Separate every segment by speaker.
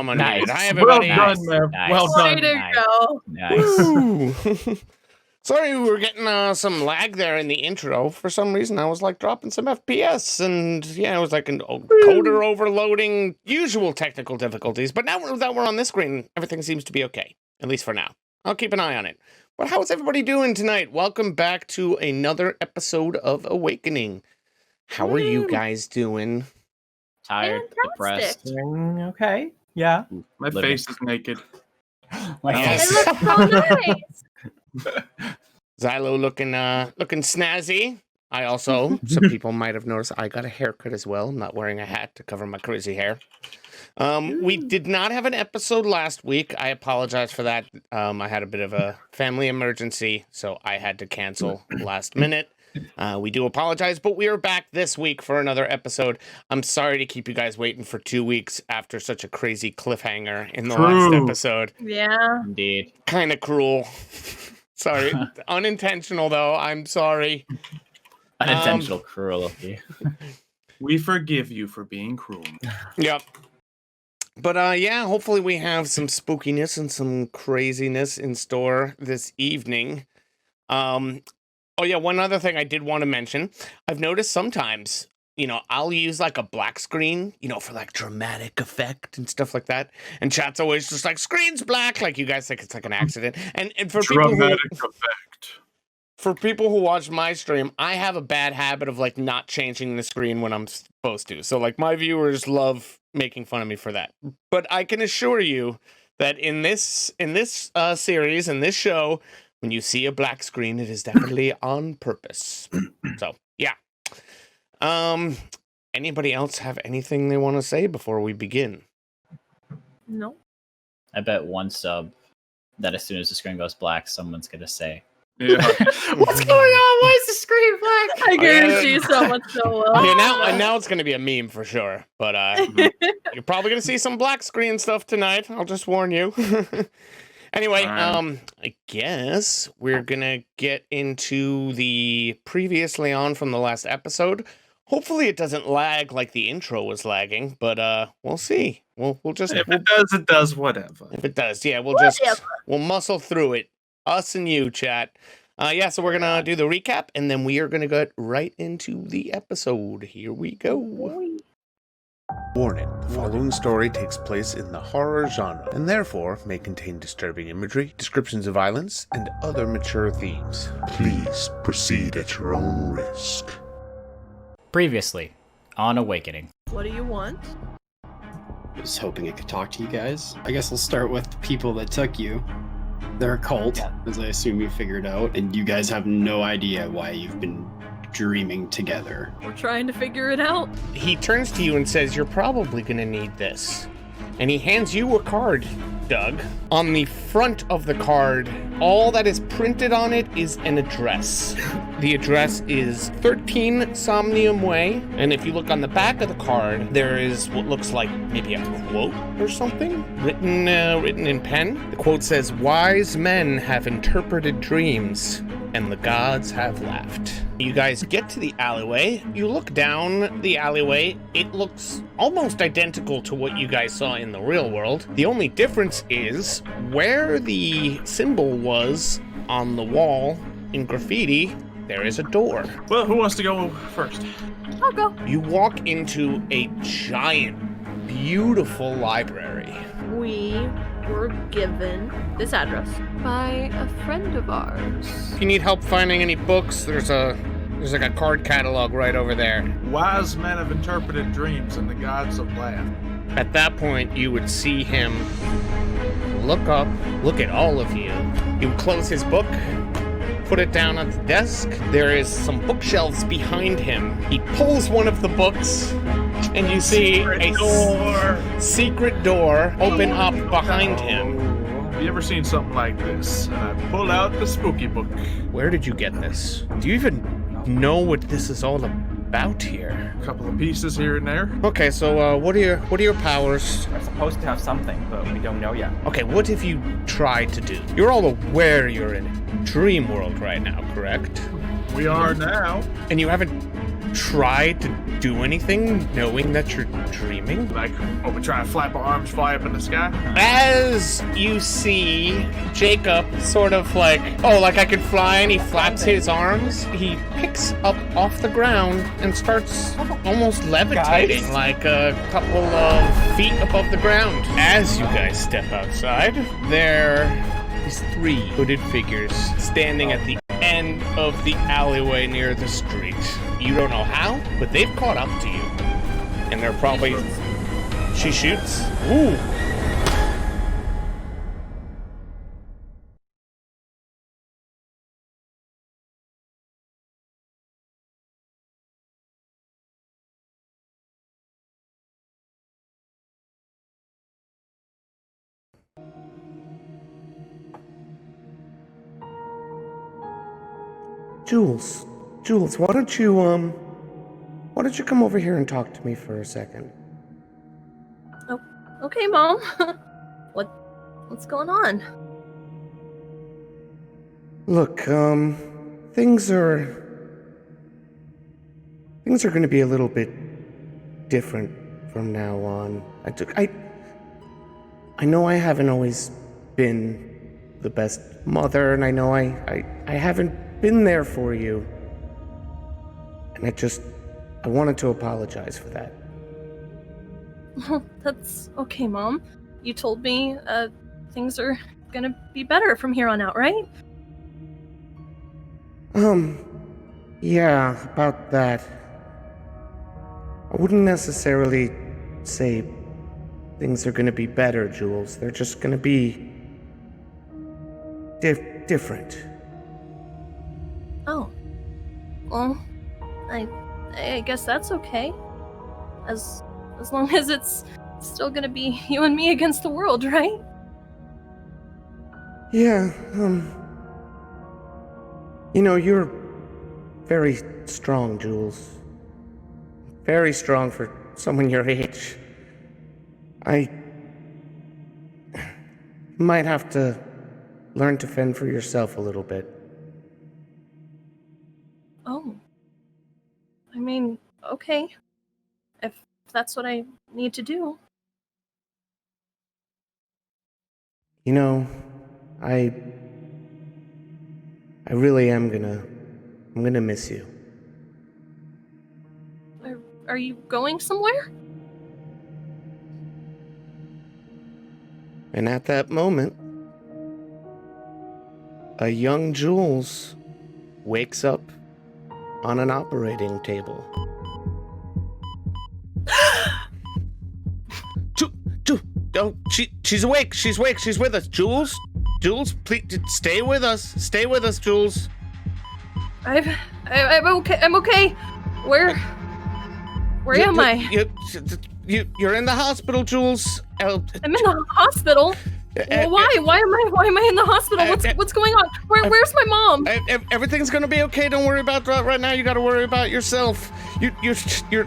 Speaker 1: now I'm unmuted.
Speaker 2: Nice.
Speaker 1: Hi, everybody.
Speaker 3: Well done, Mev.
Speaker 2: Nice.
Speaker 3: Well
Speaker 4: Way
Speaker 3: done.
Speaker 4: to go.
Speaker 2: Nice.
Speaker 1: Woo. Sorry, we were getting some lag there in the intro. For some reason, I was like dropping some FPS, and yeah, it was like coder overloading, usual technical difficulties. But now that we're on this screen, everything seems to be okay, at least for now. I'll keep an eye on it. But how's everybody doing tonight? Welcome back to another episode of Awakening. How are you guys doing?
Speaker 2: Tired,
Speaker 4: Fantastic.
Speaker 2: depressed.
Speaker 3: Okay. Yeah.
Speaker 5: My
Speaker 2: Living.
Speaker 5: face is naked.
Speaker 2: My
Speaker 1: Yes.
Speaker 4: It looks so nice.
Speaker 1: Xylo looking snazzy. I also, some people might have noticed, I got a haircut as well. I'm not wearing a hat to cover my crazy hair. We did not have an episode last week. I apologize for that. I had a bit of a family emergency, so I had to cancel last minute. We do apologize, but we are back this week for another episode. I'm sorry to keep you guys waiting for 2 weeks after such a crazy cliffhanger in the last episode.
Speaker 4: Yeah.
Speaker 2: Indeed.
Speaker 1: Kind of cruel. Sorry. Unintentional, though. I'm sorry.
Speaker 2: Unintentional cruelty.
Speaker 5: We forgive you for being cruel.
Speaker 1: Yep. But yeah, hopefully we have some spookiness and some craziness in store this evening. Oh yeah, one other thing I did want to mention. I've noticed sometimes, I'll use like a black screen, for like dramatic effect and stuff like that. And chat's always just like, screen's black, like you guys think it's like an accident. And for
Speaker 5: Dramatic effect.
Speaker 1: For people who watch my stream, I have a bad habit of like not changing the screen when I'm supposed to. So like my viewers love making fun of me for that. But I can assure you that in this series, in this show, when you see a black screen, it is definitely on purpose. So yeah. Anybody else have anything they want to say before we begin?
Speaker 4: No.
Speaker 2: I bet one sub that as soon as the screen goes black, someone's gonna say,
Speaker 5: Yeah.
Speaker 2: "What's going on? Why is the screen black?"
Speaker 4: I guarantee you someone so well.
Speaker 1: Okay, now it's gonna be a meme for sure. But you're probably gonna see some black screen stuff tonight. I'll just warn you. Anyway, I guess we're gonna get into the previously on from the last episode. Hopefully it doesn't lag like the intro was lagging, but we'll see. We'll just
Speaker 5: If it does, it does. Whatever.
Speaker 1: if it does, yeah, we'll muscle through it. Us and you, chat. Yeah, so we're gonna do the recap, and then we are gonna get right into the episode. Here we go. Warning, the following story takes place in the horror genre, and therefore may contain disturbing imagery, descriptions of violence, and other mature themes.
Speaker 6: Please proceed at your own risk.
Speaker 2: Previously on Awakening.
Speaker 4: What do you want?
Speaker 7: I was hoping I could talk to you guys. I guess I'll start with the people that took you. They're a cult, as I assume you figured out, and you guys have no idea why you've been dreaming together.
Speaker 4: We're trying to figure it out.
Speaker 1: He turns to you and says, "You're probably gonna need this." And he hands you a card, Doug. On the front of the card, all that is printed on it is an address. The address is 13 Somnium Way, and if you look on the back of the card, there is what looks like maybe a quote or something written in pen. The quote says, "Wise men have interpreted dreams, and the gods have laughed." You guys get to the alleyway. You look down the alleyway. It looks almost identical to what you guys saw in the real world. The only difference is where the symbol was on the wall in graffiti, there is a door.
Speaker 5: Well, who wants to go first?
Speaker 4: I'll go.
Speaker 1: You walk into a giant, beautiful library.
Speaker 4: We were given this address by a friend of ours.
Speaker 1: If you need help finding any books, there's like a card catalog right over there.
Speaker 5: Wise men have interpreted dreams, and the gods have laughed.
Speaker 1: At that point, you would see him look up, look at all of you. He would close his book, put it down on the desk. There is some bookshelves behind him. He pulls one of the books, and you see secret door open up behind him.
Speaker 5: Have you ever seen something like this? And I pull out the spooky book.
Speaker 1: Where did you get this? Do you even know what this is all about here?
Speaker 5: A couple of pieces here and there.
Speaker 1: Okay, so what are your powers?
Speaker 8: We're supposed to have something, but we don't know yet.
Speaker 1: Okay, what have you tried to do? You're all aware you're in a dream world right now, correct?
Speaker 5: We are now.
Speaker 1: And you haven't try to do anything knowing that you're dreaming?
Speaker 5: Like, oh, we're trying to flap our arms, fly up in the sky.
Speaker 1: As you see Jacob sort of like, oh, like I could fly, and he flaps his arms, he picks up off the ground and starts almost levitating,
Speaker 3: Guys?
Speaker 1: like a couple of feet above the ground. As you guys step outside, there is 3 hooded figures standing at the end of the alleyway near the street. You don't know how, but they've caught up to you. And they're probably... She shoots. Ooh. Jules, why don't you come over here and talk to me for a second?
Speaker 4: Oh, okay, Mom. What's going on?
Speaker 1: Look, things are going to be a little bit different from now on. I know I haven't always been the best mother, and I know I haven't been there for you. And I wanted to apologize for that.
Speaker 4: That's okay, Mom. You told me things are gonna be better from here on out, right?
Speaker 1: Yeah, about that. I wouldn't necessarily say things are gonna be better, Jules. They're just gonna be different.
Speaker 4: Oh. Well, I guess that's okay. As long as it's still gonna be you and me against the world, right?
Speaker 1: Yeah, you know, you're very strong, Jules. Very strong for someone your age. I might have to learn to fend for yourself a little bit.
Speaker 4: Oh. I mean, okay. If that's what I need to do.
Speaker 1: You know, I really am I'm gonna miss you.
Speaker 4: Are you going somewhere?
Speaker 1: And at that moment, a young Jules wakes up on an operating table. Oh, she's awake. She's awake. She's with us. Jules, please stay with us. Stay with us, Jules.
Speaker 4: I'm okay. I'm okay. Where am I?
Speaker 1: You're in the hospital, Jules.
Speaker 4: I'm in the hospital. Well, why? Why am I in the hospital? What's going on? Where's my mom?
Speaker 1: Everything's gonna be okay. Don't worry about that right now. You gotta worry about yourself. You're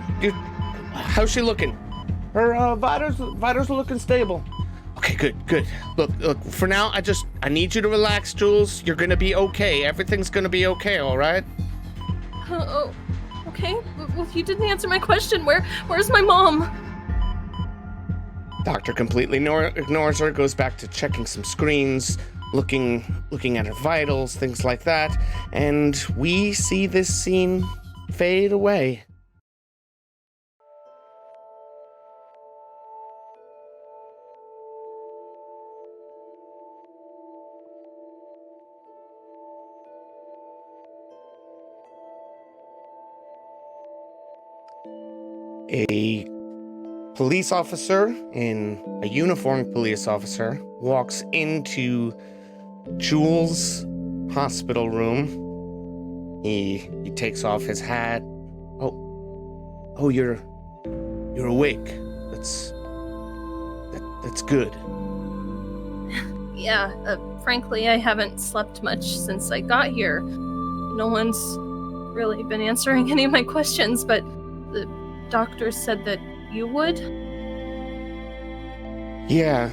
Speaker 1: how's she looking? Her vitals are looking stable. Okay, good. Look. For now, I need you to relax, Jules. You're gonna be okay. Everything's gonna be okay. All right?
Speaker 4: Oh, okay. Well, you didn't answer my question. Where's my mom?
Speaker 1: Doctor completely ignores her. Goes back to checking some screens, looking at her vitals, things like that, and we see this scene fade away. A police officer, a uniformed police officer, walks into Jules' hospital room. He takes off his hat. Oh, you're awake. That's good.
Speaker 4: Yeah, frankly, I haven't slept much since I got here. No one's really been answering any of my questions, but the doctor said that you would?
Speaker 1: Yeah.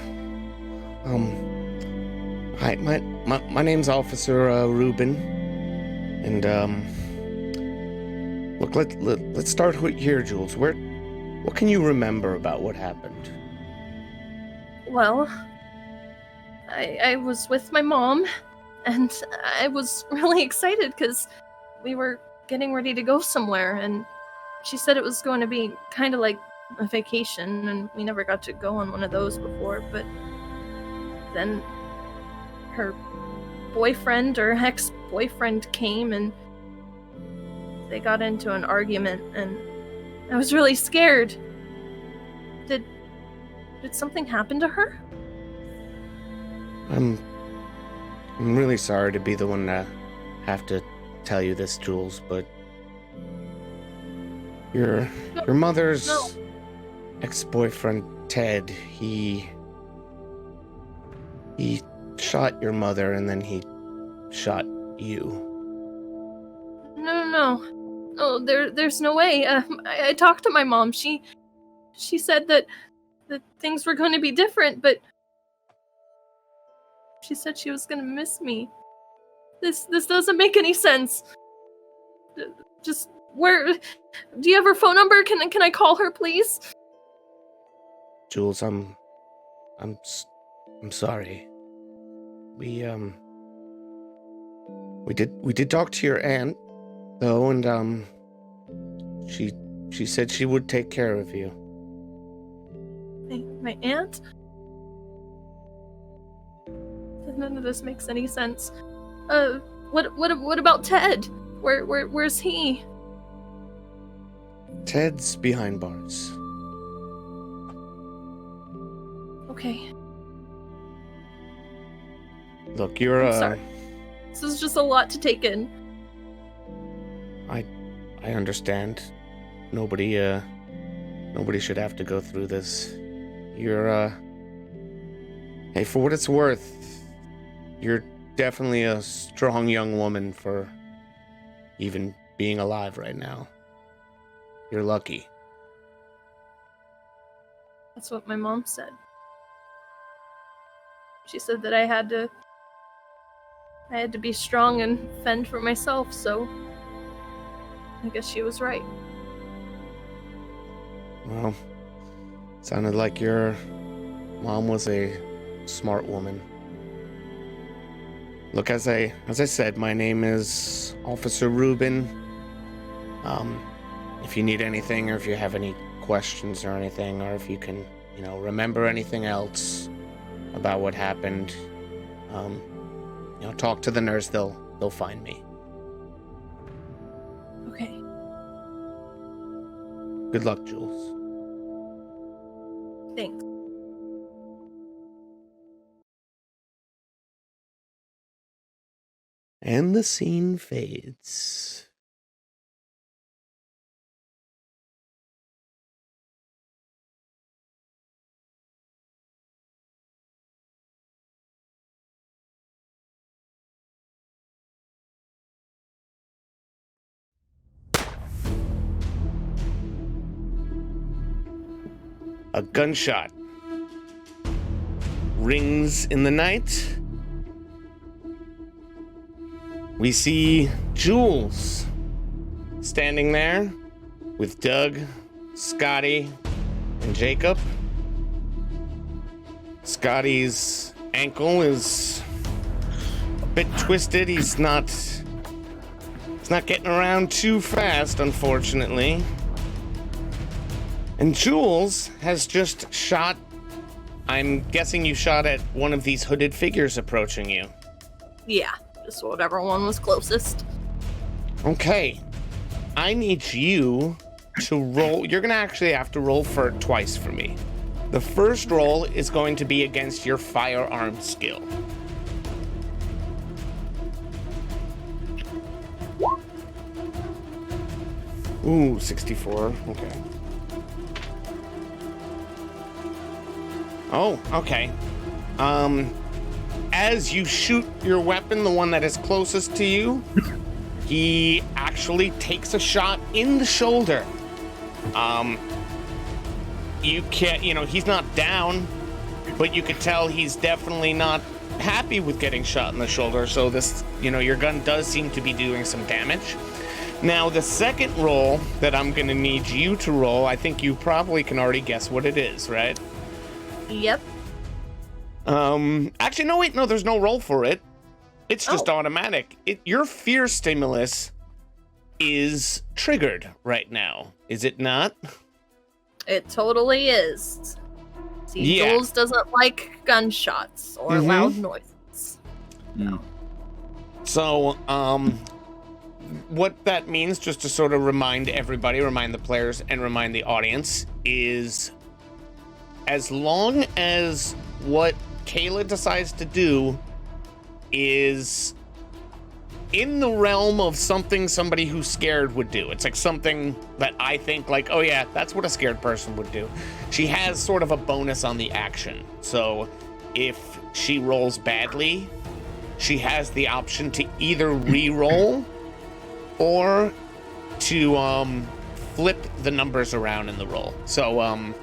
Speaker 1: Hi, my name's Officer Ruben, and Look, let's start here, Jules. What can you remember about what happened?
Speaker 4: Well, I was with my mom, and I was really excited because we were getting ready to go somewhere, and she said it was going to be kind of like a vacation, and we never got to go on one of those before, but then her boyfriend or ex-boyfriend came, and they got into an argument, and I was really scared. Did something happen to her?
Speaker 1: I'm really sorry to be the one to have to tell you this, Jules, but your mother's ex-boyfriend, Ted, he shot your mother, and then he shot you.
Speaker 4: No, there's no way. I talked to my mom. She said that things were going to be different, but she said she was going to miss me. This doesn't make any sense. Just where? Do you have her phone number? Can I call her, please?
Speaker 1: Jules, I'm sorry. We did talk to your aunt, though, and she said she would take care of you.
Speaker 4: My aunt? None of this makes any sense. What about Ted? Where's he?
Speaker 1: Ted's behind bars.
Speaker 4: Okay.
Speaker 1: Look, you're
Speaker 4: I'm sorry. This is just a lot to take in.
Speaker 1: I understand. Nobody should have to go through this. Hey, for what it's worth, you're definitely a strong young woman for even being alive right now. You're lucky.
Speaker 4: That's what my mom said. She said that I had to be strong and fend for myself, so I guess she was right.
Speaker 1: Well, sounded like your mom was a smart woman. Look, as I said, my name is Officer Rubin. If you need anything, or if you have any questions or anything, or if you can, remember anything else about what happened, talk to the nurse. They'll find me.
Speaker 4: Okay.
Speaker 1: Good luck, Jules.
Speaker 4: Thanks.
Speaker 1: And the scene fades. A gunshot rings in the night. We see Jules standing there with Doug, Scotty, and Jacob. Scotty's ankle is a bit twisted. He's not getting around too fast, unfortunately. And Jules has just shot, I'm guessing you shot at one of these hooded figures approaching you.
Speaker 4: Yeah, just whatever one was closest.
Speaker 1: Okay. I need you to roll. You're going to actually have to roll for it twice for me. The first roll is going to be against your firearm skill. Ooh, 64. Okay. Oh, okay. As you shoot your weapon, the one that is closest to you, he actually takes a shot in the shoulder. You can't, he's not down, but you could tell he's definitely not happy with getting shot in the shoulder. So this, your gun does seem to be doing some damage. Now, the second roll that I'm going to need you to roll, I think you probably can already guess what it is, right?
Speaker 4: Yep.
Speaker 1: Actually, no, wait, no, there's no roll for it. It's just automatic. Your fear stimulus is triggered right now, is it not?
Speaker 4: It totally is. See,
Speaker 1: Yeah.
Speaker 4: Jules doesn't like gunshots or loud noises.
Speaker 2: No.
Speaker 1: So, what that means, just to sort of remind everybody, remind the players, and remind the audience, is as long as what Kayla decides to do is in the realm of something somebody who's scared would do. It's like something that I think like, oh yeah, that's what a scared person would do. She has sort of a bonus on the action. So if she rolls badly, she has the option to either re-roll or to flip the numbers around in the roll. So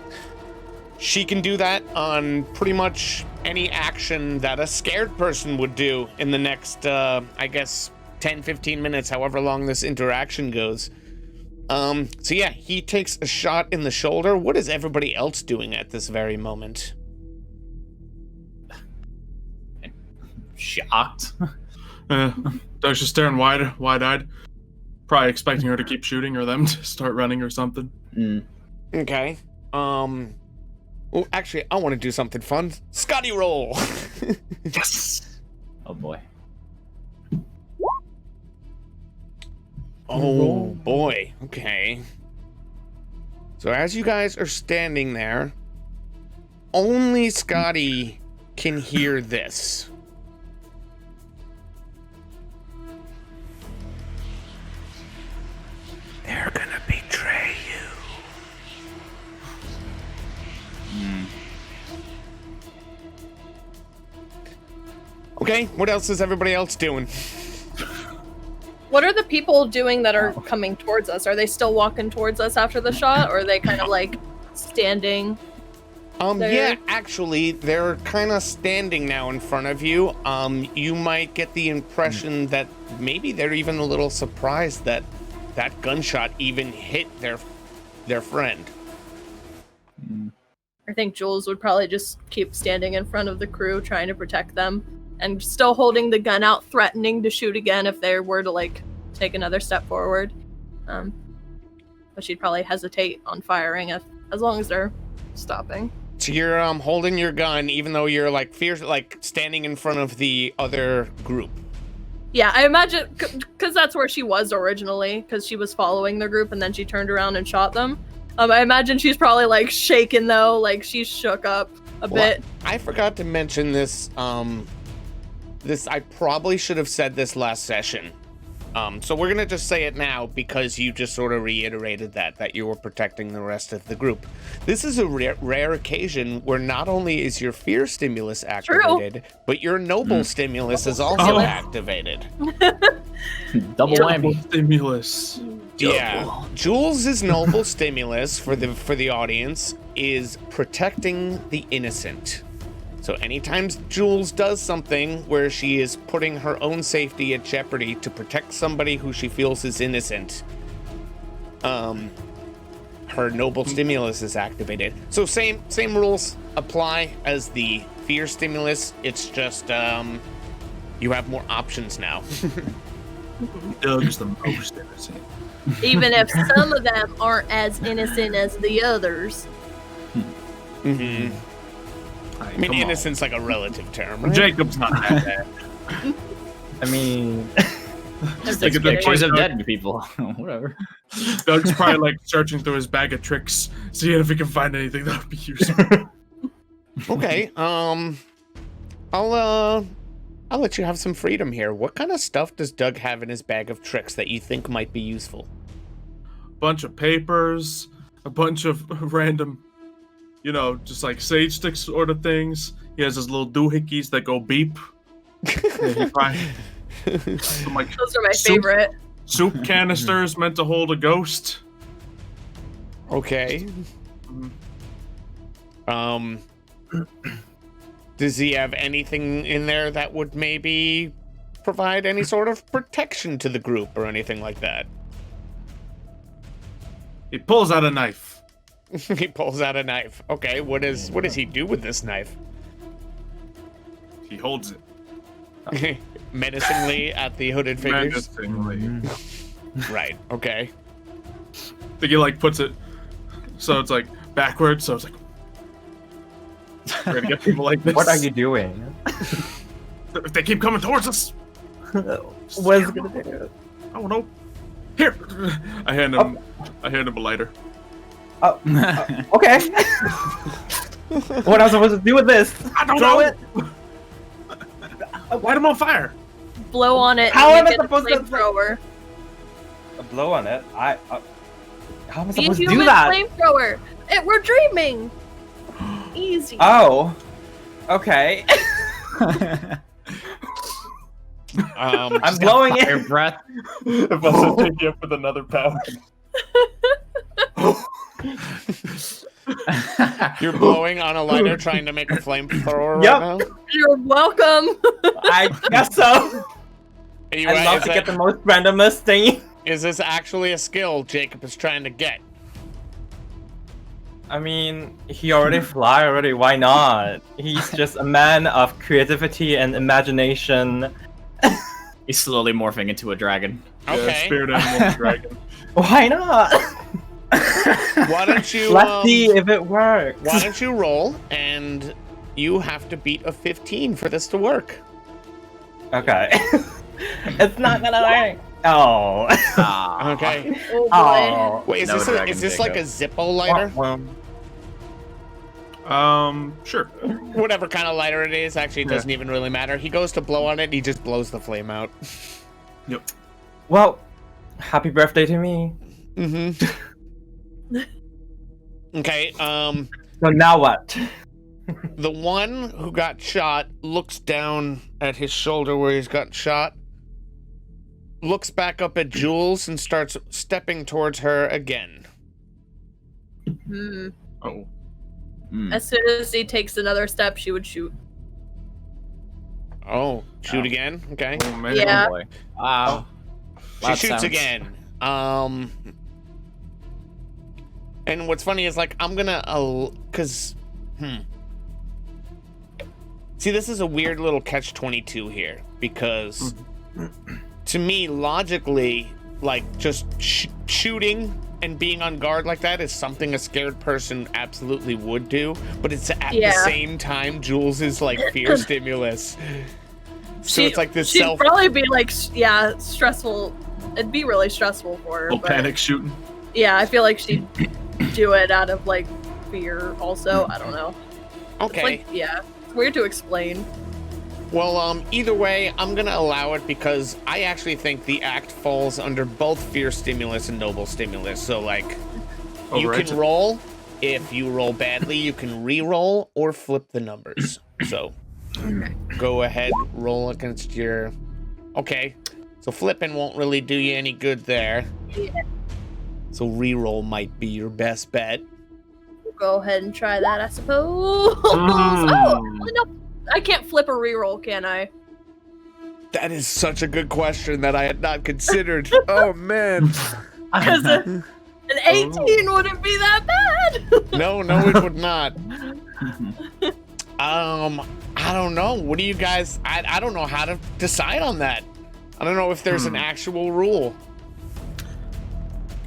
Speaker 1: she can do that on pretty much any action that a scared person would do in the next, I guess, 10, 15 minutes, however long this interaction goes. So yeah, he takes a shot in the shoulder. What is everybody else doing at this very moment?
Speaker 2: Shocked.
Speaker 5: Doug's just staring wide-eyed, probably expecting her to keep shooting or them to start running or something.
Speaker 1: Okay. Well, actually, I want to do something fun. Scotty roll.
Speaker 5: Yes.
Speaker 2: Oh boy.
Speaker 1: Oh boy. Okay. So as you guys are standing there, only Scotty can hear this. They're gonna betray you. Okay, what else is everybody else doing?
Speaker 4: What are the people doing that are coming towards us? Are they still walking towards us after the shot, or are they kind of like standing? there?
Speaker 1: Yeah, actually, they're kind of standing now in front of you. You might get the impression that maybe they're even a little surprised that that gunshot even hit their friend.
Speaker 4: I think Jules would probably just keep standing in front of the crew, trying to protect them, and still holding the gun out, threatening to shoot again if they were to like take another step forward. But she'd probably hesitate on firing as long as they're stopping.
Speaker 1: So you're holding your gun, even though you're like standing in front of the other group.
Speaker 4: Yeah, I imagine because that's where she was originally, because she was following the group and then she turned around and shot them. I imagine she's probably like shaken though, like she's shook up a bit.
Speaker 1: I forgot to mention this. This I probably should have said this last session. So we're gonna just say it now because you just sort of reiterated that you were protecting the rest of the group. This is a rare occasion where not only is your fear stimulus activated, but your noble stimulus is also activated.
Speaker 2: Double whammy.
Speaker 5: Stimulus.
Speaker 1: Yeah, Jules' noble stimulus for the audience is protecting the innocent. So anytime Jules does something where she is putting her own safety at jeopardy to protect somebody who she feels is innocent, her noble stimulus is activated. So same rules apply as the fear stimulus. It's just you have more options now.
Speaker 5: Doug's the most innocent.
Speaker 4: Even if some of them aren't as innocent as the others.
Speaker 1: Mm-hmm. I mean, innocent's like a relative term, right?
Speaker 5: Jacob's not that bad.
Speaker 8: I mean,
Speaker 2: Pictures of dead people. Whatever.
Speaker 5: Doug's probably like searching through his bag of tricks, seeing if he can find anything that would be useful.
Speaker 1: Okay, I'll let you have some freedom here. What kind of stuff does Doug have in his bag of tricks that you think might be useful?
Speaker 5: Bunch of papers, a bunch of random, just like sage sticks sort of things. He has his little doohickeys that go beep. Those are
Speaker 4: my favorite.
Speaker 5: Soup canisters meant to hold a ghost.
Speaker 1: Okay. Does he have anything in there that would maybe provide any sort of protection to the group or anything like that?
Speaker 5: He pulls out a knife.
Speaker 1: He pulls out a knife. Okay, what does he do with this knife?
Speaker 5: He holds it.
Speaker 1: Menacingly at the hooded figures.
Speaker 5: Menacingly.
Speaker 1: Right. Okay.
Speaker 5: I think he like puts it so it's like backwards. So it's like we're gonna get people like this.
Speaker 8: What are you doing?
Speaker 5: If they keep coming towards us,
Speaker 8: What's gonna do?
Speaker 5: I don't know. Here, I hand him a lighter.
Speaker 8: Okay. What am I supposed to do with this?
Speaker 5: I don't
Speaker 8: Throw
Speaker 5: know.
Speaker 8: it?
Speaker 5: Light him on fire.
Speaker 4: Blow on it.
Speaker 8: How
Speaker 4: and
Speaker 8: am I
Speaker 4: make it a
Speaker 8: supposed to-
Speaker 4: flamethrower?
Speaker 8: A blow on it? How am I
Speaker 4: Be a
Speaker 8: supposed to do
Speaker 4: human
Speaker 8: that?
Speaker 4: flamethrower. We're dreaming. Easy.
Speaker 8: Oh. Okay. I'm blowing
Speaker 2: Fire
Speaker 8: it.
Speaker 2: breath.
Speaker 5: If I said take you up with another power.
Speaker 1: You're blowing on a lighter trying to make a flamethrower
Speaker 8: Yep.
Speaker 1: right now?
Speaker 4: You're welcome.
Speaker 8: I guess so.
Speaker 1: Are you,
Speaker 8: I'd love
Speaker 1: is,
Speaker 8: to
Speaker 1: it-
Speaker 8: get the most randomest thing.
Speaker 1: is this actually a skill Jacob is trying to get?
Speaker 8: I mean, he already fly already, why not? He's just a man of creativity and imagination.
Speaker 2: He's slowly morphing into a dragon.
Speaker 5: Yeah,
Speaker 1: Okay.
Speaker 5: spirit animal dragon.
Speaker 8: Why not?
Speaker 1: Why don't you
Speaker 8: Let's see if it works.
Speaker 1: why don't you roll, and you have to beat a 15 for this to work.
Speaker 8: Okay. It's not gonna work. Oh.
Speaker 1: Okay.
Speaker 4: Oh boy.
Speaker 8: Oh.
Speaker 1: Wait, is
Speaker 2: No
Speaker 1: this
Speaker 2: dragon,
Speaker 1: like a Zippo lighter?
Speaker 5: Sure.
Speaker 1: Whatever kind of lighter it is, actually, it doesn't even really matter. He goes to blow on it, and he just blows the flame out.
Speaker 5: Yep.
Speaker 8: Well, happy birthday to me.
Speaker 1: Mm-hmm. Okay,
Speaker 8: So now what?
Speaker 1: the one who got shot looks down at his shoulder where he's got shot, looks back up at Jules, and starts stepping towards her again.
Speaker 4: Hmm.
Speaker 5: Oh.
Speaker 4: As soon as he takes another step, she would shoot.
Speaker 1: Oh, shoot
Speaker 2: Oh.
Speaker 1: again? Okay.
Speaker 5: Oh man.
Speaker 4: Yeah.
Speaker 2: Oh boy. Wow.
Speaker 1: She
Speaker 2: Loud
Speaker 1: shoots
Speaker 2: sounds.
Speaker 1: again. And what's funny is, like, I'm gonna, See, this is a weird little catch-22 here, because to me, logically, like, just shooting and being on guard like that is something a scared person absolutely would do, but it's at the same time, Jules is, like, fear stimulus. So it's like this
Speaker 4: She'd probably be like, stressful. It'd be really stressful for her.
Speaker 5: Little
Speaker 4: But
Speaker 5: panic shooting.
Speaker 4: yeah, I feel like she'd do it out of like fear. Also, I don't know.
Speaker 1: Okay.
Speaker 4: It's like, it's weird to explain.
Speaker 1: Well, either way, I'm gonna allow it because I actually think the act falls under both fear stimulus and noble stimulus. So, like, you can roll. If you roll badly, you can re-roll or flip the numbers. So, go ahead, roll against your... Okay, so flipping won't really do you any good there.
Speaker 4: Yeah.
Speaker 1: So re-roll might be your best bet.
Speaker 4: We'll go ahead and try that, I suppose. Oh, no. I can't flip a reroll, can I?
Speaker 1: That is such a good question that I had not considered. Oh, man.
Speaker 4: Because an 18 wouldn't be that bad.
Speaker 1: No, it would not. I don't know. What do you guys... I don't know how to decide on that. I don't know if there's an actual rule.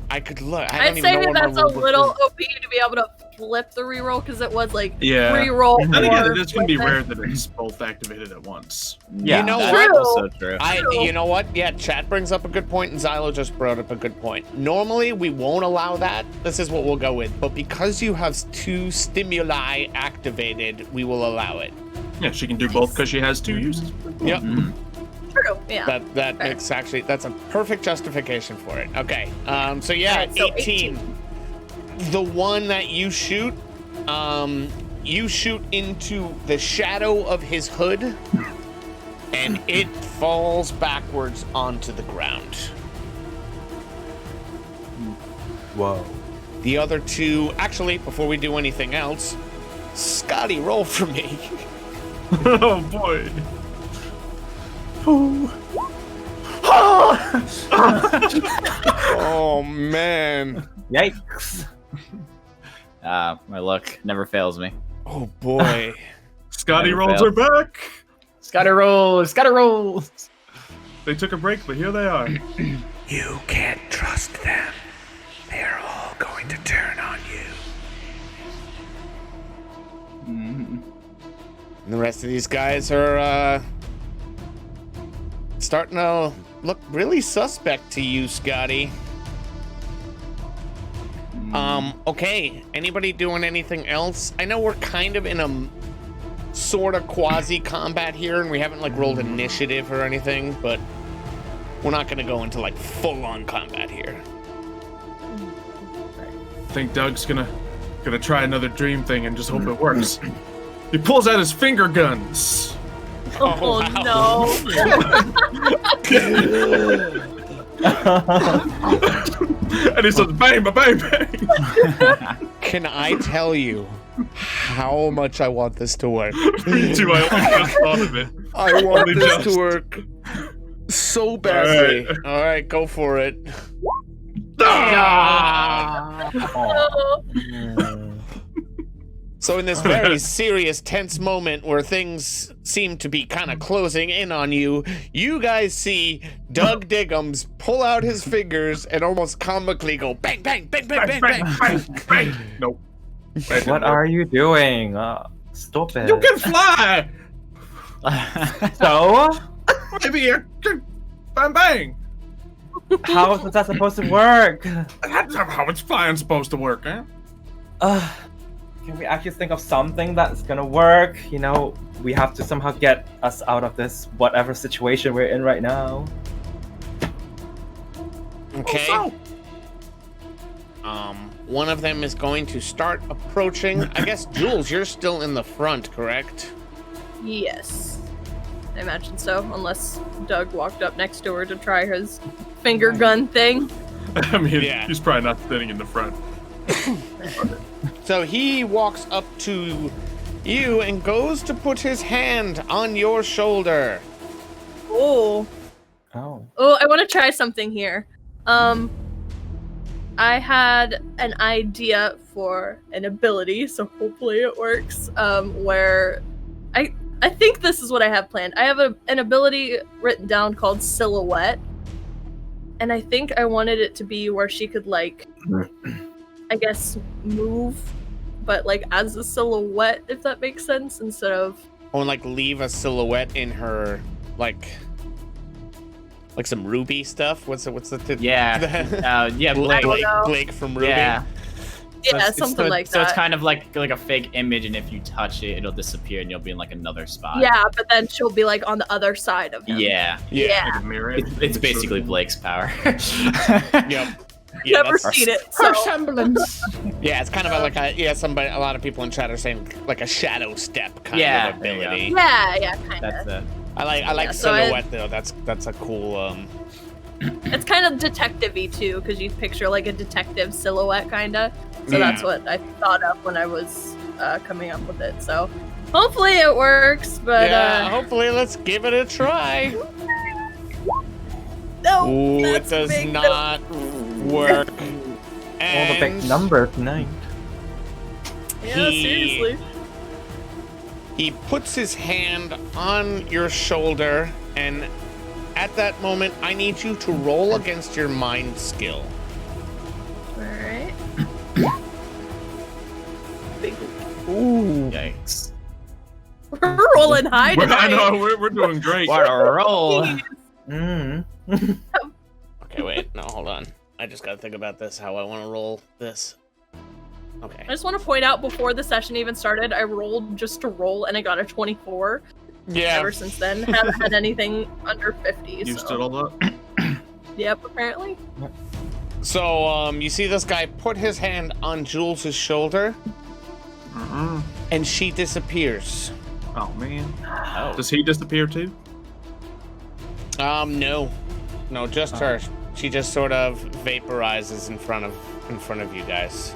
Speaker 1: I could look. I don't
Speaker 4: I'd
Speaker 1: even
Speaker 4: say
Speaker 1: know
Speaker 4: that
Speaker 1: what my
Speaker 4: that's a
Speaker 1: rule book
Speaker 4: little
Speaker 1: is.
Speaker 4: OP to be able to flip the reroll because it was like
Speaker 5: Yeah.
Speaker 4: reroll.
Speaker 5: And again,
Speaker 4: or
Speaker 5: it is gonna be
Speaker 4: flip it.
Speaker 5: rare that it's both activated at once.
Speaker 2: Yeah,
Speaker 1: You know
Speaker 2: that's
Speaker 1: what?
Speaker 2: also true.
Speaker 1: You know what? Yeah, chat brings up a good point, and Xylo just brought up a good point. Normally, we won't allow that. This is what we'll go with. But because you have 2 stimuli activated, we will allow it.
Speaker 5: Yeah, she can do both because she has 2 uses.
Speaker 1: Yep.
Speaker 4: True. Yeah.
Speaker 1: That makes actually, that's a perfect justification for it. Okay. So yeah,
Speaker 4: Alright, so
Speaker 1: 18. The one that you shoot into the shadow of his hood, and it falls backwards onto the ground.
Speaker 8: Whoa.
Speaker 1: The other 2, actually, before we do anything else, Scotty, roll for me.
Speaker 5: Oh boy.
Speaker 1: Oh man.
Speaker 8: Yikes.
Speaker 2: My luck never fails me.
Speaker 1: Oh boy.
Speaker 5: Scotty
Speaker 2: Never
Speaker 5: rolls
Speaker 2: fails.
Speaker 5: are back.
Speaker 2: Gotta roll! Gotta roll!
Speaker 5: They took a break, but here they are.
Speaker 1: You can't trust them. They're all going to turn on you. And the rest of these guys are starting to look really suspect to you, Scotty. Okay. Anybody doing anything else? I know we're kind of in a sort of quasi-combat here, and we haven't like rolled initiative or anything, but we're not gonna go into like full-on combat here.
Speaker 5: I think Doug's gonna try another dream thing and just hope it works. He pulls out his finger guns.
Speaker 4: Oh,
Speaker 5: And he says, bang, bang, bang, bang.
Speaker 1: Can I tell you how much I want this to work?
Speaker 5: Me too, I only just thought of it.
Speaker 1: I want
Speaker 5: Only
Speaker 1: this
Speaker 5: just.
Speaker 1: to work so badly. All right, go for it.
Speaker 5: Ah!
Speaker 1: So in this very serious, tense moment where things seem to be kind of closing in on you, you guys see Doug Diggums pull out his fingers and almost comically go bang, bang, bang, bang, bang, bang.
Speaker 5: bang, bang. Nope.
Speaker 8: What are you doing? Stop it.
Speaker 5: You can fly!
Speaker 8: So?
Speaker 5: Maybe you bang, bang.
Speaker 8: How is that supposed to work?
Speaker 5: That's how it's flying supposed to work, eh?
Speaker 8: Can we actually think of something that's gonna work? You know, we have to somehow get us out of this whatever situation we're in right now.
Speaker 1: Okay. One of them is going to start approaching. I guess, Jules, you're still in the front, correct?
Speaker 4: Yes. I imagine so, unless Doug walked up next to her to try his finger gun thing.
Speaker 5: I mean,
Speaker 1: Yeah.
Speaker 5: he's probably not sitting in the front.
Speaker 1: So he walks up to you and goes to put his hand on your shoulder.
Speaker 4: Oh.
Speaker 8: Oh.
Speaker 4: Oh, I want to try something here. I had an idea for an ability, so hopefully it works. Where I think this is what I have planned. I have an ability written down called Silhouette, and I think I wanted it to be where she could like, I guess, move, but like as a silhouette, if that makes sense, instead of.
Speaker 1: Or like leave a silhouette in her, like some Ruby stuff. What's the
Speaker 2: Yeah. Yeah, Blake.
Speaker 1: Blake from Ruby.
Speaker 2: Yeah.
Speaker 4: Yeah, something like
Speaker 2: So
Speaker 4: that.
Speaker 2: it's kind of like a fake image, and if you touch it, it'll disappear, and you'll be in like another spot.
Speaker 4: Yeah, but then she'll be like on the other side of him.
Speaker 2: Yeah.
Speaker 1: Yeah.
Speaker 5: Like a mirror.
Speaker 2: It's basically Blake's power.
Speaker 1: Yep. Yeah,
Speaker 4: Never
Speaker 1: that's-
Speaker 4: seen it. So.
Speaker 1: yeah, it's kind of like a lot of people in chat are saying like a shadow step kind
Speaker 2: Yeah,
Speaker 1: of
Speaker 2: there you go.
Speaker 1: ability.
Speaker 4: Yeah, kind
Speaker 2: That's
Speaker 4: of.
Speaker 2: it.
Speaker 1: I like
Speaker 4: Yeah, so I-
Speaker 1: silhouette though. That's a cool
Speaker 4: It's kind of detective-y too, because you picture like a detective silhouette, kind of. So
Speaker 1: Yeah.
Speaker 4: that's what I thought of when I was coming up with it. So hopefully it works, but
Speaker 1: yeah, hopefully let's give it a try.
Speaker 4: no,
Speaker 1: Ooh, it
Speaker 4: that's
Speaker 1: does
Speaker 4: big,
Speaker 1: not work.
Speaker 8: All the
Speaker 1: And
Speaker 8: big number tonight.
Speaker 4: Yeah,
Speaker 1: he-
Speaker 4: seriously.
Speaker 1: he puts his hand on your shoulder, and at that moment, I need you to roll against your mind skill.
Speaker 4: All right. Big.
Speaker 1: Ooh.
Speaker 2: Yikes.
Speaker 4: We're rolling high
Speaker 5: I
Speaker 4: tonight.
Speaker 5: know, we're doing great.
Speaker 2: What a roll!
Speaker 1: Okay, wait. No, hold on. I just gotta think about this, how I want to roll this. Okay.
Speaker 4: I just want to point out before the session even started, I rolled just to roll and I got a 24.
Speaker 1: Yeah.
Speaker 4: Ever since then, haven't had anything under 50.
Speaker 5: You
Speaker 4: so.
Speaker 5: stood all up.
Speaker 4: Yep, apparently.
Speaker 1: So, you see this guy put his hand on Jules' shoulder, and she disappears.
Speaker 5: Oh man.
Speaker 2: Oh.
Speaker 5: Does he disappear too?
Speaker 1: No, just her. She just sort of vaporizes in front of you guys.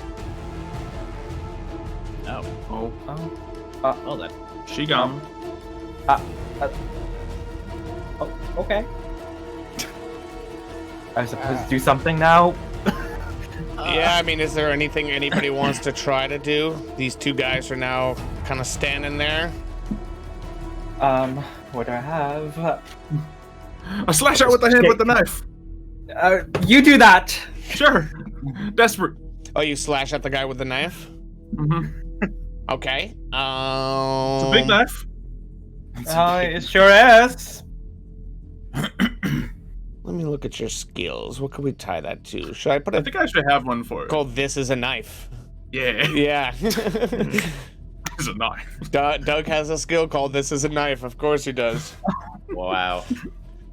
Speaker 2: Oh.
Speaker 5: Oh,
Speaker 2: Oh, that.
Speaker 5: she gone.
Speaker 8: Oh, okay. I'm supposed to do something now.
Speaker 1: Yeah, I mean, is there anything anybody wants to try to do? These two guys are now kind of standing there.
Speaker 8: What do I have?
Speaker 5: I slash out with the hand with the knife.
Speaker 8: You do that.
Speaker 5: Sure. Desperate.
Speaker 1: Oh, you slash at the guy with the knife?
Speaker 5: Mm-hmm.
Speaker 1: Okay.
Speaker 5: It's a big knife.
Speaker 8: It sure is.
Speaker 1: Let me look at your skills. What can we tie that to? Should I put
Speaker 5: I
Speaker 1: a
Speaker 5: think I should have one for it.
Speaker 1: called "This is a Knife"?
Speaker 5: Yeah.
Speaker 1: Yeah.
Speaker 5: It's a knife.
Speaker 1: Doug has a skill called "This is a Knife." Of course he does.
Speaker 2: Wow.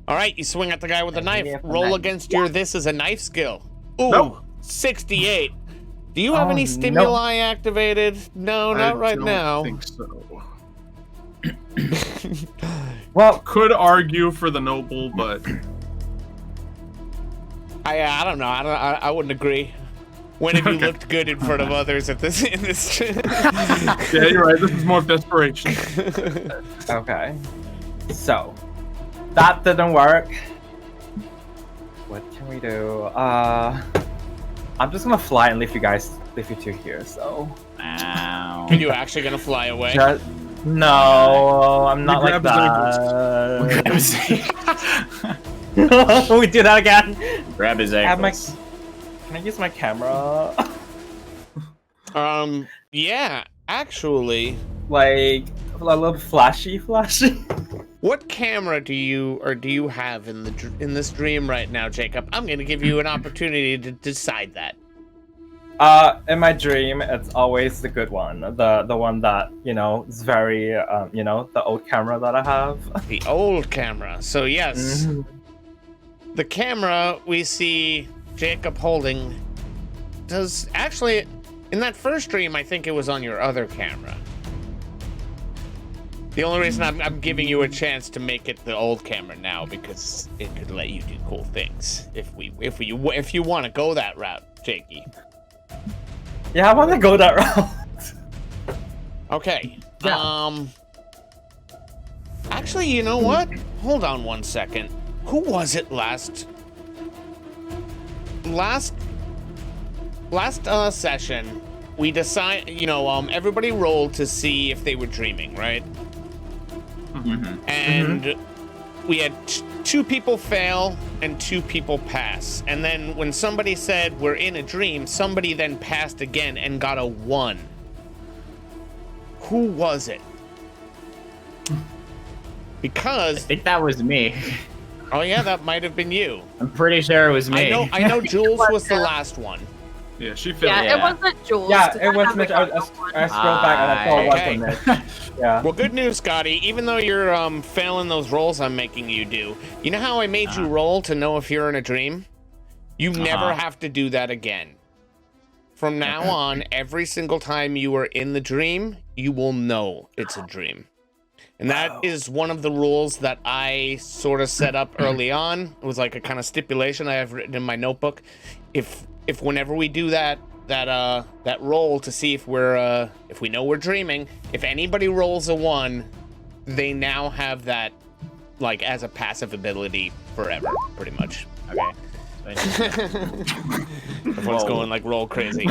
Speaker 1: All right, you swing at the guy with the knife.
Speaker 8: Yeah,
Speaker 1: Roll
Speaker 8: knife.
Speaker 1: against your "This is a Knife" skill. Ooh,
Speaker 5: Nope.
Speaker 1: 68. Do you have
Speaker 8: Oh,
Speaker 1: any
Speaker 8: no.
Speaker 1: stimuli activated? No, not right now.
Speaker 5: I think so.
Speaker 8: Well,
Speaker 5: Could argue for the noble, but
Speaker 1: I don't know. I wouldn't agree. When have you
Speaker 5: Okay.
Speaker 1: looked good in front of others at this in this?
Speaker 5: yeah, you're right. This is more desperation.
Speaker 8: okay. So, that didn't work. What can we do? I'm just gonna fly and leave you two here. So.
Speaker 2: Ow.
Speaker 1: Are you actually gonna fly away?
Speaker 8: No, I'm not like
Speaker 5: grab his
Speaker 8: that. We do that again.
Speaker 2: Grab his
Speaker 8: Have my-
Speaker 2: ankles.
Speaker 8: Can I use my camera?
Speaker 1: Yeah, actually.
Speaker 8: Like a little flashy.
Speaker 1: What camera do you have in this dream right now, Jacob? I'm gonna give you an opportunity to decide that.
Speaker 8: In my dream, it's always the good one, the one that is very the old camera that I have.
Speaker 1: The old camera. So yes, the camera we see Jacob holding does actually. In that first dream, I think it was on your other camera. The only reason I'm giving you a chance to make it the old camera now because it could let you do cool things if you want to go that route, Jakey.
Speaker 8: Yeah, I want to go that route.
Speaker 1: Okay.
Speaker 8: Yeah.
Speaker 1: Actually, you know what? Hold on one second. Who was it last session? We decide, everybody rolled to see if they were dreaming, right?
Speaker 2: Mm-hmm.
Speaker 1: And we had two people fail and two people pass. And then when somebody said we're in a dream, somebody then passed again and got a 1. Who was it?
Speaker 2: I
Speaker 1: Because
Speaker 2: think that was me.
Speaker 1: oh yeah, that might have been you.
Speaker 2: I'm pretty sure it was me.
Speaker 1: I know Jules was the last one.
Speaker 5: Yeah, she failed.
Speaker 4: Yeah,
Speaker 2: Yeah.
Speaker 4: it wasn't Jules.
Speaker 8: Yeah,
Speaker 4: 'cause
Speaker 8: it
Speaker 4: I
Speaker 8: was
Speaker 4: have
Speaker 8: Mitch.
Speaker 4: the
Speaker 8: I
Speaker 4: other one.
Speaker 8: scrolled back and I saw it
Speaker 1: Okay.
Speaker 8: wasn't Mitch. Yeah.
Speaker 1: Well, good news, Scotty. Even though you're failing those rolls I'm making you do, you know how I made you roll to know if you're in a dream? You never have to do that again. From now on, every single time you are in the dream, you will know it's a dream. And that is one of the rules that I sort of set up early on. It was like a kind of stipulation I have written in my notebook. If whenever we do that roll to see if we know we're dreaming, if anybody rolls a 1, they now have that like as a passive ability forever, pretty much.
Speaker 2: Okay.
Speaker 1: Everyone's going like roll crazy.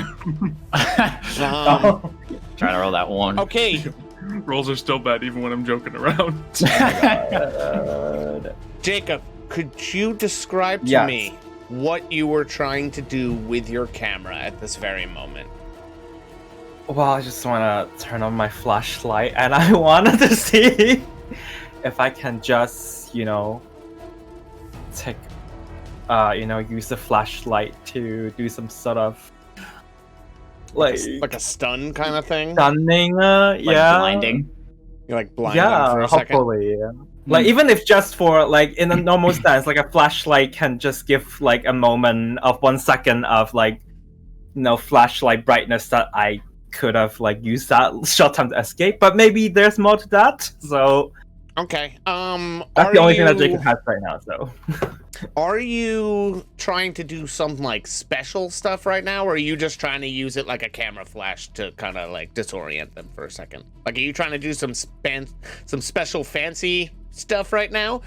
Speaker 2: Trying to roll that 1.
Speaker 1: Okay,
Speaker 5: Rolls are still bad even when I'm joking around.
Speaker 1: Jacob, could you describe to
Speaker 8: Yes.
Speaker 1: me what you were trying to do with your camera at this very moment?
Speaker 8: Well, I just want to turn on my flashlight and I wanted to see if I can just, take, use the flashlight to do some sort of like
Speaker 1: a stun kind of thing?
Speaker 8: stunning,
Speaker 2: Like
Speaker 8: yeah.
Speaker 2: blinding.
Speaker 1: You're like blind them
Speaker 8: Yeah,
Speaker 1: for a second?
Speaker 8: hopefully. Yeah. Like even if just for like in a normal stance, like a flashlight can just give like a moment of 1 second of like flashlight brightness that I could have like used that short time to escape, but maybe there's more to that. So
Speaker 1: Okay.
Speaker 8: that's the only thing that Jacob has right now. So
Speaker 1: Are you trying to do some like special stuff right now, or are you just trying to use it like a camera flash to kind of like disorient them for a second? Like, are you trying to do some special fancy stuff right now,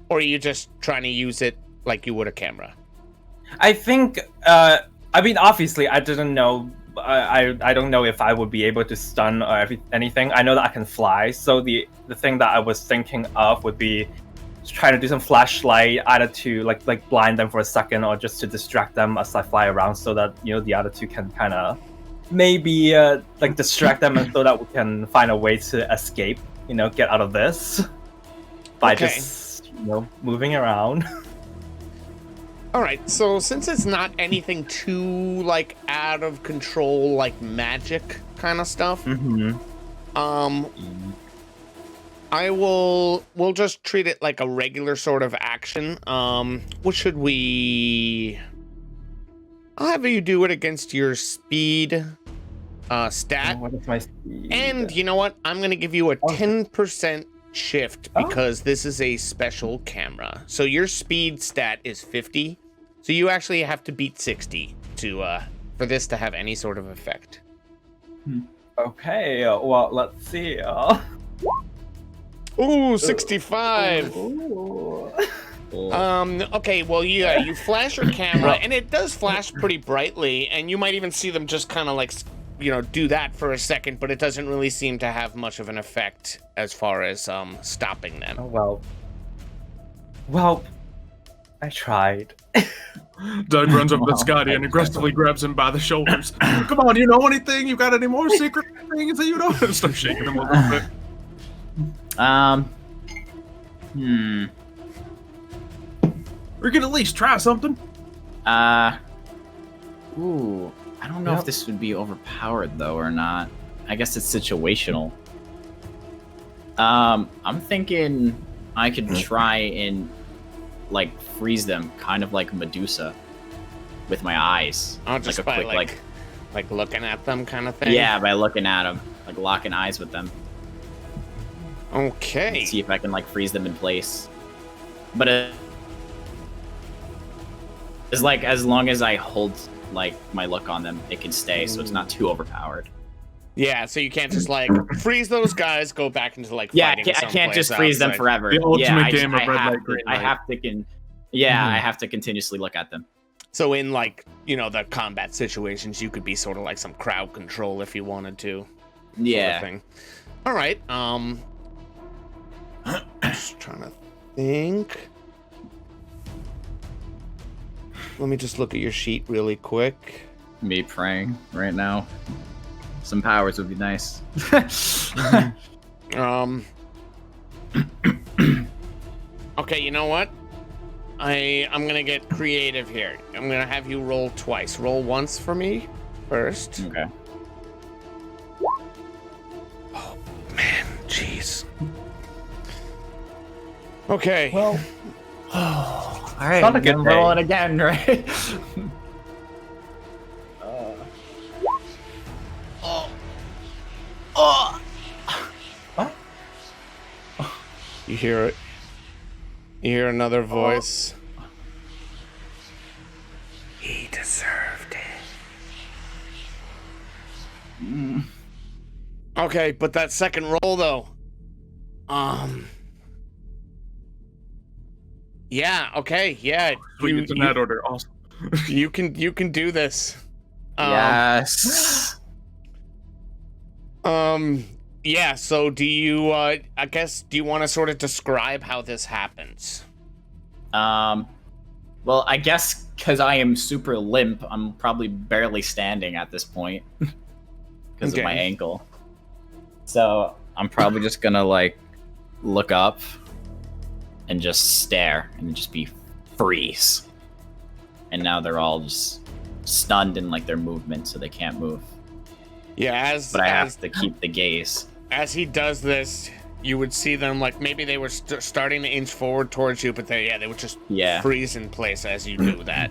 Speaker 1: or are you just trying to use it like you would a camera?
Speaker 8: I think I mean, obviously, I didn't know. I don't know if I would be able to stun or anything. I know that I can fly, so the thing that I was thinking of would be trying to do some flashlight, either to like blind them for a second, or just to distract them as I fly around, so that the other two can kind of maybe like distract them, and so that we can find a way to escape. Get out of this by just moving around.
Speaker 1: All right, so since it's not anything too like out of control, like magic kind of stuff, we'll just treat it like a regular sort of action. What should we? I'll have you do it against your speed stat.
Speaker 8: What is my speed?
Speaker 1: And you know what? I'm gonna give you a 10% shift because this is a special camera. So your speed stat is 50. So you actually have to beat 60 to for this to have any sort of effect.
Speaker 8: Okay, well, let's see.
Speaker 1: Ooh, 65.
Speaker 8: Ooh.
Speaker 1: Okay, well, yeah, you flash your camera, and it does flash pretty brightly, and you might even see them just kind of like, do that for a second, but it doesn't really seem to have much of an effect as far as stopping them.
Speaker 8: Oh, well, I tried.
Speaker 5: Doug runs up to Scotty and aggressively grabs him by the shoulders. Come on, you know anything? You got any more secret things that you know? Start shaking him a little bit. We could at least try something.
Speaker 2: Ooh, I don't know if this would be overpowered though or not. I guess it's situational. I'm thinking I could try and like freeze them, kind of like Medusa, with my eyes.
Speaker 1: Oh, just
Speaker 2: like
Speaker 1: by
Speaker 2: a quick,
Speaker 1: like looking at them kind of thing?
Speaker 2: Yeah, by looking at them, like locking eyes with them.
Speaker 1: Okay.
Speaker 2: See if I can like freeze them in place. But it's like as long as I hold like my look on them, it can stay, so it's not too overpowered.
Speaker 1: Yeah, so you can't just like freeze those guys, go back into like fighting.
Speaker 2: I can't just freeze them forever.
Speaker 5: The ultimate game of
Speaker 2: I
Speaker 5: red
Speaker 2: have
Speaker 5: light, green
Speaker 2: to, I
Speaker 5: light.
Speaker 2: have to I have to continuously look at them.
Speaker 1: So in like, the combat situations, you could be sort of like some crowd control if you wanted to.
Speaker 2: Yeah.
Speaker 1: Sort of thing. All right. Just trying to think. Let me just look at your sheet really quick.
Speaker 2: Me praying right now. Some powers would be nice.
Speaker 1: Okay, you know what? I'm gonna get creative here. I'm gonna have you roll twice. Roll once for me first.
Speaker 2: Okay.
Speaker 1: Oh man, jeez. Okay.
Speaker 8: Well,
Speaker 2: All right.
Speaker 8: not a good day.
Speaker 2: Roll it again, right?
Speaker 1: You hear it. You hear another voice. He deserved it. Okay, but that second roll though. Yeah, okay, yeah.
Speaker 5: Sweet, it's in that order. Awesome.
Speaker 1: You can do this.
Speaker 2: Yes.
Speaker 1: Yeah, so do you I guess do you want to sort of describe how this happens?
Speaker 2: Well, I guess because I am super limp, I'm probably barely standing at this point because of my ankle. So I'm probably just gonna like look up and just stare and just be freeze. And now they're all just stunned in like their movement, so they can't move.
Speaker 1: Yeah,
Speaker 2: But I have to keep the gaze.
Speaker 1: As he does this, you would see them like maybe they were starting to inch forward towards you, but they would just freeze in place as you do that.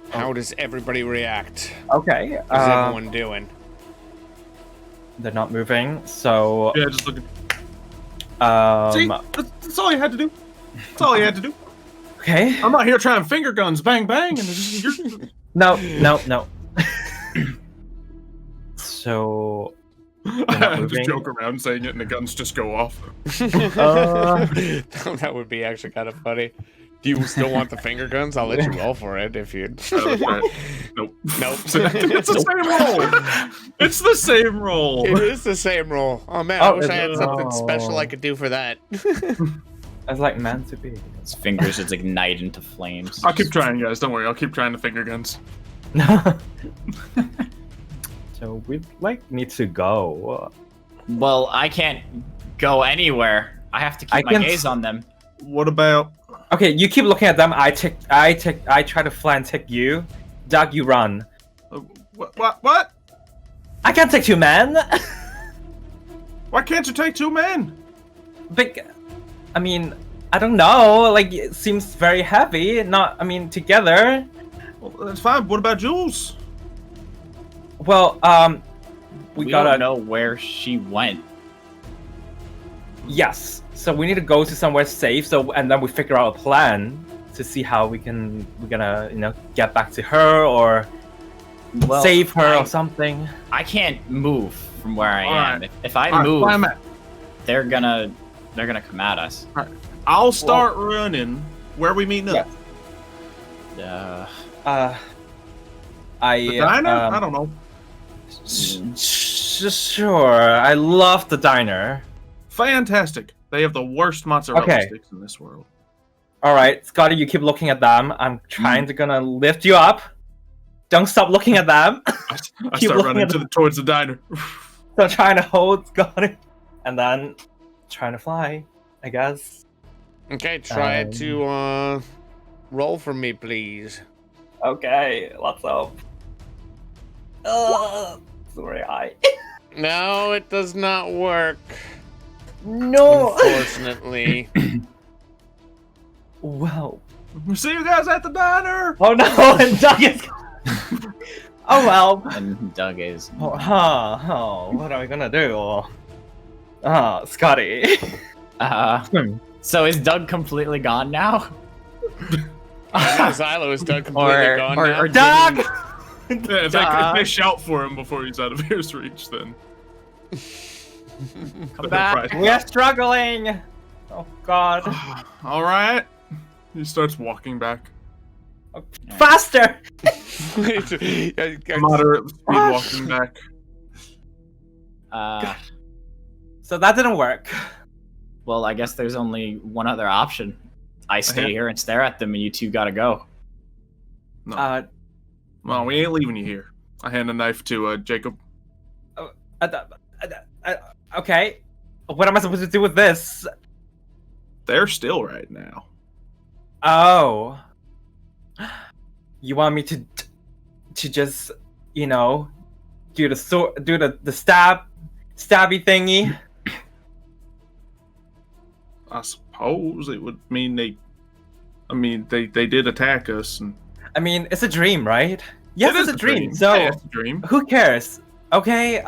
Speaker 1: How does everybody react?
Speaker 8: okay.
Speaker 1: How's everyone doing?
Speaker 8: They're not moving, so
Speaker 5: Yeah, just looking.
Speaker 8: um.
Speaker 5: See, that's all you had to do. That's all you had to do.
Speaker 8: Okay.
Speaker 5: I'm not here trying finger guns, bang bang, and you're...
Speaker 8: No. So
Speaker 5: I
Speaker 8: moving.
Speaker 5: just joke around saying it, and the guns just go off.
Speaker 1: That would be actually kind of funny. Do you still want the finger guns? I'll let you roll for it if you.
Speaker 5: Nope.
Speaker 1: Nope.
Speaker 5: It's the same roll. It's the same roll.
Speaker 1: It is the same roll. Oh man, I wish I had something special I could do for that.
Speaker 8: That's like meant to be.
Speaker 2: His fingers just ignite into flames.
Speaker 5: I'll keep trying, guys. Don't worry. I'll keep trying the finger guns.
Speaker 8: So we need to go.
Speaker 2: Well, I can't go anywhere. I have to keep my gaze on them.
Speaker 5: What about?
Speaker 8: Okay, you keep looking at them. I try to fly and take you. Doug, you run.
Speaker 5: What?
Speaker 8: I can't take 2 men.
Speaker 5: Why can't you take 2 men?
Speaker 8: I mean, I don't know. Like, it seems very heavy. Together.
Speaker 5: Well, that's fine. What about Jules?
Speaker 8: Well, we gotta
Speaker 2: don't know where she went.
Speaker 8: Yes. So we need to go to somewhere safe. And then we figure out a plan to see how we're gonna get back to her or save her or something.
Speaker 2: I can't move from where I am.
Speaker 5: Right.
Speaker 2: If I move,
Speaker 5: right,
Speaker 2: they're gonna come at us.
Speaker 5: All right. I'll start running. Where are we meeting up?
Speaker 2: Yeah.
Speaker 5: The diner? I don't know.
Speaker 8: Sure. I love the diner.
Speaker 5: Fantastic. They have the worst mozzarella sticks in this world.
Speaker 8: All right, Scotty, you keep looking at them. I'm trying to gonna lift you up. Don't stop looking at them.
Speaker 5: I start running towards the diner.
Speaker 8: So I'm trying to hold Scotty, and then trying to fly, I guess.
Speaker 1: Okay, try to roll for me, please.
Speaker 8: Okay, what's up? Sorry,
Speaker 1: No, it does not work.
Speaker 8: No.
Speaker 1: Unfortunately.
Speaker 8: Well.
Speaker 5: See you guys at the diner.
Speaker 8: Oh no, and Doug is. Oh well.
Speaker 2: And Doug is.
Speaker 8: Oh, what are we gonna do? Scotty.
Speaker 2: So is Doug completely gone now?
Speaker 1: Xylo is Doug completely gone now.
Speaker 2: Or
Speaker 8: Doug!
Speaker 5: Yeah, if they shout for him before he's out of ear's reach, then.
Speaker 2: Come back.
Speaker 8: We are struggling. Oh God.
Speaker 5: All right. He starts walking back.
Speaker 8: Faster!
Speaker 5: Moderate speed walking back.
Speaker 8: So that didn't work.
Speaker 2: Well, I guess there's only one other option. I stay here and stare at them, and you two gotta go.
Speaker 5: No. Well, we ain't leaving you here. I hand a knife to Jacob.
Speaker 8: Okay. What am I supposed to do with this?
Speaker 5: They're still right now.
Speaker 8: Oh. You want me to just, do the stabby thingy?
Speaker 5: I suppose it would mean they did attack us. And
Speaker 8: I mean, it's a dream, right? Yes, it's a dream. So
Speaker 5: yeah, it's a dream.
Speaker 8: Who cares? Okay.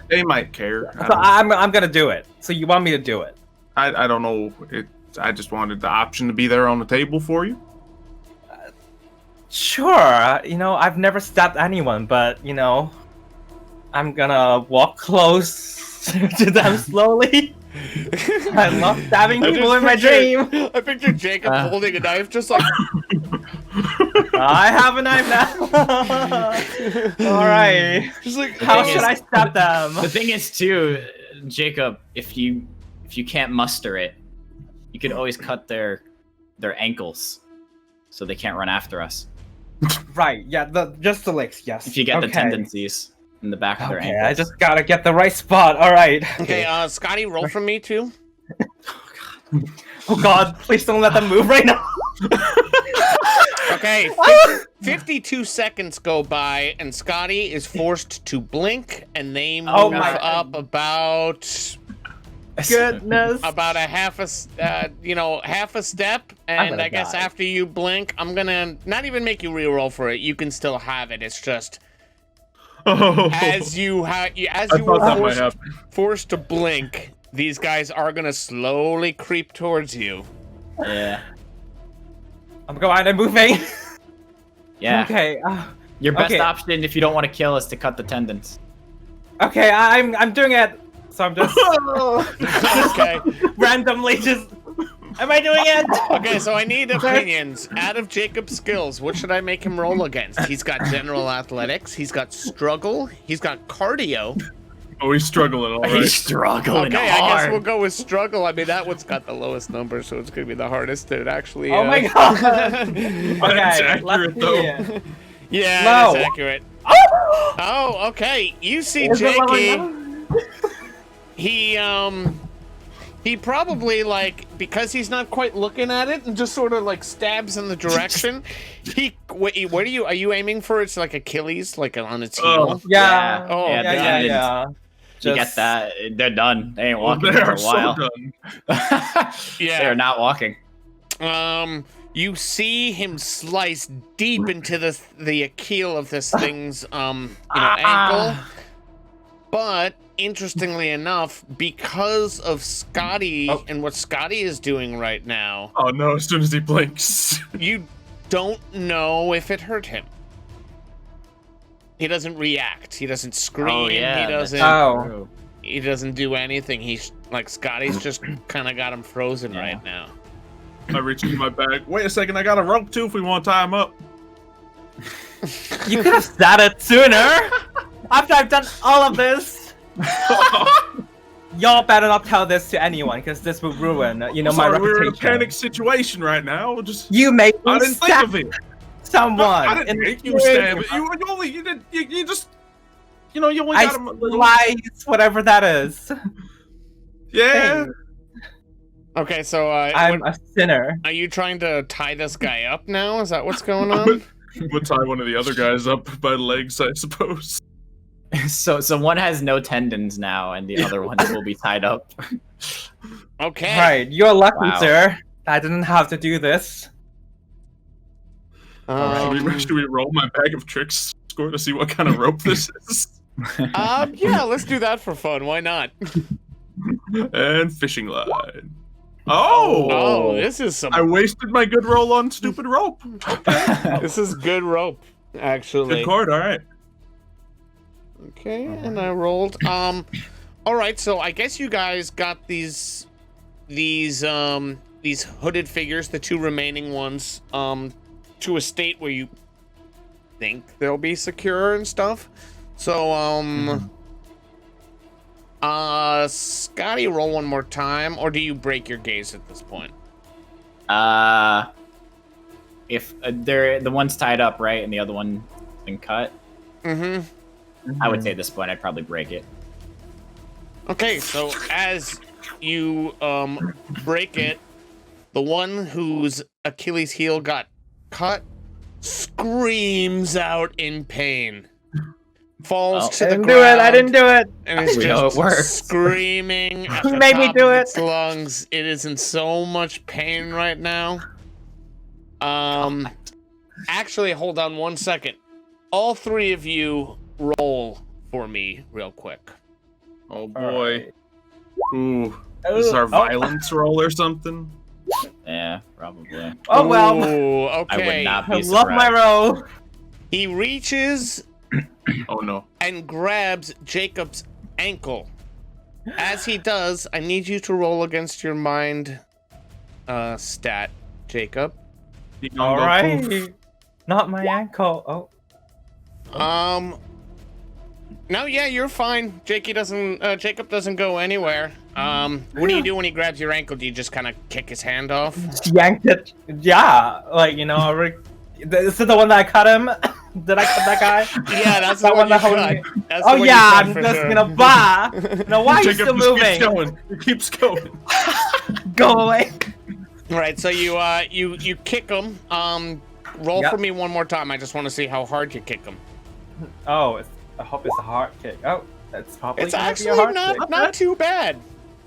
Speaker 5: They might care.
Speaker 8: So I'm gonna do it. So you want me to do it?
Speaker 5: I don't know. I just wanted the option to be there on the table for you.
Speaker 8: Sure. I've never stabbed anyone, but I'm gonna walk close to them slowly. I love stabbing people in my dream.
Speaker 1: I picture Jacob holding a knife, just like.
Speaker 8: I have a knife now. All right.
Speaker 1: Just like,
Speaker 8: how should I stab them?
Speaker 2: The thing is, too, Jacob, if you can't muster it, you could always cut their ankles, so they can't run after us.
Speaker 8: Right. Yeah. Just the legs. Yes.
Speaker 2: If you get the tendencies in the back of their ankles.
Speaker 8: I just gotta get the right spot. All right.
Speaker 1: Okay. Scotty, roll for me too.
Speaker 8: Oh God! Please don't let them move right now.
Speaker 1: Okay, 52 seconds go by, and Scotty is forced to blink, and they move up about.
Speaker 8: Goodness.
Speaker 1: About a half a step, and I guess after you blink, I'm gonna not even make you reroll for it. You can still have it. It's just as you were forced to blink, these guys are gonna slowly creep towards you.
Speaker 2: Yeah.
Speaker 8: I'm going and moving.
Speaker 2: Yeah.
Speaker 8: Okay.
Speaker 2: Your best option, if you don't want to kill, is to cut the tendons.
Speaker 8: Okay, I'm doing it. So I'm just
Speaker 1: okay.
Speaker 8: randomly just Am I doing it?
Speaker 1: Okay, so I need opinions. Out of Jacob's skills, what should I make him roll against? He's got general athletics. He's got struggle. He's got cardio.
Speaker 5: Oh, he's struggling, all right.
Speaker 2: He's struggling
Speaker 1: Okay,
Speaker 2: hard.
Speaker 1: I guess we'll go with struggle. I mean, that one's got the lowest number, so it's going to be the hardest to actually...
Speaker 8: Oh my god.
Speaker 5: That's
Speaker 8: Okay, let's
Speaker 5: accurate, though.
Speaker 8: see.
Speaker 1: Yeah,
Speaker 8: No.
Speaker 1: that's accurate. Oh, okay. You see
Speaker 8: Is it
Speaker 1: Jakey... He probably, like, because he's not quite looking at it and just sort of, like, stabs in the direction. What are you aiming for? It's like Achilles, like, on its heel?
Speaker 8: Yeah.
Speaker 1: Oh,
Speaker 8: Yeah.
Speaker 2: You get that? They're done. They ain't walking
Speaker 5: They
Speaker 2: for
Speaker 5: are
Speaker 2: a while.
Speaker 5: so done.
Speaker 1: Yeah.
Speaker 2: They're not walking.
Speaker 1: You see him slice deep into the Achille of this thing's, ankle. But, interestingly enough, because of Scotty and what Scotty is doing right now,
Speaker 5: Oh no, as soon as he blinks.
Speaker 1: you don't know if it hurt him. He doesn't react. He doesn't scream.
Speaker 2: Oh, yeah,
Speaker 1: He doesn't.
Speaker 8: Oh.
Speaker 1: He doesn't do anything. He's like Scotty's just kind of got him frozen right now.
Speaker 5: I reach into my bag. Wait a second, I got a rope too if we want to tie him up.
Speaker 8: You could have said it sooner. After I've done all of this. Y'all better not tell this to anyone, because this will ruin, my
Speaker 5: Sorry, we're in a
Speaker 8: reputation.
Speaker 5: panic situation right now. Just
Speaker 8: You made me
Speaker 5: I didn't think
Speaker 8: stab
Speaker 5: of it.
Speaker 8: someone.
Speaker 5: I didn't
Speaker 8: in
Speaker 5: make
Speaker 8: the
Speaker 5: you stab
Speaker 8: game.
Speaker 5: it. You just you only
Speaker 8: I
Speaker 5: got him a little.
Speaker 8: slice whatever that is.
Speaker 5: Yeah.
Speaker 8: Thing.
Speaker 1: Okay, so
Speaker 8: I'm a sinner.
Speaker 1: are you trying to tie this guy up now? Is that what's going on?
Speaker 5: We'll tie one of the other guys up by legs, I suppose.
Speaker 2: So one has no tendons now, and the other one will be tied up.
Speaker 1: Okay.
Speaker 8: Right, you're lucky,
Speaker 2: Wow.
Speaker 8: sir. I didn't have to do this.
Speaker 5: Should we roll my bag of tricks score to see what kind of rope this is?
Speaker 1: Yeah, let's do that for fun. Why not?
Speaker 5: And fishing line. Oh,
Speaker 1: This is some.
Speaker 5: I wasted my good roll on stupid rope.
Speaker 1: This is good rope, actually.
Speaker 5: Good card, all right.
Speaker 1: Okay, and I rolled. All right. So I guess you guys got these hooded figures, the two remaining ones, to a state where you think they'll be secure and stuff. So Scotty, roll one more time, or do you break your gaze at this point?
Speaker 2: If they're the one's tied up, right, and the other one been cut,
Speaker 1: Mm-hmm.
Speaker 2: I would say at this point I'd probably break it.
Speaker 1: Okay, so as you break it, the one whose Achilles heel got cut screams out in pain. Falls to the
Speaker 8: I didn't
Speaker 1: ground.
Speaker 8: do it. I didn't do it.
Speaker 1: And is
Speaker 2: We know
Speaker 1: just
Speaker 2: it works.
Speaker 1: screaming at the
Speaker 8: Made me
Speaker 1: top
Speaker 8: do
Speaker 1: of
Speaker 8: it.
Speaker 1: its lungs. It is in so much pain right now. Actually, hold on one second. All three of you roll for me real quick.
Speaker 5: Oh boy. Ooh. This is our
Speaker 8: Oh.
Speaker 5: violence roll or something?
Speaker 2: Yeah, probably.
Speaker 8: Oh well.
Speaker 1: Ooh,
Speaker 2: I would
Speaker 1: okay.
Speaker 2: not
Speaker 8: I
Speaker 2: be
Speaker 8: love my
Speaker 2: surprised.
Speaker 8: roll.
Speaker 1: He reaches
Speaker 5: Oh no.
Speaker 1: and grabs Jacob's ankle. As he does, I need you to roll against your mind stat, Jacob.
Speaker 5: He gonna
Speaker 8: All
Speaker 5: go
Speaker 8: right.
Speaker 5: poof.
Speaker 8: Not my ankle. Oh.
Speaker 1: No, yeah, you're fine. Jacob doesn't go anywhere. What do you do when he grabs your ankle? Do you just kind of kick his hand off?
Speaker 8: Yanked it. Yeah, is it the one that I cut him? Did I cut that guy?
Speaker 1: Yeah, that's
Speaker 8: That
Speaker 1: the one
Speaker 8: one
Speaker 1: you
Speaker 8: that
Speaker 1: cut. That's
Speaker 8: Oh
Speaker 1: the one you
Speaker 8: yeah,
Speaker 1: cut
Speaker 8: I'm
Speaker 1: for
Speaker 8: just
Speaker 1: sure.
Speaker 8: gonna bah. No, why are you
Speaker 5: Jacob
Speaker 8: still
Speaker 5: just
Speaker 8: moving?
Speaker 5: keeps going. He keeps going.
Speaker 8: Go away.
Speaker 1: All right, so you kick him. Roll
Speaker 8: Yep.
Speaker 1: for me one more time. I just want to see how hard you kick him.
Speaker 8: Oh, I hope it's a hard kick. Oh, that's probably
Speaker 1: It's
Speaker 8: gonna be
Speaker 1: actually
Speaker 8: a hard
Speaker 1: not
Speaker 8: kick.
Speaker 1: too bad.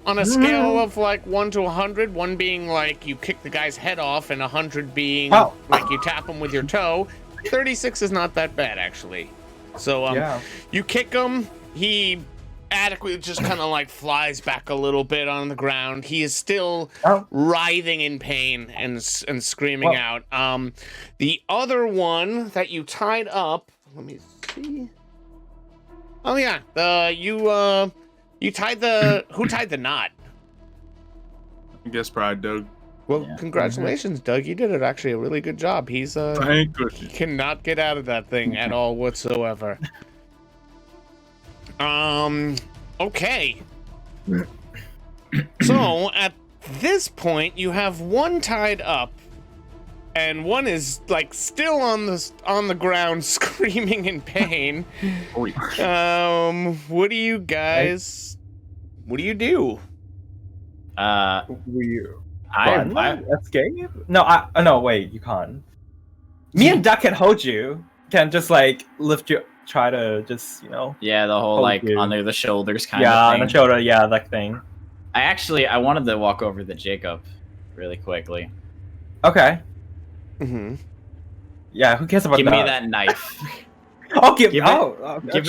Speaker 1: On a scale of like 1 to 100, 1 being like you kick the guy's head off, and 100 being
Speaker 8: Oh.
Speaker 1: like you tap him with your toe, 36 is not that bad actually. So
Speaker 8: Yeah.
Speaker 1: you kick him, he adequately just kind of like flies back a little bit on the ground. He is still
Speaker 8: Oh.
Speaker 1: writhing in pain and screaming
Speaker 8: Whoa.
Speaker 1: out. The other one that you tied up, let me see. Oh yeah, you tied the who tied the knot?
Speaker 5: I guess Pride Doug.
Speaker 1: Well,
Speaker 2: Yeah.
Speaker 1: congratulations, Doug. You did it actually a really good job. He's
Speaker 5: Thank
Speaker 1: he
Speaker 5: goodness.
Speaker 1: cannot get out of that thing at all whatsoever. Okay. So at this point, you have one tied up, and one is like still on the ground screaming in pain. What do you guys? What do you do?
Speaker 8: Escape? No, wait, you can't. Me and Duck can hold you. Can just like lift you, try to just
Speaker 2: Yeah, the whole
Speaker 8: Hold
Speaker 2: like
Speaker 8: you.
Speaker 2: under the shoulders kind of
Speaker 8: yeah,
Speaker 2: thing.
Speaker 8: on the shoulder, yeah, that thing.
Speaker 2: I wanted to walk over to Jacob really quickly.
Speaker 8: Okay.
Speaker 1: Mm-hmm.
Speaker 8: Yeah, who cares about
Speaker 2: Give
Speaker 8: that?
Speaker 2: me that knife.
Speaker 8: Give
Speaker 2: Give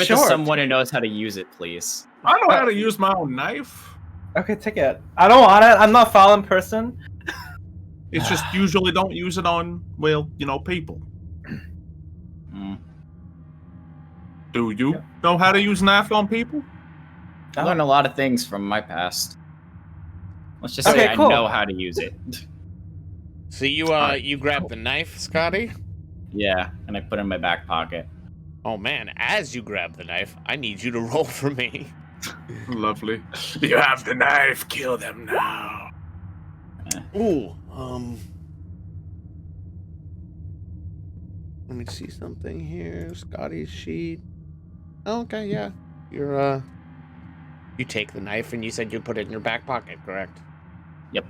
Speaker 2: it to someone who knows how to use it, please.
Speaker 5: I know how to use my own knife.
Speaker 8: Okay, take it. I don't want it. I'm not a violent person.
Speaker 5: It's just usually don't use it on, well, people.
Speaker 2: Mm.
Speaker 5: Do you know how to use knife on people?
Speaker 2: I learned a lot of things from my past. Let's just
Speaker 8: Okay,
Speaker 2: say
Speaker 8: cool.
Speaker 2: I know how to use it.
Speaker 1: So you grab the knife, Scotty?
Speaker 2: Yeah, and I put it in my back pocket.
Speaker 1: Oh man, as you grab the knife, I need you to roll for me.
Speaker 5: Lovely. You have the knife. Kill them now.
Speaker 1: Ooh, let me see something here. Scotty's sheet. Oh, okay, yeah. You take the knife and you said you put it in your back pocket, correct?
Speaker 2: Yep.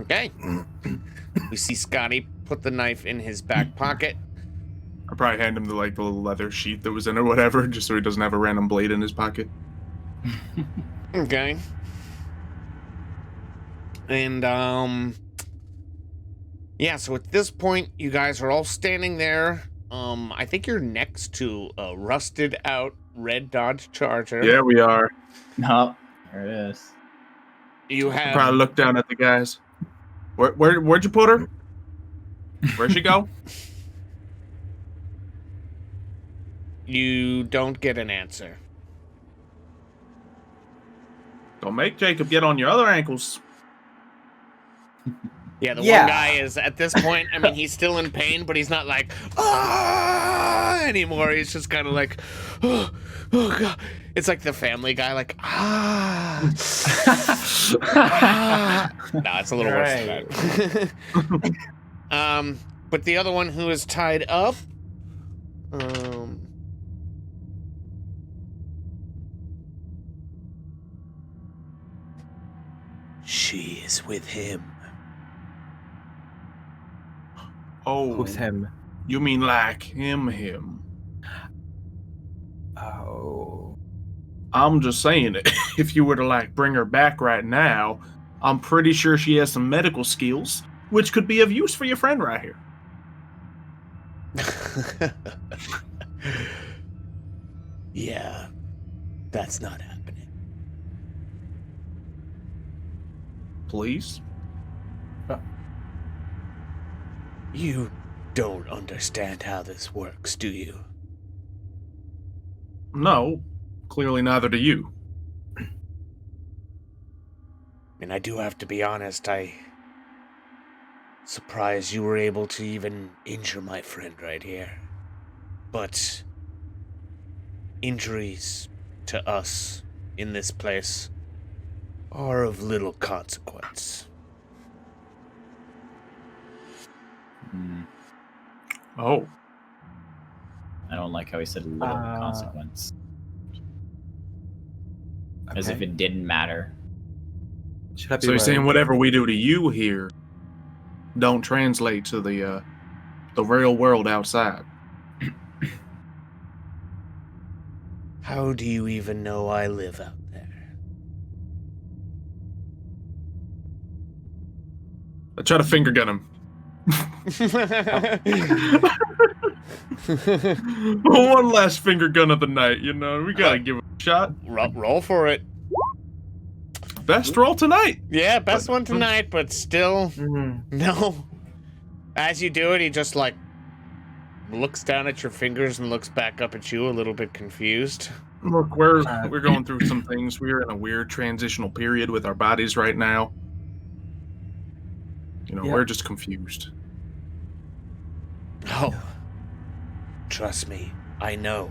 Speaker 1: Okay. We see Scotty put the knife in his back pocket.
Speaker 5: I probably hand him the little leather sheath that was in it or whatever, just so he doesn't have a random blade in his pocket.
Speaker 1: Okay. And yeah, so at this point you guys are all standing there. I think you're next to a rusted out red Dodge Charger.
Speaker 5: Yeah, we are.
Speaker 2: No, there it is.
Speaker 1: You have
Speaker 5: Probably look down at the guys. Where'd you put her? Where'd she go?
Speaker 1: You don't get an answer.
Speaker 5: Don't make Jacob get on your other ankles.
Speaker 1: Yeah, the
Speaker 8: Yeah.
Speaker 1: one guy is at this point, I mean, he's still in pain, but he's not like, ah, anymore. He's just kind of like, oh God. It's like the Family Guy, like, ah. Ah. No, it's a little worse than that. But the other one who is tied up, she is with him.
Speaker 5: Oh,
Speaker 8: Who's him?
Speaker 5: you mean like him?
Speaker 8: Oh.
Speaker 5: I'm just saying it. If you were to bring her back right now, I'm pretty sure she has some medical skills, which could be of use for your friend right here.
Speaker 1: Yeah, that's not happening.
Speaker 5: Please?
Speaker 1: You don't understand how this works, do you?
Speaker 5: No, clearly neither do you.
Speaker 1: And I do have to be honest, I surprised you were able to even injure my friend right here. But injuries to us in this place are of little consequence.
Speaker 5: Oh.
Speaker 2: I don't like how he said little consequence. As if it didn't matter.
Speaker 8: Should I be
Speaker 5: So you're saying
Speaker 8: worried?
Speaker 5: whatever we do to you here don't translate to the real world outside.
Speaker 1: How do you even know I live out there?
Speaker 5: I try to finger gun him. One last finger gun of the night, we gotta give it a shot.
Speaker 1: Roll for it.
Speaker 5: Best roll tonight.
Speaker 1: Yeah, best one tonight, but still, no. As you do it, he just looks down at your fingers and looks back up at you a little bit confused.
Speaker 5: Look, we're going through some things. We're in a weird transitional period with our bodies right now. we're just confused.
Speaker 1: Oh, trust me, I know.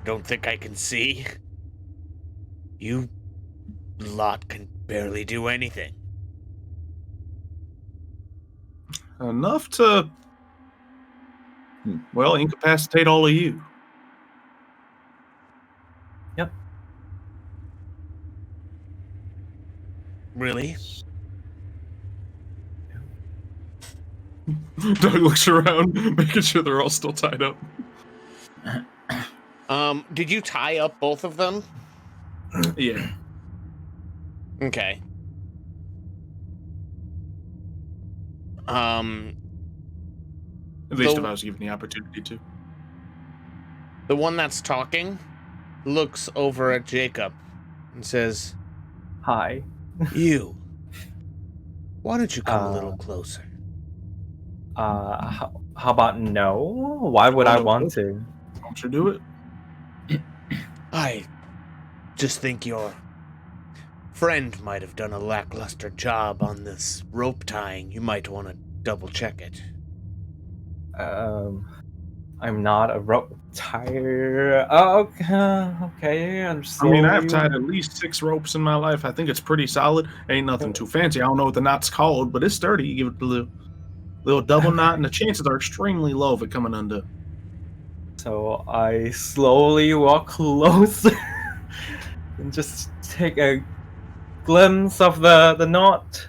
Speaker 1: Don't think I can see? You lot can barely do anything.
Speaker 5: Enough to, incapacitate all of you.
Speaker 8: Yep.
Speaker 1: Really?
Speaker 5: Doug looks around, making sure they're all still tied up.
Speaker 1: Did you tie up both of them?
Speaker 5: Yeah.
Speaker 1: Okay.
Speaker 5: At least if I was given the opportunity to.
Speaker 1: The one that's talking looks over at Jacob and says,
Speaker 8: Hi.
Speaker 1: "You, why don't you come a little closer?"
Speaker 8: How about no? Why would I want to?
Speaker 5: Don't you do it?
Speaker 1: I just think your friend might have done a lackluster job on this rope tying. You might want to double check it.
Speaker 8: I'm not a rope tire. Oh, okay. I'm slowly...
Speaker 5: I've tied at least 6 ropes in my life. I think it's pretty solid. Ain't nothing too fancy. I don't know what the knot's called, but it's sturdy. You give it a little double knot, and the chances are extremely low of it coming undone.
Speaker 8: So I slowly walk closer and just take a glimpse of the knot.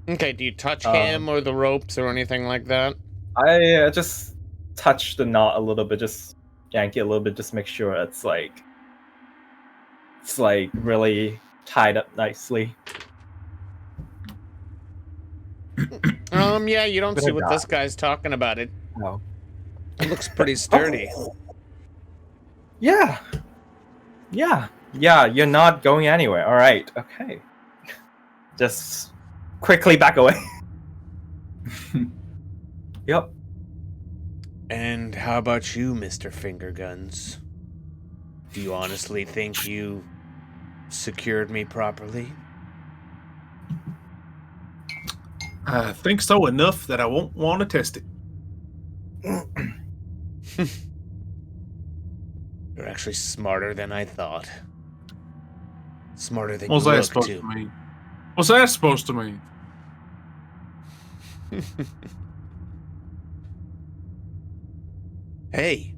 Speaker 1: Okay, do you touch him or the ropes or anything like that?
Speaker 8: I just touch the knot a little bit, just yank it a little bit, just make sure it's like really tied up nicely.
Speaker 1: Yeah, you don't see what this guy's talking about. It looks pretty sturdy.
Speaker 8: Yeah, you're not going anywhere. All right, okay. Just quickly back away. Yep.
Speaker 1: And how about you, Mr. Fingerguns? Do you honestly think you secured me properly?
Speaker 5: I think so enough that I won't want to test it.
Speaker 1: You're actually smarter than I thought. Smarter than
Speaker 5: What's
Speaker 1: you
Speaker 5: that
Speaker 1: look,
Speaker 5: supposed
Speaker 1: too.
Speaker 5: to mean? What's that supposed to mean?
Speaker 1: Hey,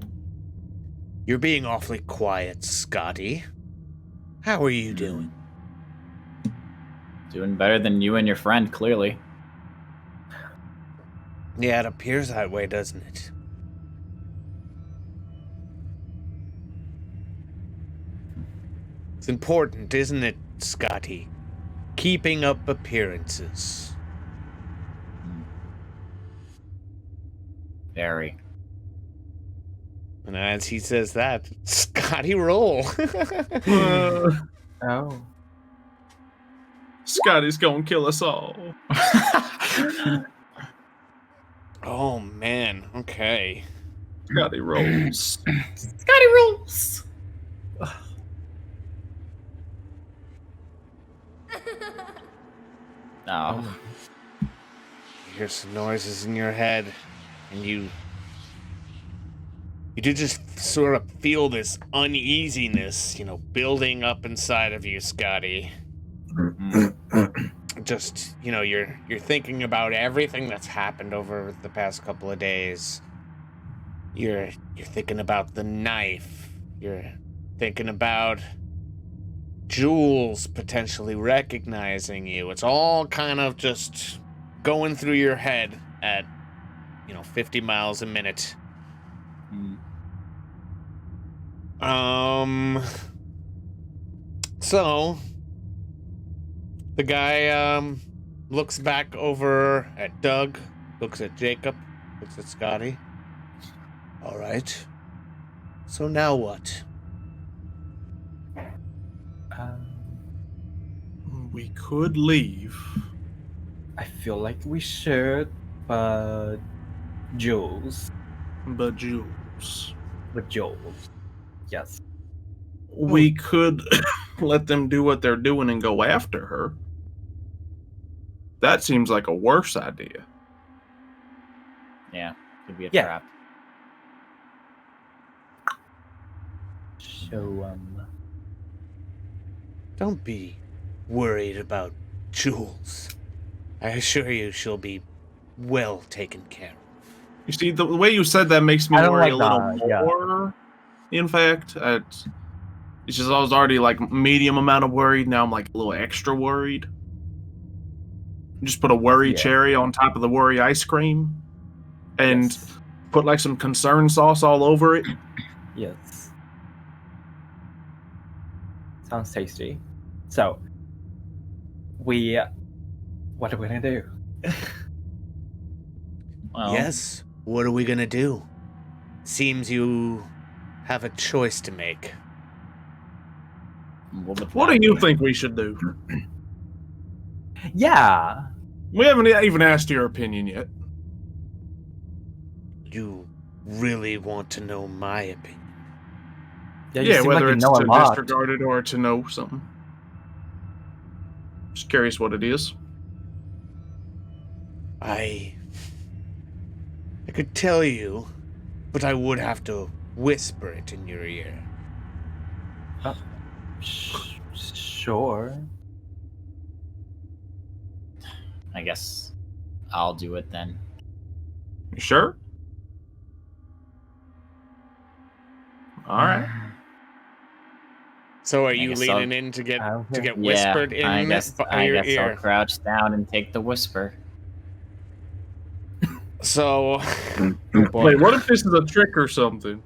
Speaker 1: you're being awfully quiet, Scotty. How are you doing?
Speaker 2: Doing better than you and your friend, clearly.
Speaker 1: Yeah, it appears that way, doesn't it? It's important, isn't it, Scotty? Keeping up appearances.
Speaker 2: Very.
Speaker 1: And as he says that, Scotty, roll.
Speaker 8: Oh.
Speaker 5: Scotty's gonna kill us all.
Speaker 1: Oh, man. Okay.
Speaker 5: Scotty rolls.
Speaker 2: Scotty rolls! No.
Speaker 1: You hear some noises in your head, and you do just sort of feel this uneasiness, building up inside of you, Scotty. Just, you're thinking about everything that's happened over the past couple of days. You're thinking about the knife. You're thinking about Jules potentially recognizing you. It's all kind of just going through your head at, 50 miles a minute. So the guy looks back over at Doug, looks at Jacob, looks at Scotty. All right. So now what?
Speaker 5: We could leave.
Speaker 8: I feel like we should, but Jules.
Speaker 5: But Jules.
Speaker 8: With Jules. Yes.
Speaker 5: We could let them do what they're doing and go after her. That seems like a worse idea.
Speaker 2: Yeah, could be a
Speaker 8: Yeah.
Speaker 2: trap.
Speaker 8: So,
Speaker 1: Don't be worried about Jules. I assure you she'll be well taken care of.
Speaker 5: You see, the way you said that makes me
Speaker 8: I don't
Speaker 5: worry
Speaker 8: like
Speaker 5: a little
Speaker 8: that, yeah.
Speaker 5: more. In fact, it's just I was already like medium amount of worried. Now I'm like a little extra worried. Just put a worry
Speaker 8: Yeah.
Speaker 5: cherry on top of the worry ice cream, and
Speaker 8: yes.
Speaker 5: put like some concern sauce all over it.
Speaker 8: Yes. Sounds tasty. So, what are we gonna do?
Speaker 2: Well,
Speaker 1: Yes, what are we gonna do? Seems you have a choice to make.
Speaker 2: what would
Speaker 5: What
Speaker 2: that
Speaker 5: do you
Speaker 2: be?
Speaker 5: think we should do?
Speaker 8: Yeah.
Speaker 5: We haven't even asked your opinion yet.
Speaker 1: You really want to know my opinion?
Speaker 8: Yeah, you
Speaker 5: Yeah,
Speaker 8: seem
Speaker 5: whether
Speaker 8: like you
Speaker 5: it's
Speaker 8: know a
Speaker 5: to
Speaker 8: lot.
Speaker 5: disregard it or to know something. Just curious what it is.
Speaker 1: I could tell you, but I would have to whisper it in your ear.
Speaker 8: Sure.
Speaker 2: I guess I'll do it then.
Speaker 5: You sure? All right.
Speaker 1: So are
Speaker 2: I
Speaker 1: you
Speaker 2: guess
Speaker 1: leaning
Speaker 2: I'll-
Speaker 1: in to get
Speaker 8: Okay.
Speaker 1: whispered in
Speaker 2: I guess
Speaker 1: by your ear?
Speaker 2: I'll crouch down and take the whisper.
Speaker 1: So
Speaker 5: Wait, what if this is a trick or something?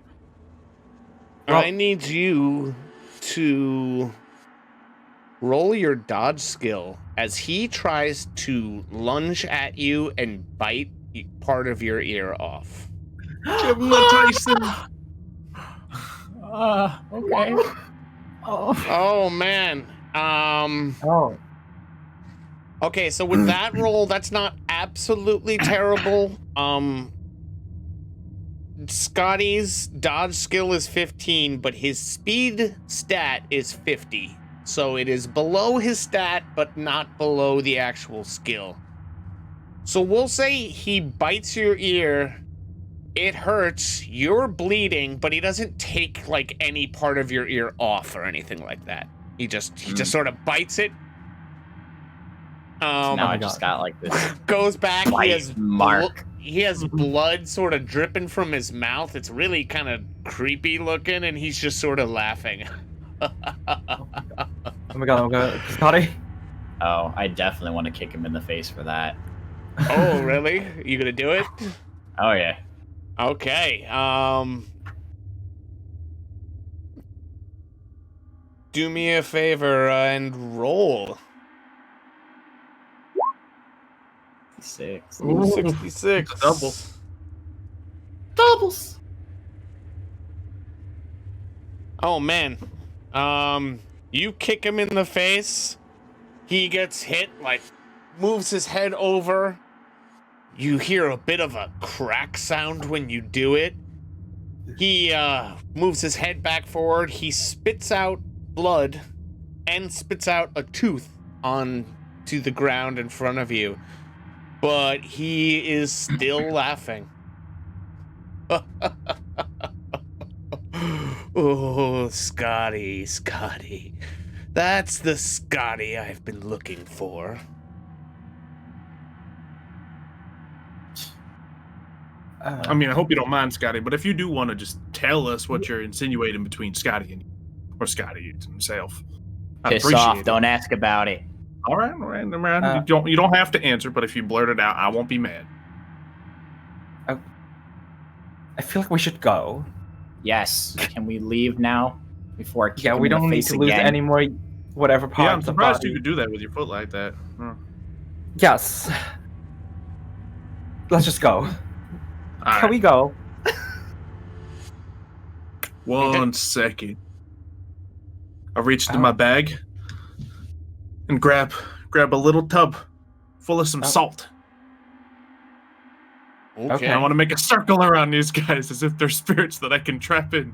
Speaker 1: I need you to roll your dodge skill as he tries to lunge at you and bite part of your ear off.
Speaker 5: Give him the Tyson.
Speaker 2: Okay.
Speaker 1: Oh man.
Speaker 8: Oh.
Speaker 1: Okay, so with that roll, that's not absolutely terrible. Scotty's dodge skill is 15, but his speed stat is 50. So it is below his stat, but not below the actual skill. So we'll say he bites your ear, it hurts, you're bleeding, but he doesn't take like any part of your ear off or anything like that. He just sort of bites it.
Speaker 2: Now I just got like this
Speaker 1: Goes back. He
Speaker 2: bite
Speaker 1: has
Speaker 2: mark.
Speaker 1: he has blood sort of dripping from his mouth. It's really kind of creepy looking, and he's just sort of laughing.
Speaker 8: Oh my god, Scotty.
Speaker 2: Oh, I definitely want to kick him in the face for that.
Speaker 1: Oh, really? You gonna do it?
Speaker 2: Oh yeah.
Speaker 1: Okay. Do me a favor and roll.
Speaker 2: 6.
Speaker 5: Ooh,
Speaker 1: 66.
Speaker 5: double.
Speaker 2: Doubles.
Speaker 1: Oh man. You kick him in the face. He gets hit, like moves his head over. You hear a bit of a crack sound when you do it. He moves his head back forward. He spits out blood and spits out a tooth onto the ground in front of you. But he is still laughing. Oh, Scotty. That's the Scotty I've been looking for.
Speaker 5: I mean, I hope you don't mind, Scotty, but if you do want to just tell us what you're insinuating between Scotty and or Scotty himself, I
Speaker 2: Piss
Speaker 5: appreciate
Speaker 2: off.
Speaker 5: it.
Speaker 2: Don't ask about it.
Speaker 5: All right. You don't have to answer, but if you blurt it out, I won't be mad.
Speaker 8: I feel like we should go.
Speaker 2: Yes. Can we leave now before I kick
Speaker 8: Yeah,
Speaker 2: him
Speaker 8: we
Speaker 2: in the
Speaker 8: don't need
Speaker 2: face
Speaker 8: to lose
Speaker 2: again?
Speaker 8: any more whatever parts
Speaker 5: Yeah, I'm
Speaker 8: of
Speaker 5: surprised
Speaker 8: body.
Speaker 5: you could do that with your foot like that. Huh.
Speaker 8: Yes. Let's just go.
Speaker 5: All
Speaker 8: Can
Speaker 5: right.
Speaker 8: we go?
Speaker 5: One second. I reach into my bag and grab a little tub full of some salt.
Speaker 1: Okay.
Speaker 5: And I want to make a circle around these guys as if they're spirits that I can trap in.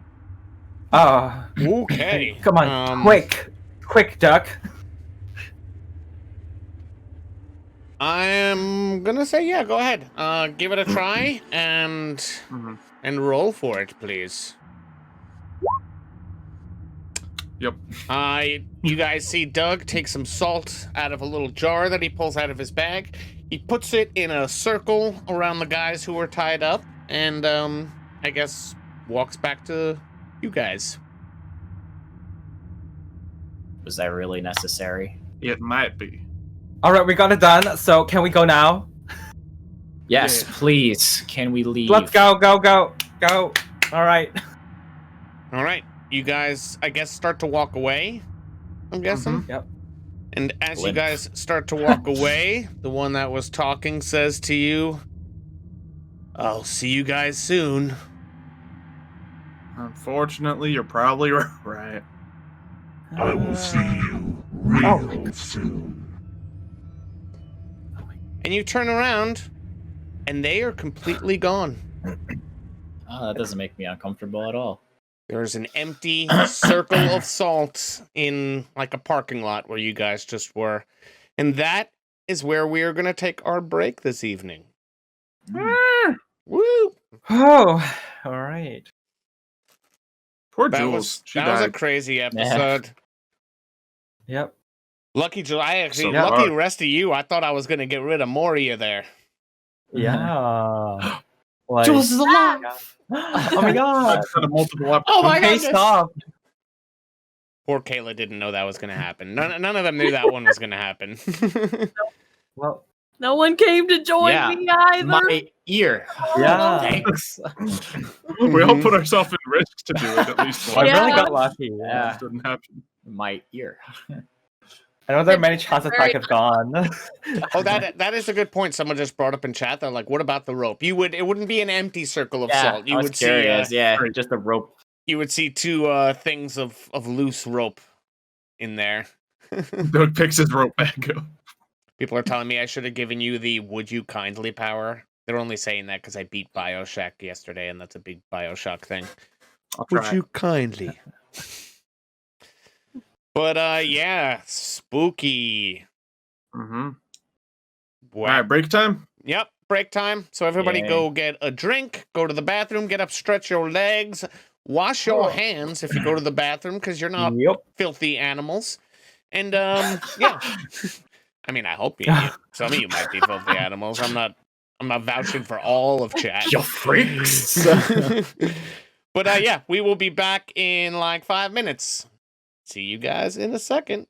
Speaker 1: Okay.
Speaker 8: Come on, quick, duck.
Speaker 1: I'm gonna say yeah. Go ahead. Give it a try and roll for it, please.
Speaker 5: Yep.
Speaker 1: You guys see Doug take some salt out of a little jar that he pulls out of his bag. He puts it in a circle around the guys who are tied up, and I guess walks back to you guys.
Speaker 2: Was that really necessary?
Speaker 5: It might be.
Speaker 8: All right, we got it done. So can we go now?
Speaker 2: Yes,
Speaker 5: Yeah.
Speaker 2: please. Can we leave?
Speaker 8: Let's go, go, go, go. All right.
Speaker 1: All right, you guys, I guess, start to walk away. I'm guessing.
Speaker 8: Yep.
Speaker 1: And as you
Speaker 2: Limp.
Speaker 1: guys start to walk away, the one that was talking says to you, "I'll see you guys soon."
Speaker 5: Unfortunately, you're probably right.
Speaker 6: I will see you real soon.
Speaker 1: And you turn around, and they are completely gone.
Speaker 2: Oh, that doesn't make me uncomfortable at all.
Speaker 1: There's an empty circle of salt in like a parking lot where you guys just were. And that is where we are going to take our break this evening. Woo!
Speaker 8: Oh, all right.
Speaker 5: Poor
Speaker 1: That
Speaker 5: Jules.
Speaker 1: was
Speaker 5: She
Speaker 1: that was a
Speaker 5: died.
Speaker 1: crazy episode.
Speaker 8: Yep.
Speaker 1: Lucky Jules,
Speaker 5: So
Speaker 1: lucky
Speaker 5: hard.
Speaker 1: rest of you. I thought I was going to get rid of Moria there.
Speaker 8: Yeah. Like,
Speaker 2: Jules is alive!
Speaker 8: oh my god.
Speaker 5: For the multiple episodes.
Speaker 2: Oh my
Speaker 8: Hey,
Speaker 2: goodness!
Speaker 8: stop.
Speaker 1: Poor Kayla didn't know that was going to happen. None of them knew that one was going to happen.
Speaker 8: Well,
Speaker 4: No one came to join
Speaker 2: Yeah,
Speaker 4: me either.
Speaker 2: My ear.
Speaker 8: yeah.
Speaker 2: Thanks.
Speaker 5: We all put ourselves in risk to do it at least
Speaker 8: I
Speaker 5: once.
Speaker 8: really
Speaker 4: Yeah.
Speaker 8: got lucky.
Speaker 2: Yeah.
Speaker 5: It didn't happen.
Speaker 2: My ear.
Speaker 8: I know there are many chances I could have gone.
Speaker 1: Oh, that is a good point. Someone just brought up in chat. They're like, "What about the rope? It wouldn't be an empty circle of
Speaker 2: Yeah,
Speaker 1: salt. You
Speaker 2: I was
Speaker 1: would
Speaker 2: curious.
Speaker 1: see
Speaker 2: Yeah, just a rope.
Speaker 1: you would see two things of loose rope in there."
Speaker 5: Doug picks his rope back up.
Speaker 1: People are telling me I should have given you the "Would you kindly" power. They're only saying that because I beat BioShock yesterday, and that's a big BioShock thing.
Speaker 5: I'll
Speaker 1: Would
Speaker 5: try.
Speaker 1: you kindly? But yeah, spooky.
Speaker 5: Mm-hmm.
Speaker 1: Wow.
Speaker 5: All right, break time.
Speaker 1: Yep, break time. So everybody
Speaker 2: Yay.
Speaker 1: go get a drink, go to the bathroom, get up, stretch your legs, wash your hands if you go to the bathroom because you're not
Speaker 8: Yep.
Speaker 1: filthy animals. And yeah. I mean, I hope you some of you might be filthy animals. I'm not vouching for all of chat.
Speaker 2: You freaks!
Speaker 1: But yeah, we will be back in like 5 minutes. See you guys in a second.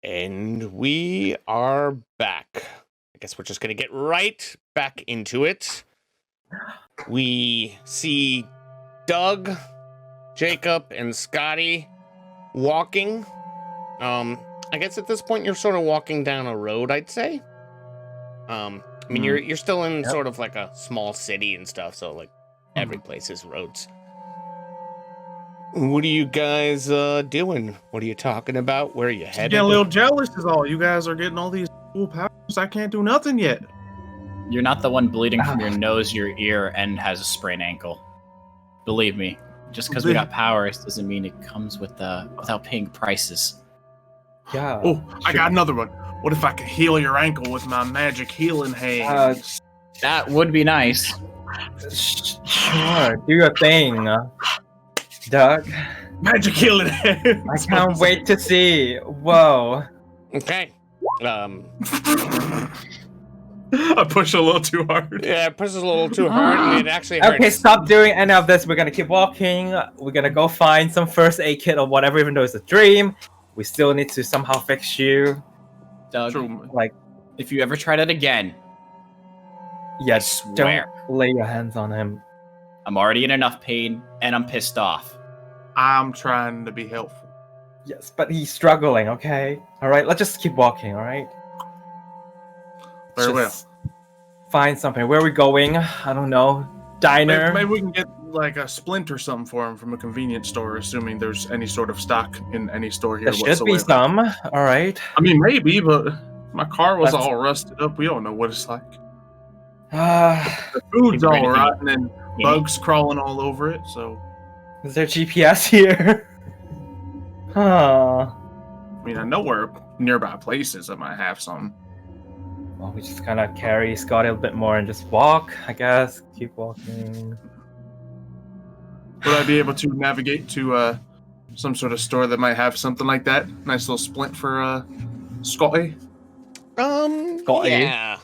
Speaker 1: And we are back. I guess we're just going to get right back into it. We see Doug, Jacob, and Scotty walking. I guess at this point you're sort of walking down a road, I'd say. I mean, you're still in sort of like a small city and stuff, so like every place is roads. What are you guys doing? What are you talking about? Where are you headed?
Speaker 5: Getting a little jealous is all. You guys are getting all these cool powers. I can't do nothing yet.
Speaker 2: You're not the one bleeding from your nose, your ear, and has a sprained ankle. Believe me, just because we got powers doesn't mean it comes with without paying prices.
Speaker 8: Yeah.
Speaker 5: Oh, I got another one. What if I could heal your ankle with my magic healing hands?
Speaker 2: That would be nice.
Speaker 8: Sure, do your thing, Doug.
Speaker 5: Magic healing hands.
Speaker 8: I can't wait to see. Whoa.
Speaker 1: Okay.
Speaker 5: I push a little too hard.
Speaker 1: Yeah, it pushes a little too hard, and it actually hurts.
Speaker 8: Okay, stop doing any of this. We're gonna keep walking. We're gonna go find some first aid kit or whatever, even though it's a dream. We still need to somehow fix you.
Speaker 2: Doug,
Speaker 8: Like,
Speaker 2: if you ever try that again,
Speaker 8: yes,
Speaker 2: swear.
Speaker 8: don't lay your hands on him.
Speaker 2: I'm already in enough pain, and I'm pissed off.
Speaker 5: I'm trying to be helpful.
Speaker 8: Yes, but he's struggling, okay? Alright, let's just keep walking, alright?
Speaker 5: Very well.
Speaker 8: Just find something. Where are we going? I don't know. Diner?
Speaker 5: Maybe we can get like a splint or something for him from a convenience store, assuming there's any sort of stock in any store here
Speaker 8: There should
Speaker 5: whatsoever.
Speaker 8: be some. Alright.
Speaker 5: I mean, maybe, but my car was
Speaker 8: Let's-
Speaker 5: all rusted up. We don't know what it's like.
Speaker 8: Uh,
Speaker 5: The food's
Speaker 2: Keep
Speaker 5: all
Speaker 2: reading.
Speaker 5: rotten and bugs crawling all over it, so...
Speaker 8: is there GPS here? Huh.
Speaker 5: I mean, I know where nearby places that might have some.
Speaker 8: Well, we just kind of carry Scotty a bit more and just walk, I guess. Keep walking.
Speaker 5: Would I be able to navigate to some sort of store that might have something like that? Nice little splint for Scotty?
Speaker 8: Scotty.
Speaker 1: Yeah.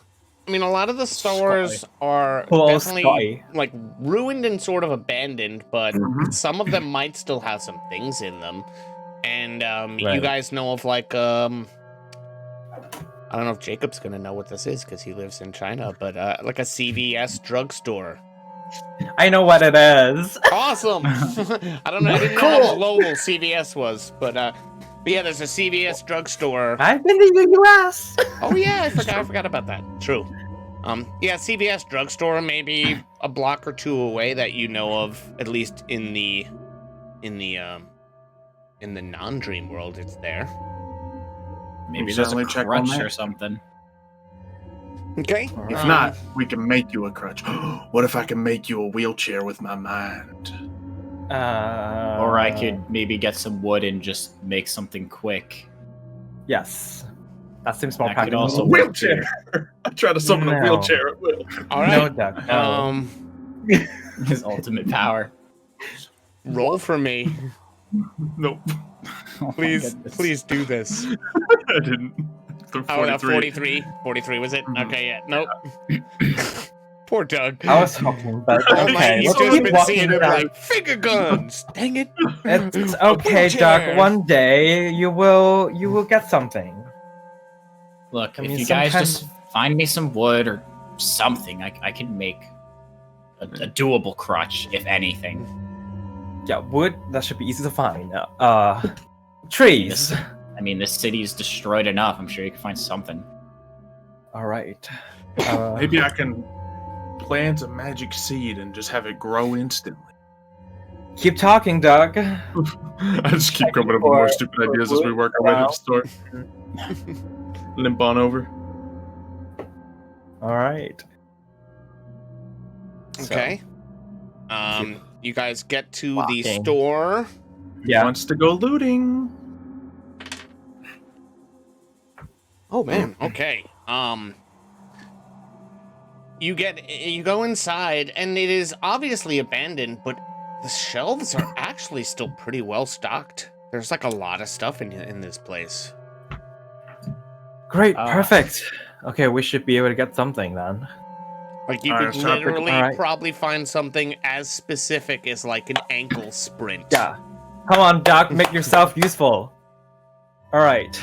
Speaker 1: I mean, a lot of the stores are
Speaker 8: Poor old
Speaker 1: definitely
Speaker 8: Scotty.
Speaker 1: like ruined and sort of abandoned, but
Speaker 5: Mhm.
Speaker 1: some of them might still have some things in them. And you
Speaker 8: Right.
Speaker 1: guys know of like I don't know if Jacob's gonna know what this is because he lives in China, but like a CVS drugstore.
Speaker 8: I know what it is.
Speaker 1: Awesome. I don't know. I didn't know how global CVS was, but yeah, there's a CVS drugstore.
Speaker 8: I've been to the US.
Speaker 1: Oh yeah, I forgot about that. True. Yeah, CVS drugstore, maybe a block or two away that you know of, at least in the non-dream world. It's there.
Speaker 2: Maybe
Speaker 5: We'll
Speaker 2: there's a
Speaker 5: certainly check on
Speaker 2: crutch
Speaker 5: that.
Speaker 2: or something.
Speaker 1: Okay.
Speaker 5: If not, we can make you a crutch. What if I can make you a wheelchair with my mind?
Speaker 2: Or I could maybe get some wood and just make something quick.
Speaker 8: Yes. That seems more
Speaker 2: That could
Speaker 8: practical.
Speaker 2: also
Speaker 5: A wheelchair! I try to summon a
Speaker 8: No.
Speaker 5: wheelchair at will.
Speaker 1: All
Speaker 8: No,
Speaker 1: right.
Speaker 8: Doug. No.
Speaker 2: His ultimate power.
Speaker 1: Roll for me,
Speaker 5: Nope.
Speaker 2: Oh my
Speaker 1: please.
Speaker 2: goodness.
Speaker 1: Please do this.
Speaker 5: I didn't. The
Speaker 1: Oh, no,
Speaker 5: 43.
Speaker 1: 43 was it?
Speaker 5: Mhm.
Speaker 1: Okay, yeah. Nope. Poor Doug.
Speaker 8: I was hoping, but
Speaker 1: Oh my,
Speaker 8: okay.
Speaker 1: he's
Speaker 8: Let's
Speaker 1: just
Speaker 8: keep
Speaker 1: been
Speaker 8: walking
Speaker 1: seeing him
Speaker 8: down.
Speaker 1: like finger guns. Dang it.
Speaker 8: It's okay,
Speaker 1: wheelchair.
Speaker 8: Doug. One day you will get something.
Speaker 2: Look,
Speaker 8: I
Speaker 2: if
Speaker 8: mean,
Speaker 2: you guys
Speaker 8: sometimes-
Speaker 2: just find me some wood or something, I can make a doable crutch, if anything.
Speaker 8: Yeah, wood. That should be easy to find. Trees.
Speaker 2: I mean, this city is destroyed enough. I'm sure you can find something.
Speaker 8: All right.
Speaker 5: Maybe I can plant a magic seed and just have it grow instantly.
Speaker 8: Keep talking, Doug.
Speaker 5: I just keep coming up with more stupid ideas as we work our way to the store. Limp on over.
Speaker 8: All right.
Speaker 1: Okay. You guys get to the
Speaker 8: Walking.
Speaker 1: store.
Speaker 8: Yeah.
Speaker 5: Wants to go looting.
Speaker 1: Oh man. Okay. You go inside, and it is obviously abandoned, but the shelves are actually still pretty well stocked. There's like a lot of stuff in this place.
Speaker 8: Great. Perfect. Okay, we should be able to get something then.
Speaker 1: Like you
Speaker 5: Alright,
Speaker 1: could
Speaker 5: so I pick-
Speaker 1: literally
Speaker 8: alright.
Speaker 1: probably find something as specific as like an ankle sprint.
Speaker 8: Yeah. Come on, Doc. Make yourself useful. All right.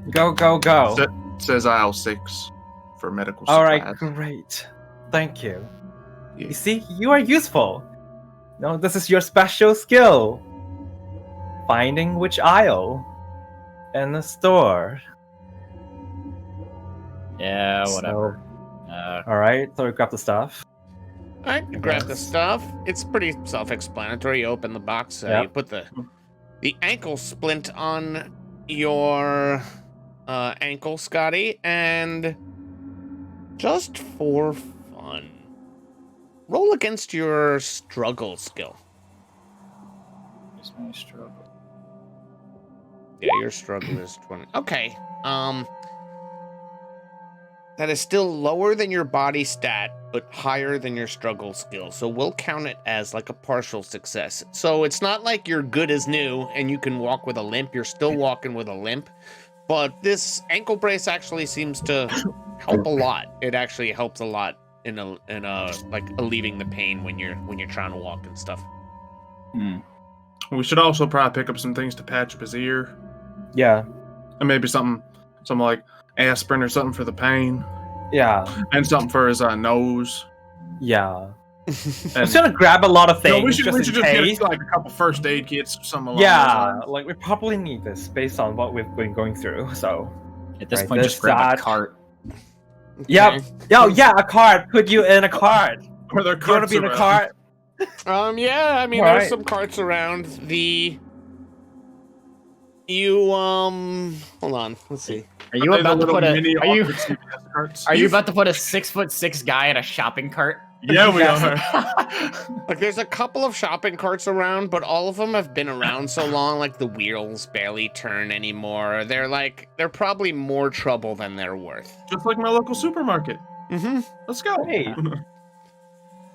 Speaker 8: Go, go, go.
Speaker 5: Says aisle 6 for medical supplies.
Speaker 8: All right, great. Thank you.
Speaker 5: Yeah.
Speaker 8: You see, you are useful. No, this is your special skill. Finding which aisle in the store.
Speaker 2: Yeah, whatever.
Speaker 8: All right, so we grab the stuff.
Speaker 1: All right, you grab the stuff. It's pretty self-explanatory. You open the box.
Speaker 8: Yep.
Speaker 1: You put the ankle splint on your ankle, Scotty, and just for fun, roll against your struggle skill.
Speaker 2: Here's my struggle.
Speaker 1: Yeah, your struggle is 20. Okay. That is still lower than your body stat, but higher than your struggle skill. So we'll count it as like a partial success. So it's not like you're good as new and you can walk with a limp. You're still walking with a limp. But this ankle brace actually seems to help a lot. It actually helps a lot in like alleviating the pain when you're trying to walk and stuff.
Speaker 5: We should also probably pick up some things to patch up his ear.
Speaker 8: Yeah.
Speaker 5: And maybe something like aspirin or something for the pain.
Speaker 8: Yeah.
Speaker 5: And something for his nose.
Speaker 8: Yeah. I'm
Speaker 5: And,
Speaker 8: just gonna grab a lot of things.
Speaker 5: no, we should just
Speaker 8: case.
Speaker 5: get like a couple first aid kits or something along those
Speaker 8: Yeah,
Speaker 5: lines.
Speaker 8: like we probably need this based on what we've been going through. So
Speaker 2: At this
Speaker 8: Right,
Speaker 2: point,
Speaker 8: this
Speaker 2: just grab
Speaker 8: side.
Speaker 2: a cart.
Speaker 8: Yep. Yo, yeah, a cart. Put you in a cart.
Speaker 5: Or their
Speaker 8: You want to
Speaker 5: carts
Speaker 8: be in a
Speaker 5: around.
Speaker 8: cart?
Speaker 1: Yeah, I mean,
Speaker 8: All
Speaker 1: there's
Speaker 8: right.
Speaker 1: some carts around. Hold on, let's see.
Speaker 2: Are you
Speaker 5: Are they the
Speaker 2: about to
Speaker 5: little
Speaker 2: put a?
Speaker 5: mini
Speaker 2: Are you?
Speaker 5: awkward CVS carts?
Speaker 2: Are you about to put a 6'6" guy in a shopping cart?
Speaker 5: Yeah, we
Speaker 8: Yes.
Speaker 5: are.
Speaker 1: Like, there's a couple of shopping carts around, but all of them have been around so long, like the wheels barely turn anymore. They're probably more trouble than they're worth.
Speaker 5: Just like my local supermarket.
Speaker 1: Mm-hmm.
Speaker 5: Let's go.
Speaker 8: Hey.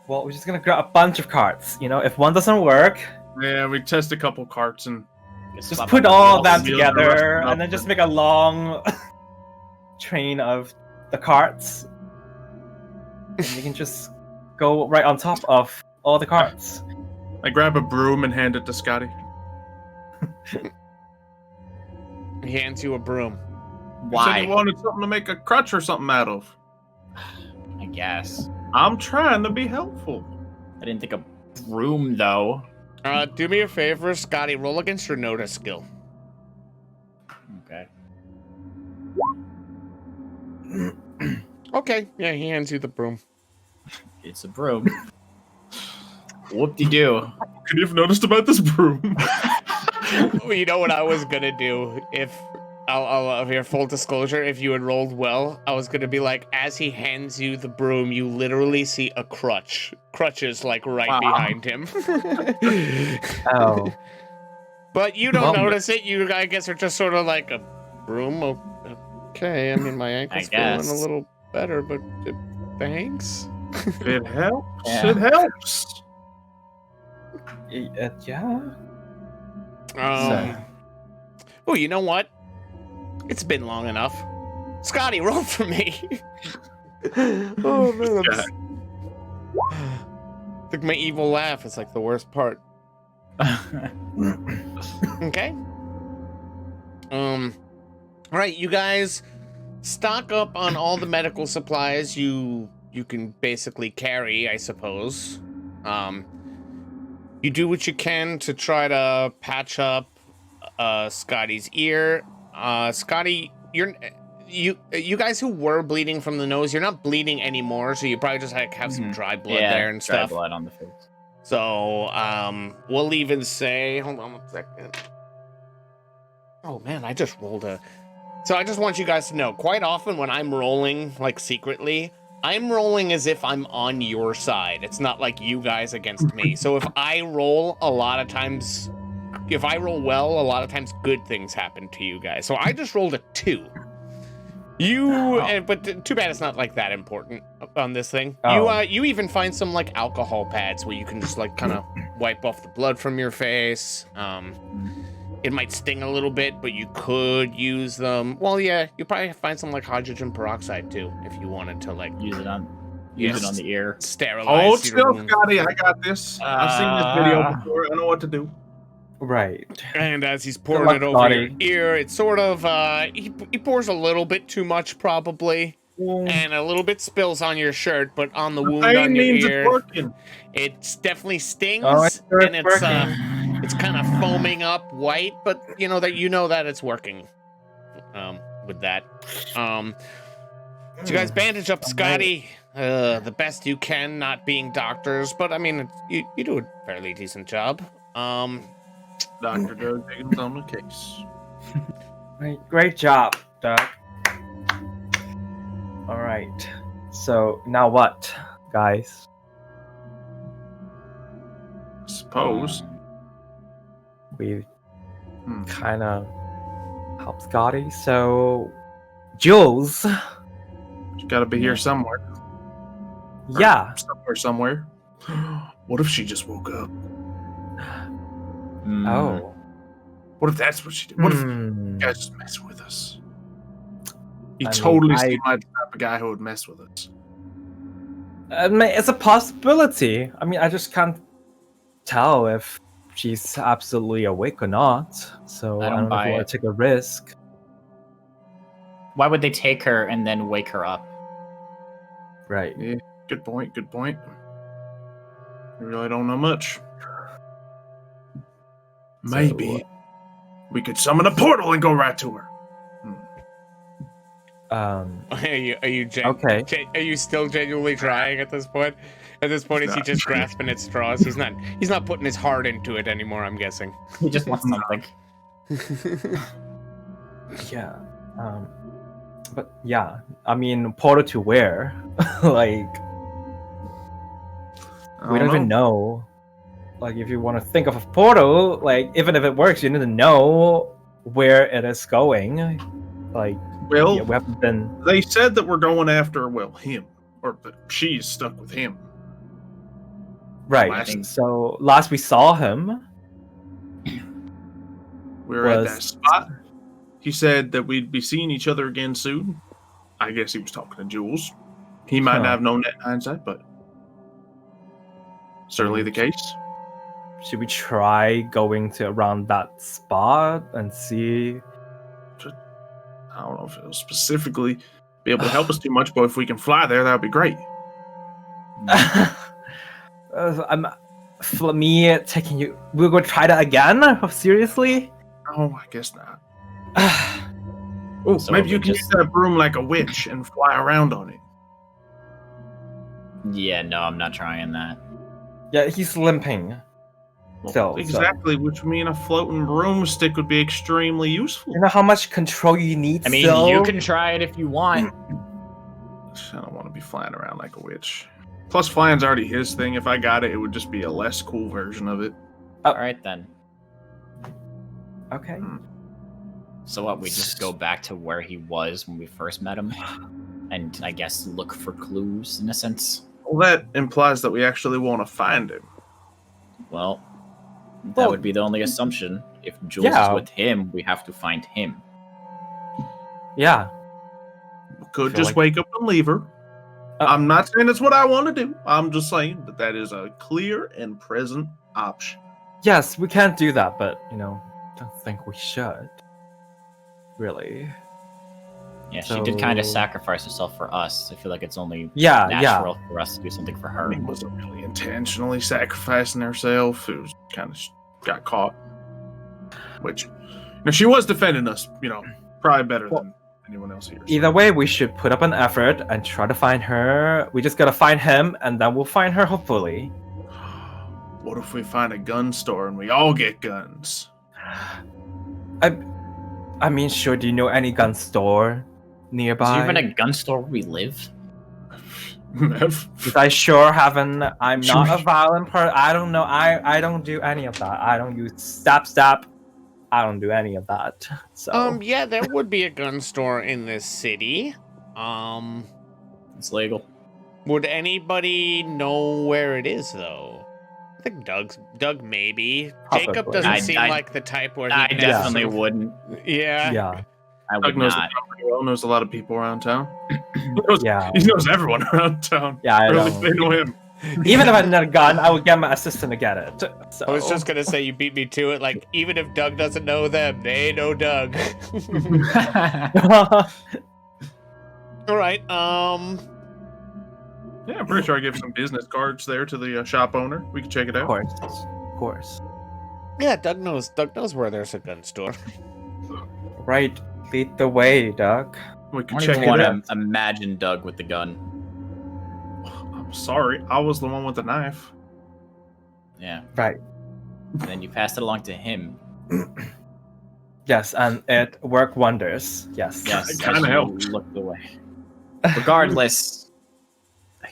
Speaker 8: Well, we're just gonna grab a bunch of carts. You know, if one doesn't work,
Speaker 5: Yeah, we test a couple carts and
Speaker 8: just
Speaker 2: Swap
Speaker 8: put
Speaker 2: out the
Speaker 8: all of
Speaker 2: wheels.
Speaker 8: them
Speaker 5: Wheels are
Speaker 8: together
Speaker 5: rusting
Speaker 8: and then
Speaker 5: up.
Speaker 8: just make a long train of the carts. And you can just go right on top of all the carts.
Speaker 5: I grab a broom and hand it to Scotty.
Speaker 1: He hands you a broom.
Speaker 5: He said
Speaker 2: Why?
Speaker 5: he wanted something to make a crutch or something out of.
Speaker 2: I guess.
Speaker 5: I'm trying to be helpful.
Speaker 2: I didn't think a broom though.
Speaker 1: Do me a favor, Scotty. Roll against your notice skill.
Speaker 2: Okay.
Speaker 1: Okay. Yeah, he hands you the broom.
Speaker 2: It's a broom. Whoop-de-doo.
Speaker 5: Could you have noticed about this broom?
Speaker 1: Well, you know what I was gonna do if I'll here, full disclosure, if you had rolled well, I was gonna be like, as he hands you the broom, you literally see a crutches like right
Speaker 5: Wow.
Speaker 1: behind him.
Speaker 8: Oh.
Speaker 1: But you don't
Speaker 8: Well,
Speaker 1: notice it. You, I guess, are just sort of like a broom. Okay, I mean, my ankle's feeling
Speaker 2: guess.
Speaker 1: a little better, but thanks.
Speaker 5: It helps.
Speaker 2: Yeah.
Speaker 5: It helps.
Speaker 8: Yeah.
Speaker 1: Oh, you know what? It's been long enough. Scotty, roll for me. Oh man, like my evil laugh is like the worst part. Okay. All right, you guys stock up on all the medical supplies you can basically carry, I suppose. You do what you can to try to patch up Scotty's ear. Scotty, you guys who were bleeding from the nose, you're not bleeding anymore, so you probably just like have some dry blood there and
Speaker 2: dry
Speaker 1: stuff.
Speaker 2: blood on the face.
Speaker 1: So, we'll even say, hold on 1 second. Oh man, I just rolled so I just want you guys to know, quite often when I'm rolling, like secretly, I'm rolling as if I'm on your side. It's not like you guys against me. So if I roll a lot of times, if I roll well, a lot of times good things happen to you guys. So I just rolled a 2. But too bad it's not like that important on this thing.
Speaker 8: Oh.
Speaker 1: You even find some like alcohol pads where you can just like kind of wipe off the blood from your face. It might sting a little bit, but you could use them. Well, yeah, you probably find some like hydrogen peroxide too, if you wanted to like
Speaker 2: Use it on the ear.
Speaker 1: sterilize.
Speaker 5: Hold
Speaker 1: your
Speaker 5: still,
Speaker 1: wound.
Speaker 5: Scotty. I got this. I've seen this video before. I know what to do.
Speaker 8: Right.
Speaker 1: And as he's pouring
Speaker 8: luck,
Speaker 1: it over your
Speaker 8: Scotty.
Speaker 1: ear, it's sort of he pours a little bit too much probably, and a little bit spills on your shirt, but on the wound
Speaker 5: Pain
Speaker 1: on your
Speaker 5: means it's
Speaker 1: ear,
Speaker 5: working.
Speaker 1: it definitely stings,
Speaker 8: Oh, it's
Speaker 1: and
Speaker 8: working.
Speaker 1: it's kind of foaming up white, but you know that it's working. With that, so you guys bandage up Scotty the best you can, not being doctors, but I mean you do a fairly decent job.
Speaker 5: Dr. Doug Higgins on the case.
Speaker 8: Great job, Doug. All right. So now what, guys?
Speaker 5: Suppose.
Speaker 8: We
Speaker 5: Hmm.
Speaker 8: kind of helped Scotty. So, Jules.
Speaker 5: She's got to be here somewhere.
Speaker 8: Yeah.
Speaker 5: Somewhere. What if she just woke up?
Speaker 8: Oh.
Speaker 5: What if that's what she did? What if
Speaker 8: Hmm.
Speaker 5: you guys just mess with us? You
Speaker 8: I mean,
Speaker 5: totally
Speaker 8: I-
Speaker 5: seem like the type of guy who would mess with us.
Speaker 8: I mean, it's a possibility. I mean, I just can't tell if she's absolutely awake or not. So
Speaker 2: I
Speaker 8: I
Speaker 2: don't
Speaker 8: don't know if
Speaker 2: buy
Speaker 8: you want
Speaker 2: it.
Speaker 8: to take a risk.
Speaker 2: Why would they take her and then wake her up?
Speaker 8: Right.
Speaker 5: Yeah, good point. Good point. We really don't know much. Maybe we could summon a portal and go right to her.
Speaker 1: Are you
Speaker 8: Okay.
Speaker 1: Are you still genuinely trying at this point? At this point, is he just grasping at straws? He's not putting his heart into it anymore, I'm guessing.
Speaker 2: He just wants something.
Speaker 8: Yeah. But yeah, I mean, portal to where? Like, we don't even know. Like, if you want to think of a portal, like, even if it works, you need to know where it is going. Like,
Speaker 5: Well,
Speaker 8: yeah, we haven't been.
Speaker 5: they said that we're going after, well, him. Or that she's stuck with him.
Speaker 8: Right.
Speaker 5: Last-
Speaker 8: So, last we saw him.
Speaker 5: We were at
Speaker 8: Was-
Speaker 5: that spot. He said that we'd be seeing each other again soon. I guess he was talking to Jules. He might not have known that in hindsight, but certainly the case.
Speaker 8: Should we try going to around that spot and see?
Speaker 5: I don't know if it'll specifically be able to help us too much, but if we can fly there, that would be great.
Speaker 8: I'm for me taking you. We're gonna try that again. Seriously?
Speaker 5: Oh, I guess not. Oh,
Speaker 2: So
Speaker 5: maybe
Speaker 2: we
Speaker 5: you can
Speaker 2: just-
Speaker 5: use that broom like a witch and fly around on it.
Speaker 2: Yeah, no, I'm not trying that.
Speaker 8: Yeah, he's limping.
Speaker 5: Well,
Speaker 8: So-
Speaker 5: exactly, which would mean a floating broomstick would be extremely useful.
Speaker 8: You know how much control you need.
Speaker 2: I mean,
Speaker 8: still?
Speaker 2: you can try it if you want.
Speaker 5: I don't want to be flying around like a witch. Plus, flying's already his thing. If I got it, it would just be a less cool version of it.
Speaker 2: All right then.
Speaker 8: Okay.
Speaker 2: So what? We just go back to where he was when we first met him, and I guess look for clues in a sense.
Speaker 5: Well, that implies that we actually want to find him.
Speaker 2: Well, that
Speaker 8: Well,
Speaker 2: would be the only assumption. If Jules
Speaker 8: yeah.
Speaker 2: is with him, we have to find him.
Speaker 8: Yeah.
Speaker 5: We could
Speaker 8: Feel
Speaker 5: just
Speaker 8: like-
Speaker 5: wake up and leave her.
Speaker 8: Uh,
Speaker 5: I'm not saying that's what I want to do. I'm just saying that that is a clear and present option.
Speaker 8: Yes, we can't do that, but you know, don't think we should. Really.
Speaker 2: Yeah, she did kind of
Speaker 8: So-
Speaker 2: sacrifice herself for us. I feel like it's only
Speaker 8: Yeah,
Speaker 2: natural for us to do something for
Speaker 5: I
Speaker 2: her.
Speaker 5: mean, wasn't really intentionally sacrificing herself. It was kind of got caught. Which, now she was defending us, probably better than anyone else here.
Speaker 8: Either way, we should put up an effort and try to find her. We just gotta find him, and then we'll find her, hopefully.
Speaker 5: What if we find a gun store and we all get guns?
Speaker 8: I mean, sure, do you know any gun store
Speaker 2: Is
Speaker 8: nearby?
Speaker 2: there even a gun store where we live?
Speaker 5: Mev?
Speaker 8: Because I sure haven't. I'm not a
Speaker 5: Sure.
Speaker 8: violent person. I don't know. I don't do any of that. I don't use stab. I don't do any of that. So
Speaker 1: Yeah, there would be a gun store in this city.
Speaker 2: It's legal.
Speaker 1: Would anybody know where it is though? I think Doug maybe. Jacob
Speaker 8: Probably.
Speaker 1: doesn't
Speaker 2: I-
Speaker 1: seem
Speaker 2: I-
Speaker 1: like the type where he
Speaker 2: I
Speaker 1: can
Speaker 2: definitely
Speaker 1: sort of-
Speaker 2: wouldn't.
Speaker 1: Yeah.
Speaker 8: yeah,
Speaker 2: I
Speaker 5: Doug
Speaker 2: would
Speaker 5: knows the
Speaker 2: not.
Speaker 5: town pretty well, knows a lot of people around town.
Speaker 8: yeah,
Speaker 5: He knows everyone around town.
Speaker 8: yeah. I
Speaker 5: Or at
Speaker 8: don't.
Speaker 5: least they know him.
Speaker 8: Even if I had a gun, I would get my assistant to get it. So.
Speaker 1: I was just gonna say you beat me to it. Like, even if Doug doesn't know them, they know Doug. All right.
Speaker 5: Yeah, I'm pretty sure I gave some business cards there to the shop owner. We can check it out.
Speaker 8: Of course.
Speaker 1: Yeah, Doug knows. Doug knows where there's a gun store.
Speaker 8: Right. Lead the way, Doug.
Speaker 5: We
Speaker 2: I
Speaker 5: can
Speaker 2: don't
Speaker 5: check
Speaker 2: even
Speaker 5: it
Speaker 2: want
Speaker 5: out.
Speaker 2: to imagine Doug with the gun.
Speaker 5: I'm sorry, I was the one with the knife.
Speaker 2: Yeah.
Speaker 8: Right.
Speaker 2: And then you passed it along to him.
Speaker 8: Yes, and it worked wonders. Yes.
Speaker 2: Yes,
Speaker 5: It kinda
Speaker 2: as you
Speaker 5: helped.
Speaker 2: looked away. Regardless, I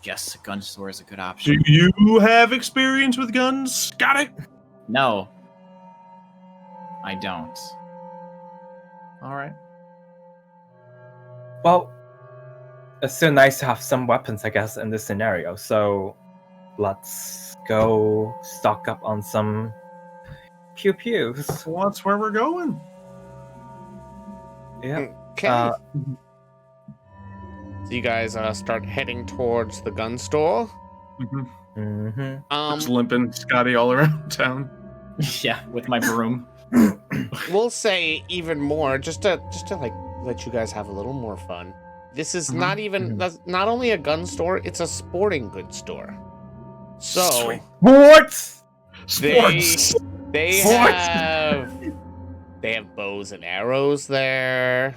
Speaker 2: guess a gun store is a good
Speaker 5: Do
Speaker 2: option.
Speaker 5: you have experience with guns? Got it.
Speaker 2: No, I don't.
Speaker 5: All right.
Speaker 8: Well, it's still nice to have some weapons, I guess, in this scenario. So, let's go stock up on some pew-pews.
Speaker 5: Well, that's where we're going.
Speaker 8: Yeah.
Speaker 1: Okay. So you guys start heading towards the gun store.
Speaker 5: Just limping Scotty all around town.
Speaker 2: Yeah, with my broom.
Speaker 1: We'll say even more, just to like let you guys have a little more fun. This is not even that's not only a gun store; it's a sporting goods store. So
Speaker 5: Sweet.
Speaker 8: Sports!
Speaker 5: Sports.
Speaker 1: they
Speaker 5: Sports!
Speaker 1: have bows and arrows there.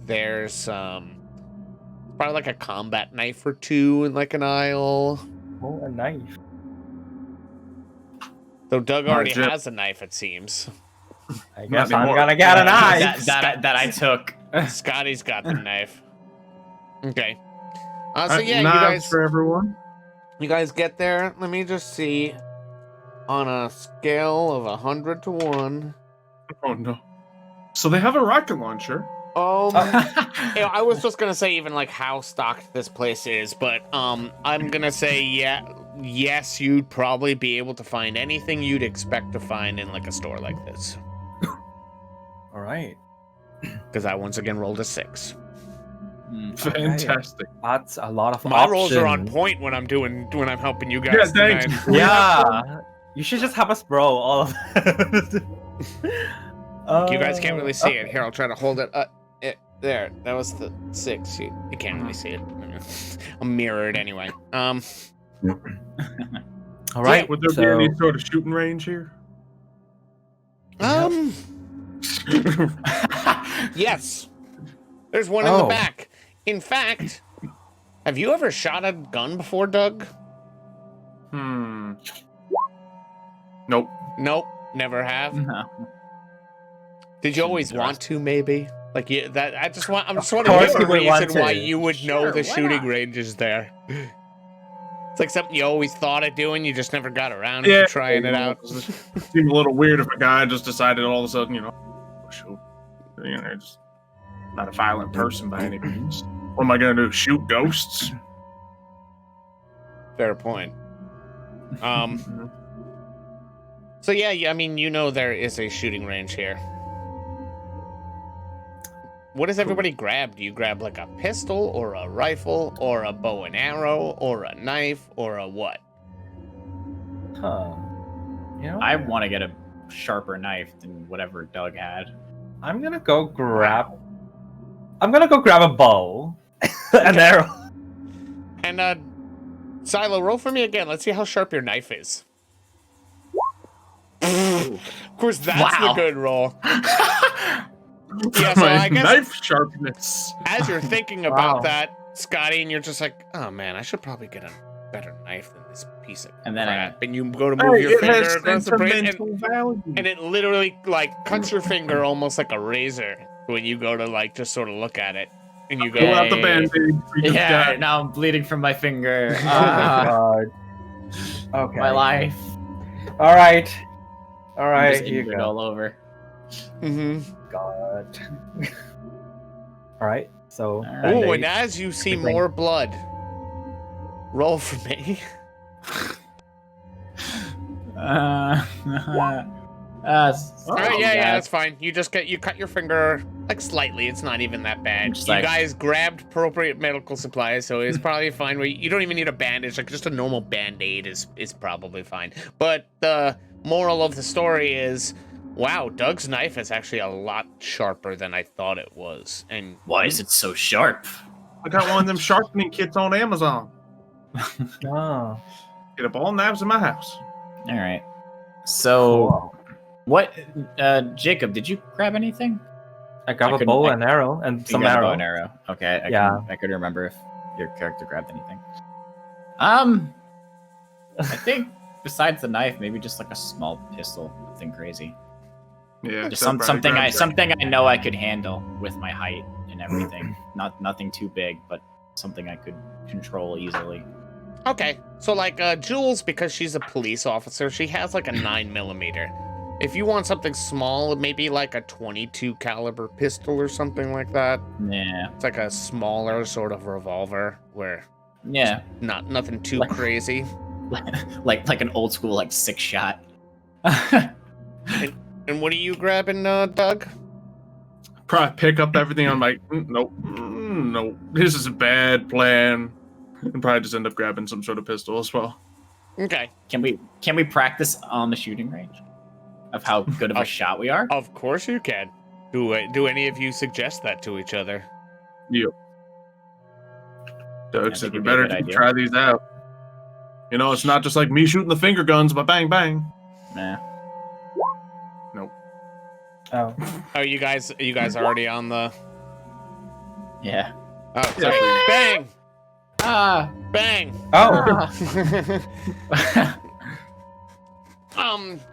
Speaker 1: There's probably like a combat knife or two in like an aisle.
Speaker 8: Oh, a knife.
Speaker 1: Though Doug already
Speaker 5: Jim.
Speaker 1: has a knife, it seems.
Speaker 8: I guess I'm
Speaker 5: anymore.
Speaker 8: gonna get a knife.
Speaker 2: That I took.
Speaker 1: Scotty's got the knife. Okay. So yeah, you
Speaker 5: knives
Speaker 1: guys.
Speaker 5: for everyone.
Speaker 1: You guys get there. Let me just see. On a scale of 100 to 1.
Speaker 5: Oh no. So they have a rocket launcher.
Speaker 1: Yeah, I was just gonna say even like how stocked this place is, but I'm gonna say yes, you'd probably be able to find anything you'd expect to find in like a store like this.
Speaker 8: All right.
Speaker 1: Because I once again rolled a 6.
Speaker 5: Fantastic.
Speaker 8: That's a lot of
Speaker 1: My rolls are on
Speaker 8: options.
Speaker 1: point when I'm helping you guys.
Speaker 5: Yeah, thanks.
Speaker 1: tonight.
Speaker 8: Yeah. You should just have us roll all of it.
Speaker 1: You guys can't really see it. Here, I'll try to hold it up. There, that was the 6. You can't really see it. I'm mirrored anyway.
Speaker 8: All right.
Speaker 5: Would there be any sort of shooting range here?
Speaker 1: Yes. There's one in the back. In fact, have you ever shot a gun before, Doug?
Speaker 5: Nope.
Speaker 1: Nope, never have.
Speaker 2: No.
Speaker 1: Did you always want to? Maybe. Like I'm just wondering
Speaker 8: course
Speaker 1: the
Speaker 8: you would want
Speaker 1: reason why
Speaker 8: to.
Speaker 1: you would know
Speaker 2: Sure,
Speaker 1: the
Speaker 2: why
Speaker 1: shooting
Speaker 2: not?
Speaker 1: range is there. It's like something you always thought of doing, you just never got around to trying it out.
Speaker 5: Seemed a little weird if a guy just decided all of a sudden, shoot. Just not a violent person by any means. What am I gonna do? Shoot ghosts?
Speaker 1: Fair point. So yeah, I mean, there is a shooting range here. What does everybody grab? Do you grab like a pistol or a rifle or a bow and arrow or a knife or a what?
Speaker 8: Huh.
Speaker 2: I want to get a sharper knife than whatever Doug had.
Speaker 8: I'm gonna go grab a bow, an arrow.
Speaker 1: And Xylo, roll for me again. Let's see how sharp your knife is. Of course, that's the good roll. Yeah, so
Speaker 5: My
Speaker 1: I guess
Speaker 5: knife sharpness.
Speaker 1: as you're thinking about that, Scotty, and you're just like, oh man, I should probably get a better knife than this piece of
Speaker 2: And then
Speaker 1: crap. And you go to move your
Speaker 5: it
Speaker 1: finger
Speaker 5: has
Speaker 1: across the brain,
Speaker 5: sentimental value.
Speaker 1: and it literally like cuts your finger almost like a razor when you go to like just sort of look at it, and you go,
Speaker 5: Pull out the band-aid.
Speaker 2: Yeah, now I'm bleeding from my finger.
Speaker 8: Oh my god. Okay.
Speaker 2: My life.
Speaker 8: All right. All
Speaker 2: I'm
Speaker 8: right.
Speaker 2: just
Speaker 8: Here you
Speaker 2: injured
Speaker 8: go.
Speaker 2: all over.
Speaker 8: God. All right. So.
Speaker 1: oh, and as you see more blood, roll for me.
Speaker 2: All
Speaker 1: All right, yeah, that's fine. You cut your finger Like slightly, it's not even that bad.
Speaker 2: Just
Speaker 1: You
Speaker 2: like-
Speaker 1: guys grabbed appropriate medical supplies, so it's probably fine. You don't even need a bandage, like just a normal band-aid is probably fine. But the moral of the story is, wow, Doug's knife is actually a lot sharper than I thought it was. And
Speaker 2: Why is it so sharp?
Speaker 5: I got one of them sharpening kits on Amazon.
Speaker 8: Oh.
Speaker 5: Get up all knives in my house.
Speaker 2: All right. So, what, Jacob? Did you grab anything?
Speaker 8: I got a
Speaker 2: couldn't-
Speaker 8: bow and arrow and
Speaker 2: You
Speaker 8: some
Speaker 2: grabbed a bow
Speaker 8: arrow.
Speaker 2: and arrow. Okay.
Speaker 8: Yeah.
Speaker 2: I couldn't remember if your character grabbed anything. I think besides the knife, maybe just like a small pistol. Nothing crazy.
Speaker 5: Yeah,
Speaker 2: Just
Speaker 5: Doug probably
Speaker 2: something
Speaker 5: grabbed that.
Speaker 2: something I know I could handle with my height and everything. Nothing too big, but something I could control easily.
Speaker 1: okay, so like Jules, because she's a police officer, she has like a 9mm. If you want something small, maybe like a 22 caliber pistol or something like that.
Speaker 2: Yeah.
Speaker 1: It's like a smaller sort of revolver where
Speaker 2: Yeah.
Speaker 1: nothing too
Speaker 2: Like-
Speaker 1: crazy.
Speaker 2: like an old school like 6-shot.
Speaker 1: And what are you grabbing, Doug?
Speaker 5: Probably pick up everything. I'm like, nope, nope. This is a bad plan. And probably just end up grabbing some sort of pistol as well.
Speaker 1: Okay.
Speaker 2: Can we practice on the shooting range of how good of a shot we are?
Speaker 1: Of course you can. Do any of you suggest that to each other?
Speaker 5: Yep. Doug
Speaker 2: I
Speaker 5: said
Speaker 2: think
Speaker 5: we
Speaker 2: it'd be a
Speaker 5: better
Speaker 2: good idea.
Speaker 5: try these out. You know, it's not just like me shooting the finger guns, but bang bang.
Speaker 2: Nah.
Speaker 8: Oh.
Speaker 1: Oh, you guys already on the?
Speaker 2: Yeah.
Speaker 1: Oh, sorry. Bang,
Speaker 2: Ah.
Speaker 1: bang.
Speaker 8: Oh.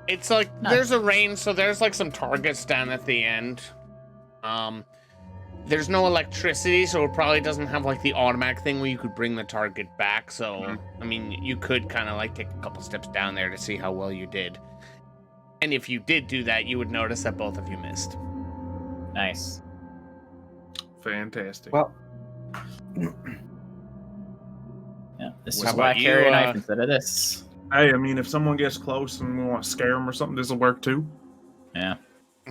Speaker 1: It's like there's a range, so there's like some targets down at the end. There's no electricity, so it probably doesn't have like the automatic thing where you could bring the target back. So, I mean, you could kind of like take a couple steps down there to see how well you did. And if you did do that, you would notice that both of you missed.
Speaker 2: Nice.
Speaker 5: Fantastic.
Speaker 8: Well,
Speaker 2: Yeah. This
Speaker 1: How
Speaker 2: is why I
Speaker 1: about
Speaker 2: carry
Speaker 1: you,
Speaker 2: a knife instead of this.
Speaker 5: Hey, I mean, if someone gets close and we want to scare them or something, this will work too.
Speaker 2: Yeah.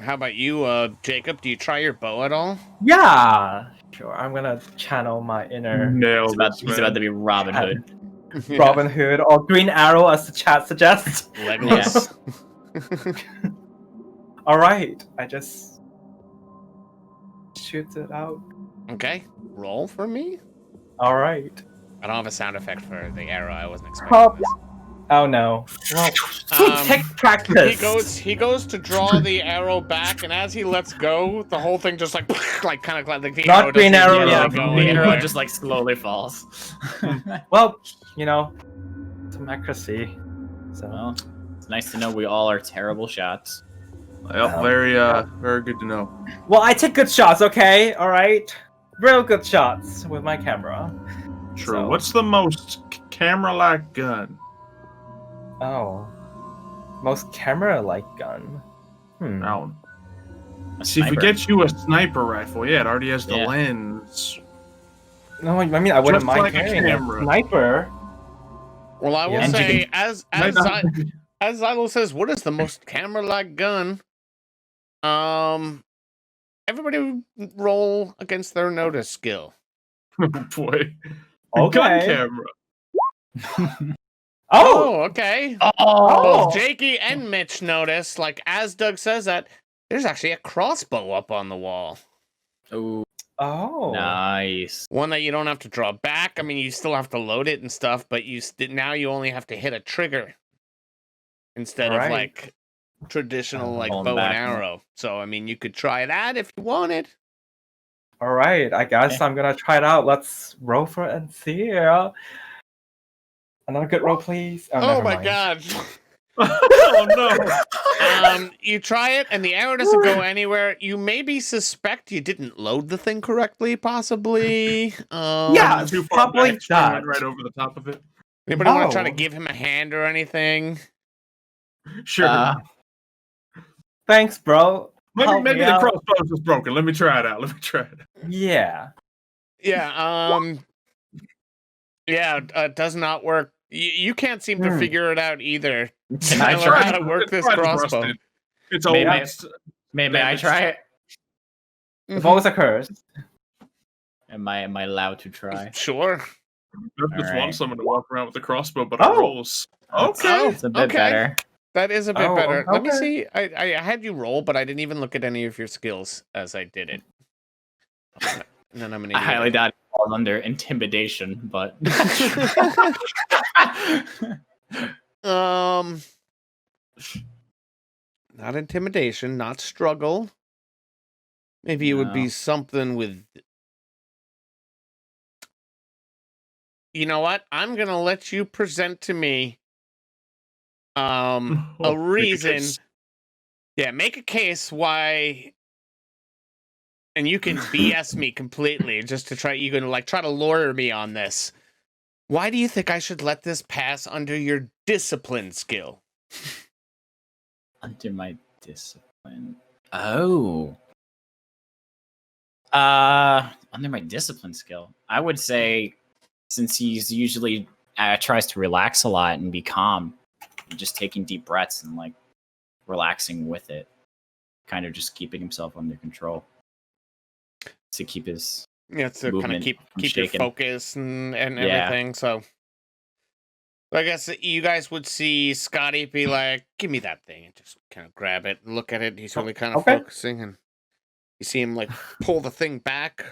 Speaker 1: How about you, Jacob? Do you try your bow at all?
Speaker 8: yeah. Sure. I'm gonna channel my inner
Speaker 5: Nailed
Speaker 2: He's about to be Robin Hood.
Speaker 8: Robin Hood or Green Arrow, as the chat suggests.
Speaker 1: Legolas.
Speaker 8: All right. I just shoot it out.
Speaker 1: Okay, roll for me.
Speaker 8: All right.
Speaker 1: I don't have a sound effect for the arrow. I wasn't
Speaker 8: Oh,
Speaker 1: expecting this.
Speaker 8: oh no. Well, take
Speaker 1: He
Speaker 8: practice.
Speaker 1: goes to draw the arrow back, and as he lets go, the whole thing just like kind of like the
Speaker 8: Not
Speaker 1: arrow
Speaker 8: green
Speaker 1: doesn't
Speaker 8: arrow,
Speaker 1: really
Speaker 8: yeah,
Speaker 1: go
Speaker 2: The arrow
Speaker 1: anywhere.
Speaker 2: just like slowly falls.
Speaker 8: Well, you know, democracy. So.
Speaker 2: Well, it's nice to know we all are terrible shots.
Speaker 5: Yep, very good to know.
Speaker 8: Well, I take good shots, okay? All right? Real good shots with my camera.
Speaker 5: True.
Speaker 8: So-
Speaker 5: What's the most camera-like gun?
Speaker 8: Oh. Most camera-like gun.
Speaker 5: Now,
Speaker 2: A
Speaker 5: see, if we
Speaker 2: sniper.
Speaker 5: get you a sniper rifle, yeah, it already has the
Speaker 2: Yeah.
Speaker 5: lens.
Speaker 8: No, I mean, I wouldn't
Speaker 5: Just
Speaker 8: mind
Speaker 5: like a
Speaker 8: carrying
Speaker 5: camera.
Speaker 8: a sniper.
Speaker 1: Well, I will
Speaker 8: Yeah.
Speaker 1: say, as
Speaker 5: Might not-
Speaker 1: Xylo says, what is the most camera-like gun? Everybody roll against their notice skill.
Speaker 5: Oh, boy.
Speaker 8: Okay.
Speaker 5: Gun camera.
Speaker 8: Oh!
Speaker 1: Okay.
Speaker 8: Oh!
Speaker 1: Both Jakey and Mitch notice, like as Doug says that, there's actually a crossbow up on the wall.
Speaker 2: Ooh,
Speaker 8: Oh.
Speaker 2: nice.
Speaker 1: One that you don't have to draw back. I mean, you still have to load it and stuff, but now you only have to hit a trigger instead of
Speaker 8: Right.
Speaker 1: like traditional like
Speaker 2: Pulling
Speaker 1: bow
Speaker 2: back.
Speaker 1: and arrow. So I mean, you could try that if you wanted.
Speaker 8: All right, I guess I'm gonna try it out. Let's roll for it and see. Another good roll, please.
Speaker 1: Oh
Speaker 8: never
Speaker 1: my
Speaker 8: mind.
Speaker 1: god.
Speaker 5: Oh, no.
Speaker 1: You try it and the arrow doesn't go anywhere. You maybe suspect you didn't load the thing correctly, possibly.
Speaker 8: Yeah,
Speaker 5: Too far
Speaker 8: probably
Speaker 5: back, string went
Speaker 8: that.
Speaker 5: right over the top of it.
Speaker 1: Anybody want to try to
Speaker 8: Oh.
Speaker 1: give him a hand or anything?
Speaker 5: Sure.
Speaker 8: Thanks, bro.
Speaker 5: maybe
Speaker 8: help
Speaker 5: maybe
Speaker 8: me
Speaker 5: the
Speaker 8: out.
Speaker 5: crossbow's just broken. Let me try it out.
Speaker 8: Yeah.
Speaker 1: Yeah, it does not work. You can't seem to figure it out either.
Speaker 2: Can
Speaker 1: I
Speaker 2: I
Speaker 1: learned
Speaker 2: try?
Speaker 1: how to work
Speaker 5: It's
Speaker 1: this
Speaker 5: probably
Speaker 1: crossbow.
Speaker 5: rusted. It's old.
Speaker 2: Maybe I-
Speaker 5: It's-
Speaker 2: May I try it?
Speaker 8: The ball is a curse.
Speaker 2: Am I allowed to try?
Speaker 1: Sure.
Speaker 5: I just
Speaker 2: Alright.
Speaker 5: want someone to walk around with a crossbow, but it rolls. Okay.
Speaker 2: It's a bit
Speaker 1: okay.
Speaker 2: better.
Speaker 1: That is a bit
Speaker 8: Oh,
Speaker 1: better. Let me
Speaker 8: okay.
Speaker 1: see. I had you roll, but I didn't even look at any of your skills as I did it. And then I'm an
Speaker 2: I
Speaker 1: idiot.
Speaker 2: highly doubt it falls under intimidation, but
Speaker 1: Not intimidation, not struggle. Maybe it would be
Speaker 2: No.
Speaker 1: something with. You know what? I'm gonna let you present to me a
Speaker 5: Make a
Speaker 1: reason.
Speaker 5: case.
Speaker 1: Yeah, make a case why, and you can BS me completely just to try. You can try to lawyer me on this. Why do you think I should let this pass under your discipline skill?
Speaker 2: under my discipline. Oh. Under my discipline skill, I would say, since he's usually tries to relax a lot and be calm, just taking deep breaths and like relaxing with it, kind of just keeping himself under control to keep his
Speaker 1: Yeah, to kind of
Speaker 2: movement
Speaker 1: keep
Speaker 2: from
Speaker 1: your
Speaker 2: shaking.
Speaker 1: focus and
Speaker 2: Yeah.
Speaker 1: everything. So I guess you guys would see Scotty be like, "Give me that thing," and just kind of grab it and look at it. He's really kind of
Speaker 8: Okay.
Speaker 1: focusing, and you see him like pull the thing back,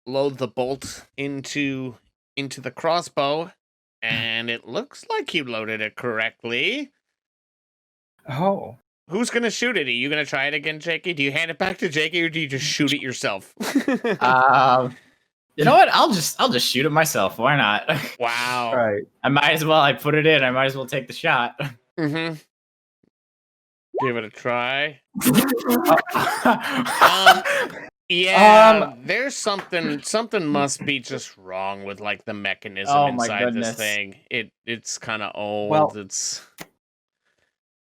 Speaker 1: load the bolt into the crossbow, and it looks like you loaded it correctly.
Speaker 8: Oh.
Speaker 1: Who's gonna shoot it? Are you gonna try it again, Jakey? Do you hand it back to Jakey, or do you just shoot it yourself?
Speaker 2: You know what? I'll just shoot it myself. Why not?
Speaker 1: Wow.
Speaker 8: Right.
Speaker 2: I might as well. I put it in. I might as well take the shot.
Speaker 1: Mm-hmm. Give it a try. Yeah, there's something must be just wrong with like the mechanism
Speaker 2: Oh my
Speaker 1: inside this
Speaker 2: goodness.
Speaker 1: thing. It's kind of old.
Speaker 8: Well-
Speaker 1: It's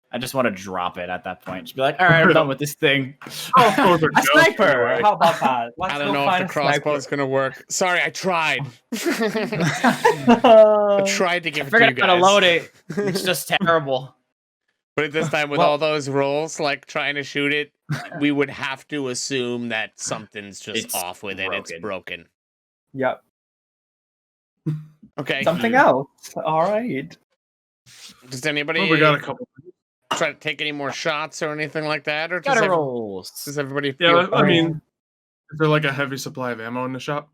Speaker 2: I just want to drop it at that point. Just be like, all right, I'm done with this thing.
Speaker 5: Oh, those are
Speaker 8: A sniper.
Speaker 5: anyway.
Speaker 8: How about that? Let's
Speaker 1: I
Speaker 8: go
Speaker 1: don't know if
Speaker 8: find
Speaker 1: the
Speaker 8: a sniper.
Speaker 1: crossbow's gonna work. Sorry, I tried.
Speaker 8: I
Speaker 1: I tried to give
Speaker 2: I
Speaker 1: it to you
Speaker 2: figured out how to
Speaker 1: guys.
Speaker 2: load it. It's just terrible.
Speaker 1: But at this time, with
Speaker 8: Well-
Speaker 1: all those rolls, like trying to shoot it, we would have to assume that something's just
Speaker 2: It's
Speaker 1: off with it. It's broken.
Speaker 8: Yep.
Speaker 1: Okay.
Speaker 8: Something else. All right.
Speaker 1: Does anybody
Speaker 5: Well, we got a couple.
Speaker 1: try to take any more shots or anything like that? Or
Speaker 2: Gotta
Speaker 1: does
Speaker 2: rolls.
Speaker 1: everybody
Speaker 5: Yeah,
Speaker 1: feel...
Speaker 5: I mean, is there like a heavy supply of ammo in the shop?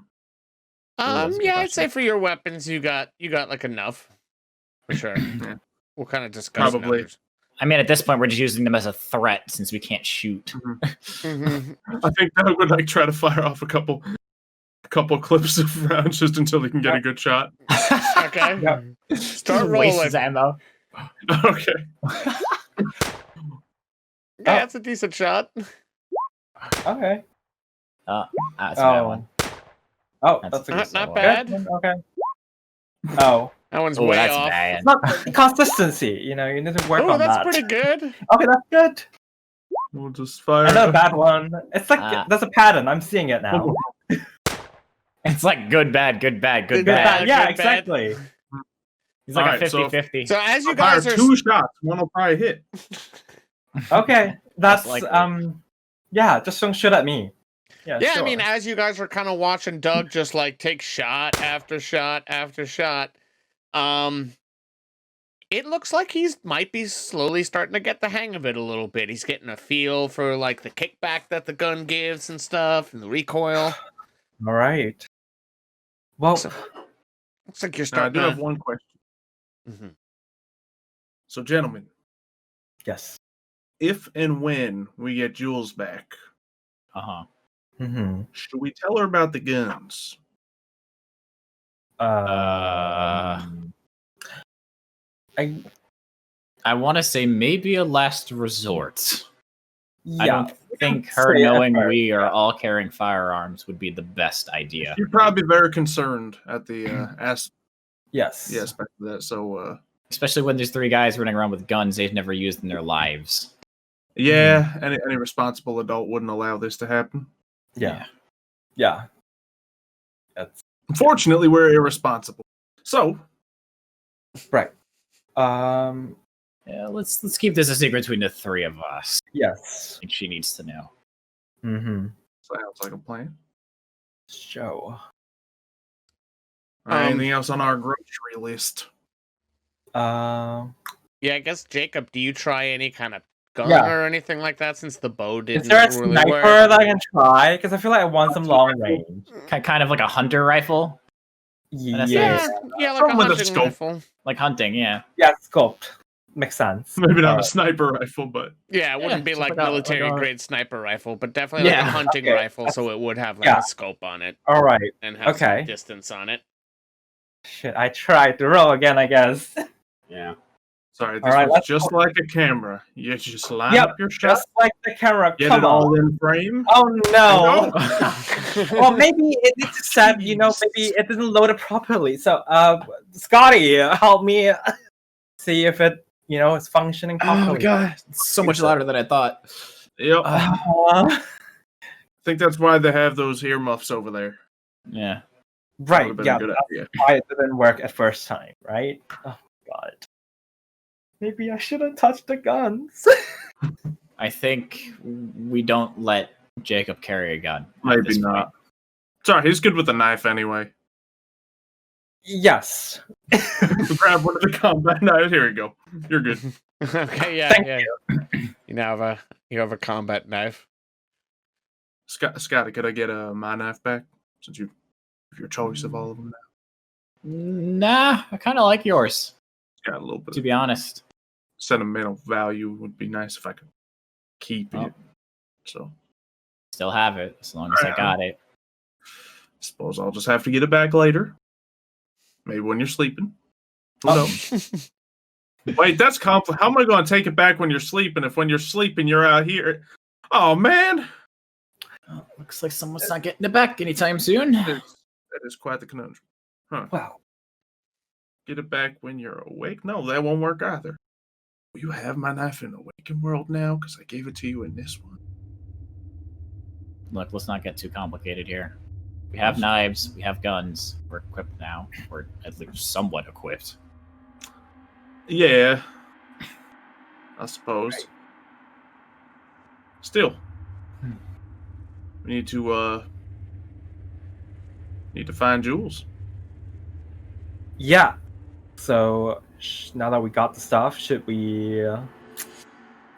Speaker 2: that's a good
Speaker 1: Yeah, I'd
Speaker 2: question.
Speaker 1: say for your weapons, you got like enough. For sure.
Speaker 5: Yeah.
Speaker 1: We'll kind of discuss
Speaker 5: Probably.
Speaker 1: numbers.
Speaker 2: I mean, at this point, we're just using them as a threat since we can't shoot.
Speaker 1: Mhm.
Speaker 5: I think Doug would like try to fire off a couple clips of rounds just until he can get a good shot.
Speaker 1: Okay.
Speaker 8: Yep.
Speaker 1: Start
Speaker 2: Waste
Speaker 1: rolling.
Speaker 2: his ammo.
Speaker 5: Okay.
Speaker 1: Yeah, that's a decent shot.
Speaker 8: Okay.
Speaker 2: That's a bad one.
Speaker 8: Oh,
Speaker 2: That's
Speaker 8: that's a
Speaker 1: Not,
Speaker 8: good
Speaker 1: not
Speaker 2: one.
Speaker 1: bad.
Speaker 8: one. Okay. Oh.
Speaker 1: That one's
Speaker 2: Oh,
Speaker 1: way
Speaker 2: that's
Speaker 1: off.
Speaker 2: bad.
Speaker 8: It's not consistency, you know, you need to work
Speaker 1: Oh,
Speaker 8: on
Speaker 1: that's
Speaker 8: that.
Speaker 1: pretty good.
Speaker 8: Okay, that's good.
Speaker 5: We'll just fire.
Speaker 8: Another bad one. It's like
Speaker 2: Ah.
Speaker 8: there's a pattern. I'm seeing it now.
Speaker 2: It's like good, bad, good, bad, good,
Speaker 1: Good,
Speaker 2: bad.
Speaker 1: bad.
Speaker 8: Yeah,
Speaker 1: good,
Speaker 8: exactly.
Speaker 2: He's like
Speaker 5: Alright,
Speaker 2: a
Speaker 5: so-
Speaker 2: 50-50.
Speaker 1: So as you
Speaker 5: I'll fire
Speaker 1: guys are...
Speaker 5: 2 shots. One will probably hit.
Speaker 8: Okay, that's
Speaker 2: likely.
Speaker 8: yeah. Just don't shoot at me. Yeah,
Speaker 1: Yeah,
Speaker 8: sure.
Speaker 1: I mean, as you guys are kind of watching Doug just like take shot after shot after shot, it looks like might be slowly starting to get the hang of it a little bit. He's getting a feel for like the kickback that the gun gives and stuff, and the recoil.
Speaker 8: All right. Well,
Speaker 1: So- Looks like you're
Speaker 5: Now, I
Speaker 1: starting
Speaker 5: do
Speaker 1: to...
Speaker 5: have one question.
Speaker 1: Mhm.
Speaker 5: So, gentlemen,
Speaker 8: yes.
Speaker 5: if and when we get Jules back,
Speaker 2: Uh-huh.
Speaker 8: Mm-hmm.
Speaker 5: should we tell her about the guns?
Speaker 2: I want to say maybe a last resort. I
Speaker 8: Yeah.
Speaker 2: don't think her
Speaker 8: Say it
Speaker 2: knowing
Speaker 8: first,
Speaker 2: we are all carrying firearms would be the best idea.
Speaker 5: She'd probably be very concerned at the
Speaker 8: Yes.
Speaker 5: aspect of that. So,
Speaker 2: Especially when there's 3 guys running around with guns they've never used in their lives.
Speaker 5: yeah, any responsible adult wouldn't allow this to happen.
Speaker 8: Yeah. Yeah. That's
Speaker 5: Unfortunately, we're irresponsible. So,
Speaker 8: right.
Speaker 2: Yeah, let's keep this a secret between the 3 of us.
Speaker 8: Yes.
Speaker 2: I think she needs to know.
Speaker 8: Mm-hmm.
Speaker 5: Sounds like a plan.
Speaker 8: Show.
Speaker 5: Anything else on our grocery list?
Speaker 8: Uh,
Speaker 1: Yeah, I guess Jacob, do you try any kind of gun
Speaker 8: Yeah.
Speaker 1: or anything like that since the bow didn't
Speaker 8: is there a
Speaker 1: really
Speaker 8: sniper
Speaker 1: work?
Speaker 8: that I can try? Because I feel like I want some long range.
Speaker 2: Kind of like a hunter rifle,
Speaker 8: Yeah.
Speaker 1: Yeah, yeah, like a
Speaker 5: From with a
Speaker 1: hunting
Speaker 5: scope.
Speaker 1: rifle.
Speaker 2: like hunting. Yeah.
Speaker 8: Yeah, scoped. Makes sense.
Speaker 5: Maybe not a
Speaker 8: Alright.
Speaker 5: sniper rifle, but
Speaker 1: Yeah, it wouldn't be
Speaker 2: just
Speaker 1: like
Speaker 2: like a-
Speaker 1: military
Speaker 2: like a-
Speaker 1: grade sniper rifle, but definitely like a
Speaker 2: Yeah.
Speaker 1: hunting
Speaker 8: Okay.
Speaker 1: rifle, so it would have like
Speaker 8: Yeah.
Speaker 1: a scope on it
Speaker 8: All right.
Speaker 1: and have
Speaker 8: Okay.
Speaker 1: some distance on it.
Speaker 8: Shit, I tried to roll again, I guess.
Speaker 7: Yeah.
Speaker 5: sorry, this
Speaker 8: Alright,
Speaker 5: was
Speaker 8: let's
Speaker 5: just like a camera. You just line
Speaker 8: Yep,
Speaker 5: up your shot,
Speaker 8: Just like the camera.
Speaker 5: get
Speaker 8: Come
Speaker 5: it all
Speaker 8: on.
Speaker 5: in frame.
Speaker 8: Oh no.
Speaker 5: No.
Speaker 8: Well, maybe it needs to set, maybe it didn't load it properly. So, Scotty, help me see if it, is functioning
Speaker 2: Oh
Speaker 8: properly.
Speaker 2: my god, it's so much louder than I thought.
Speaker 5: Yep.
Speaker 8: Uh,
Speaker 5: I think that's why they have those earmuffs over there.
Speaker 2: Yeah.
Speaker 8: right,
Speaker 5: Would've been
Speaker 8: yeah,
Speaker 5: a good
Speaker 8: that's
Speaker 5: idea.
Speaker 8: why it didn't work at first time, right? Oh god. Maybe I shouldn't touch the guns.
Speaker 2: I think we don't let Jacob carry a gun. at
Speaker 5: Maybe
Speaker 2: this point.
Speaker 5: not. Sorry, he's good with a knife anyway.
Speaker 8: Yes.
Speaker 5: Grab one of the combat knives. Here we go. You're good.
Speaker 1: Okay, yeah,
Speaker 8: Thank
Speaker 1: yeah. You now have a combat knife.
Speaker 5: Scotty, could I get my knife back? Since you have your choice of all of them now.
Speaker 2: Nah, I kind of like yours,
Speaker 5: Got a little bit
Speaker 2: to
Speaker 5: of
Speaker 2: be honest.
Speaker 5: sentimental value. Would be nice if I could keep
Speaker 2: Oh.
Speaker 5: it. So
Speaker 2: Still have it as long as I got it.
Speaker 5: suppose I'll just have to get it back later. Maybe when you're sleeping. Who
Speaker 2: Oh.
Speaker 5: knows? Wait, that's complex. How am I going to take it back when you're sleeping if when you're sleeping you're out here? Oh, man.
Speaker 2: Oh, looks like someone's not getting it back anytime soon.
Speaker 5: That is quite the conundrum. Huh.
Speaker 8: Wow.
Speaker 5: Get it back when you're awake? No, that won't work either. Will you have my knife in the waking world now? Because I gave it to you in this one.
Speaker 2: Look, let's not get too complicated here. We have knives, we have guns, we're equipped now. We're at least somewhat equipped.
Speaker 5: Yeah. I suppose. Still. We need to find Jules.
Speaker 8: Yeah. So now that we got the stuff, should we?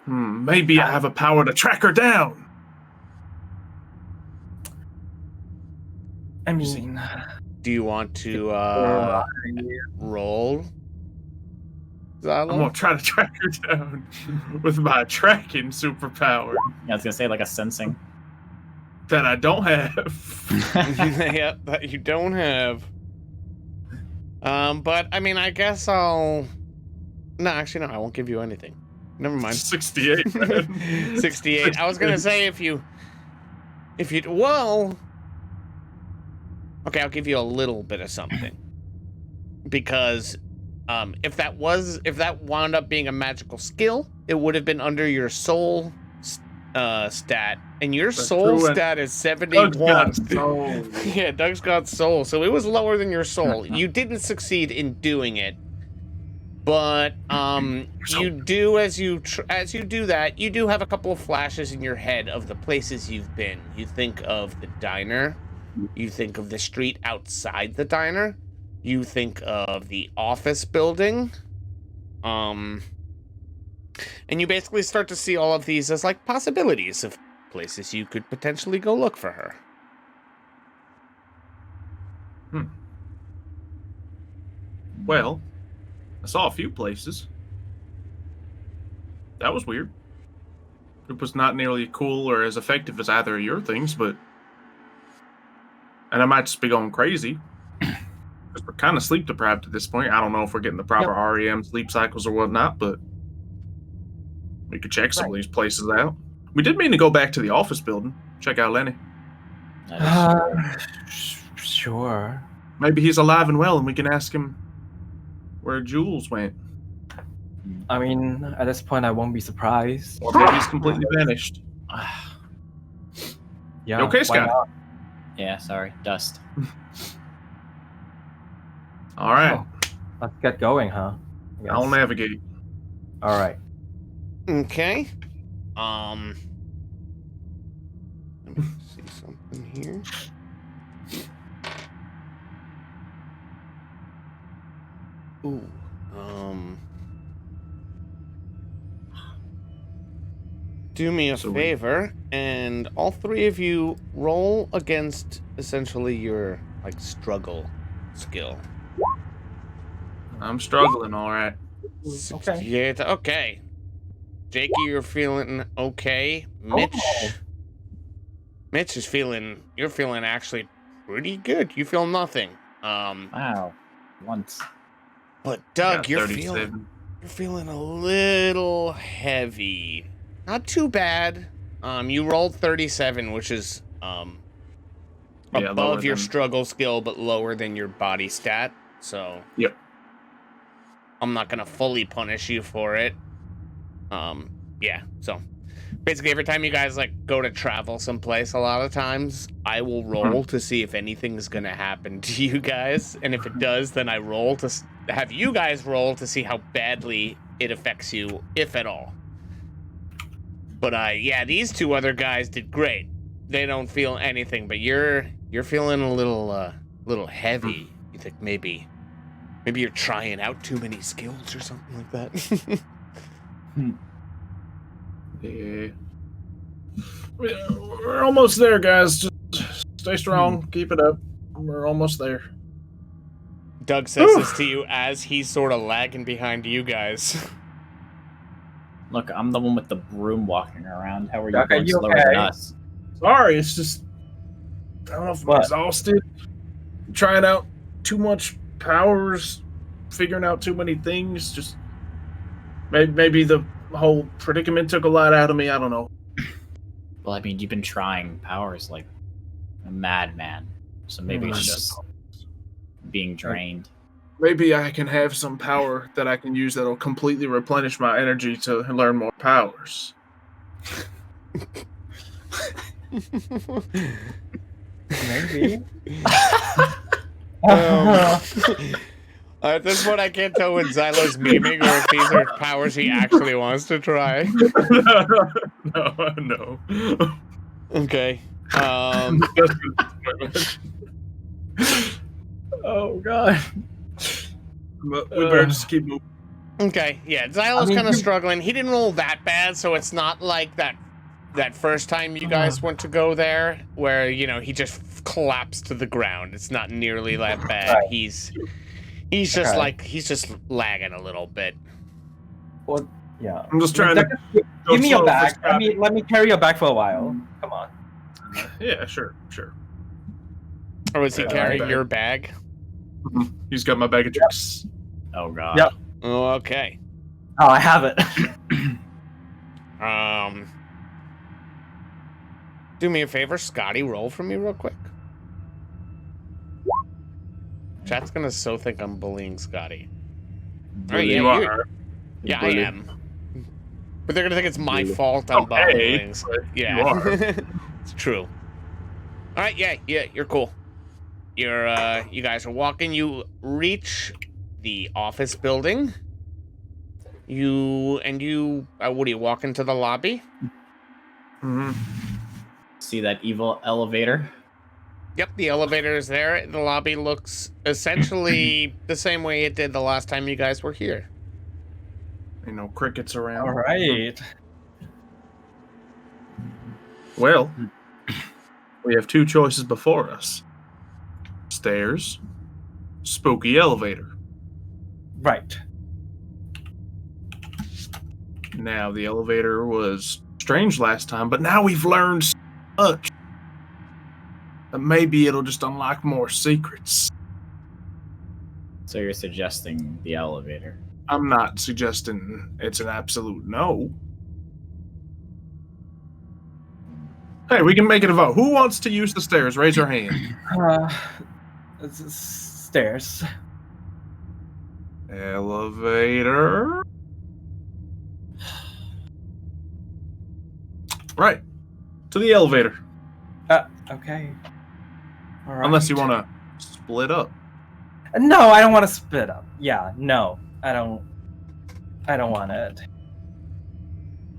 Speaker 5: Maybe I have a power to track her down.
Speaker 8: I mean,
Speaker 1: Do you want to roll?
Speaker 5: I'm gonna try to track her down with my tracking superpower
Speaker 2: Yeah, I was gonna say like a sensing.
Speaker 5: that I don't have.
Speaker 1: Yeah, that you don't have. But I mean, I guess I'll. No, actually, no. I won't give you anything. Never mind.
Speaker 5: 68. Man.
Speaker 1: 68. I was gonna say if you. Well. Okay, I'll give you a little bit of something. Because, if that wound up being a magical skill, it would have been under your soul stat, and your
Speaker 5: That's
Speaker 1: soul
Speaker 5: true, and
Speaker 1: stat is
Speaker 5: Doug's
Speaker 1: 71.
Speaker 5: got soul.
Speaker 1: Yeah, Doug's got soul, so it was lower than your soul. You didn't succeed in doing it, but you do as you do that, you do have a couple of flashes in your head of the places you've been. You think of the diner, you think of the street outside the diner, you think of the office building, and you basically start to see all of these as like possibilities of places you could potentially go look for her.
Speaker 5: Well, I saw a few places. That was weird. It was not nearly cool or as effective as either of your things, but... And I might just be going crazy. Because we're kind of sleep deprived at this point. I don't know if we're getting the proper REM sleep cycles or whatnot, but... We could check some of these places out. We did mean to go back to the office building. Check out Lenny.
Speaker 2: That is
Speaker 8: sure.
Speaker 5: Maybe he's alive and well and we can ask him where Jules went.
Speaker 8: I mean, at this point, I won't be surprised.
Speaker 5: Or maybe he's completely vanished.
Speaker 8: Yeah.
Speaker 5: You okay,
Speaker 8: why
Speaker 5: Scott?
Speaker 8: not?
Speaker 2: Yeah, sorry, dust.
Speaker 5: All right.
Speaker 8: Oh, let's get going, huh? I
Speaker 5: I'll
Speaker 8: guess.
Speaker 5: navigate.
Speaker 8: All right.
Speaker 1: Okay. Let See something here. Ooh. Do me a favor, and all three of you roll against essentially your like struggle skill.
Speaker 5: I'm struggling, all right.
Speaker 8: Okay.
Speaker 1: Okay. Jakey, you're feeling okay. Mitch is feeling. You're feeling actually pretty good. You feel nothing.
Speaker 2: Wow. Once.
Speaker 1: But Doug, you're
Speaker 5: 37.
Speaker 1: feeling a little heavy. Not too bad. You rolled 37, which is above your struggle skill, but lower than your body stat. So
Speaker 5: yep.
Speaker 1: I'm not gonna fully punish you for it. Yeah. So basically, every time you guys like go to travel someplace, a lot of times I will roll to see if anything's gonna happen to you guys, and if it does, then I roll to have you guys roll to see how badly it affects you, if at all. But yeah, these two other guys did great. They don't feel anything, but you're feeling a little heavy. You think maybe you're trying out too many skills or something like that.
Speaker 5: Yeah. We're almost there, guys. Just stay strong. Keep it up. We're almost there.
Speaker 1: Doug says this to you as he's sort of lagging behind you guys.
Speaker 2: Look, I'm the one with the broom walking around. How are you
Speaker 8: Doug,
Speaker 2: going
Speaker 8: are you
Speaker 2: slower
Speaker 8: okay?
Speaker 2: than us?
Speaker 5: Sorry, it's just I don't know if I'm
Speaker 8: What?
Speaker 5: exhausted. Trying out too much powers, figuring out too many things. Just maybe the whole predicament took a lot out of me. I don't know.
Speaker 2: Well, I mean, you've been trying powers like a madman, so maybe it's just being drained.
Speaker 5: Maybe I can have some power that I can use that'll completely replenish my energy to learn more powers.
Speaker 8: Maybe.
Speaker 1: At this point, I can't tell when Xylo's memeing or if these are powers he actually wants to try.
Speaker 5: No.
Speaker 1: Okay.
Speaker 5: Oh god. But we better just keep moving.
Speaker 1: Okay, yeah, Xylo's kind of struggling. He didn't roll that bad, so it's not like that first time you guys went to go there, where, you know, he just collapsed to the ground. It's not nearly that bad.
Speaker 8: Right.
Speaker 1: He's just he's just lagging a little bit.
Speaker 8: Well, yeah.
Speaker 5: I'm just trying to
Speaker 8: give me
Speaker 5: slow
Speaker 8: your bag.
Speaker 5: for scrapping.
Speaker 8: Let me carry your bag for a while. Come on.
Speaker 5: Yeah, sure.
Speaker 1: Or was he
Speaker 5: Yeah,
Speaker 1: carrying
Speaker 5: bag.
Speaker 1: your bag?
Speaker 5: He's got my bag of tricks.
Speaker 2: Oh god.
Speaker 8: Yep.
Speaker 1: Oh, okay.
Speaker 8: Oh, I have it.
Speaker 1: Do me a favor, Scotty, roll for me real quick. Chat's gonna so think I'm bullying Scotty. Oh, yeah,
Speaker 5: You are.
Speaker 1: Yeah, I
Speaker 5: bully.
Speaker 1: am. But they're gonna think it's my
Speaker 5: Bully.
Speaker 1: fault I'm
Speaker 5: Okay,
Speaker 1: bullying.
Speaker 5: but
Speaker 1: Yeah,
Speaker 5: you are.
Speaker 1: it's true. All right, yeah, you're cool. You guys are walking. You reach the office building. What do you walk into the lobby?
Speaker 5: Mm-hmm.
Speaker 2: See that evil elevator?
Speaker 1: Yep, the elevator is there. The lobby looks essentially the same way it did the last time you guys were here.
Speaker 5: Crickets around.
Speaker 8: All right.
Speaker 5: Well, we have two choices before us. Stairs, spooky elevator.
Speaker 8: Right.
Speaker 5: Now, the elevator was strange last time, but now we've learned so much. that maybe it'll just unlock more secrets.
Speaker 2: So you're suggesting the elevator?
Speaker 5: I'm not suggesting it's an absolute no. Hey, we can make it a vote. Who wants to use the stairs? Raise your hand.
Speaker 8: Stairs.
Speaker 5: Elevator. Right. To the elevator.
Speaker 8: Okay. All right.
Speaker 5: Unless you want to split up.
Speaker 8: No, I don't want to split up. Yeah, no, I don't want it.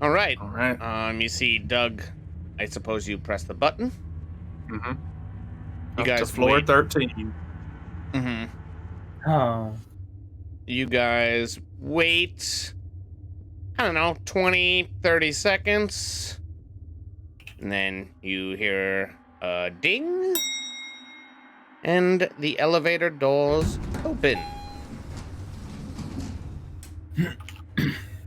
Speaker 1: All right.
Speaker 5: All right.
Speaker 1: You see Doug I suppose you press the button.
Speaker 5: Mm-hmm.
Speaker 1: You
Speaker 5: Up
Speaker 1: guys
Speaker 5: to floor
Speaker 1: wait.
Speaker 5: 13.
Speaker 1: Mm-hmm.
Speaker 8: Oh.
Speaker 1: You guys wait, I don't know, 20, 30 seconds. And then you hear a ding. And the elevator doors open.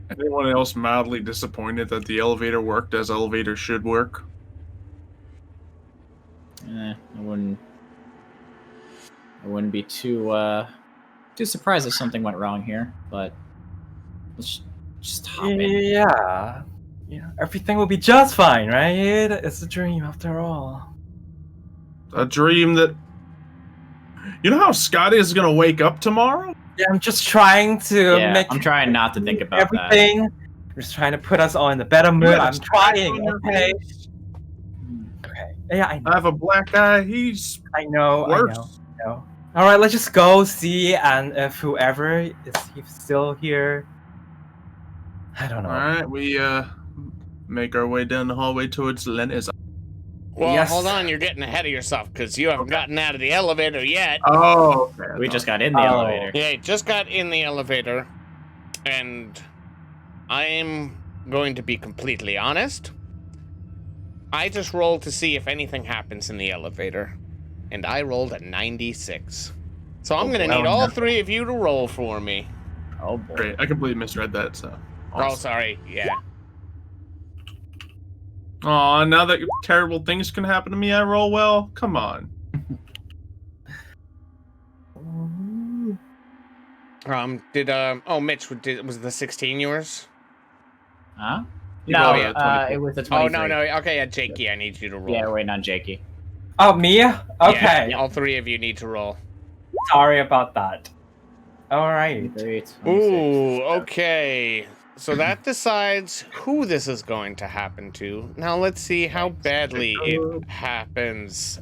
Speaker 5: Anyone else mildly disappointed that the elevator worked as elevators should work?
Speaker 2: I wouldn't be too surprised if something went wrong here, but let's just hop in.
Speaker 8: Yeah. Everything will be just fine, right? It's a dream after all.
Speaker 5: A dream that... You know how Scotty is going to wake up tomorrow?
Speaker 8: Yeah, I'm just trying to make.
Speaker 2: I'm trying not to think about
Speaker 8: everything. I'm just trying to put us all in a better mood. I'm trying. Okay. Okay. Yeah, I know.
Speaker 5: I have a black eye. He's
Speaker 8: I know.
Speaker 5: worse.
Speaker 8: I know. All right, let's just go see, and if whoever is still here, I don't know.
Speaker 5: All right, we make our way down the hallway towards Lena's.
Speaker 1: Well,
Speaker 8: Yes.
Speaker 1: hold on, you're getting ahead of yourself because you haven't gotten out of the elevator yet.
Speaker 5: Oh, okay.
Speaker 2: We just got in the elevator.
Speaker 1: Yeah, just got in the elevator, and I'm going to be completely honest. I just rolled to see if anything happens in the elevator, and I rolled a 96. So I'm going to need all three of you to roll for me.
Speaker 2: Oh boy.
Speaker 5: Great. I completely misread that. So.
Speaker 1: Oh, sorry. Yeah.
Speaker 5: Aw, now that terrible things can happen to me, I roll well? Come on.
Speaker 1: Mitch, was the 16 yours?
Speaker 2: Huh?
Speaker 5: You
Speaker 2: No,
Speaker 5: rolled a 24.
Speaker 2: it was a
Speaker 1: Oh,
Speaker 2: 23.
Speaker 1: no. Okay, yeah, Jakey, I need you to roll.
Speaker 2: Yeah, we're waiting on Jakey.
Speaker 8: Oh, me? Okay.
Speaker 1: Yeah, all three of you need to roll.
Speaker 8: Sorry about that. All right.
Speaker 2: 26.
Speaker 1: Ooh, okay. So that decides who this is going to happen to. Now let's see how badly it happens.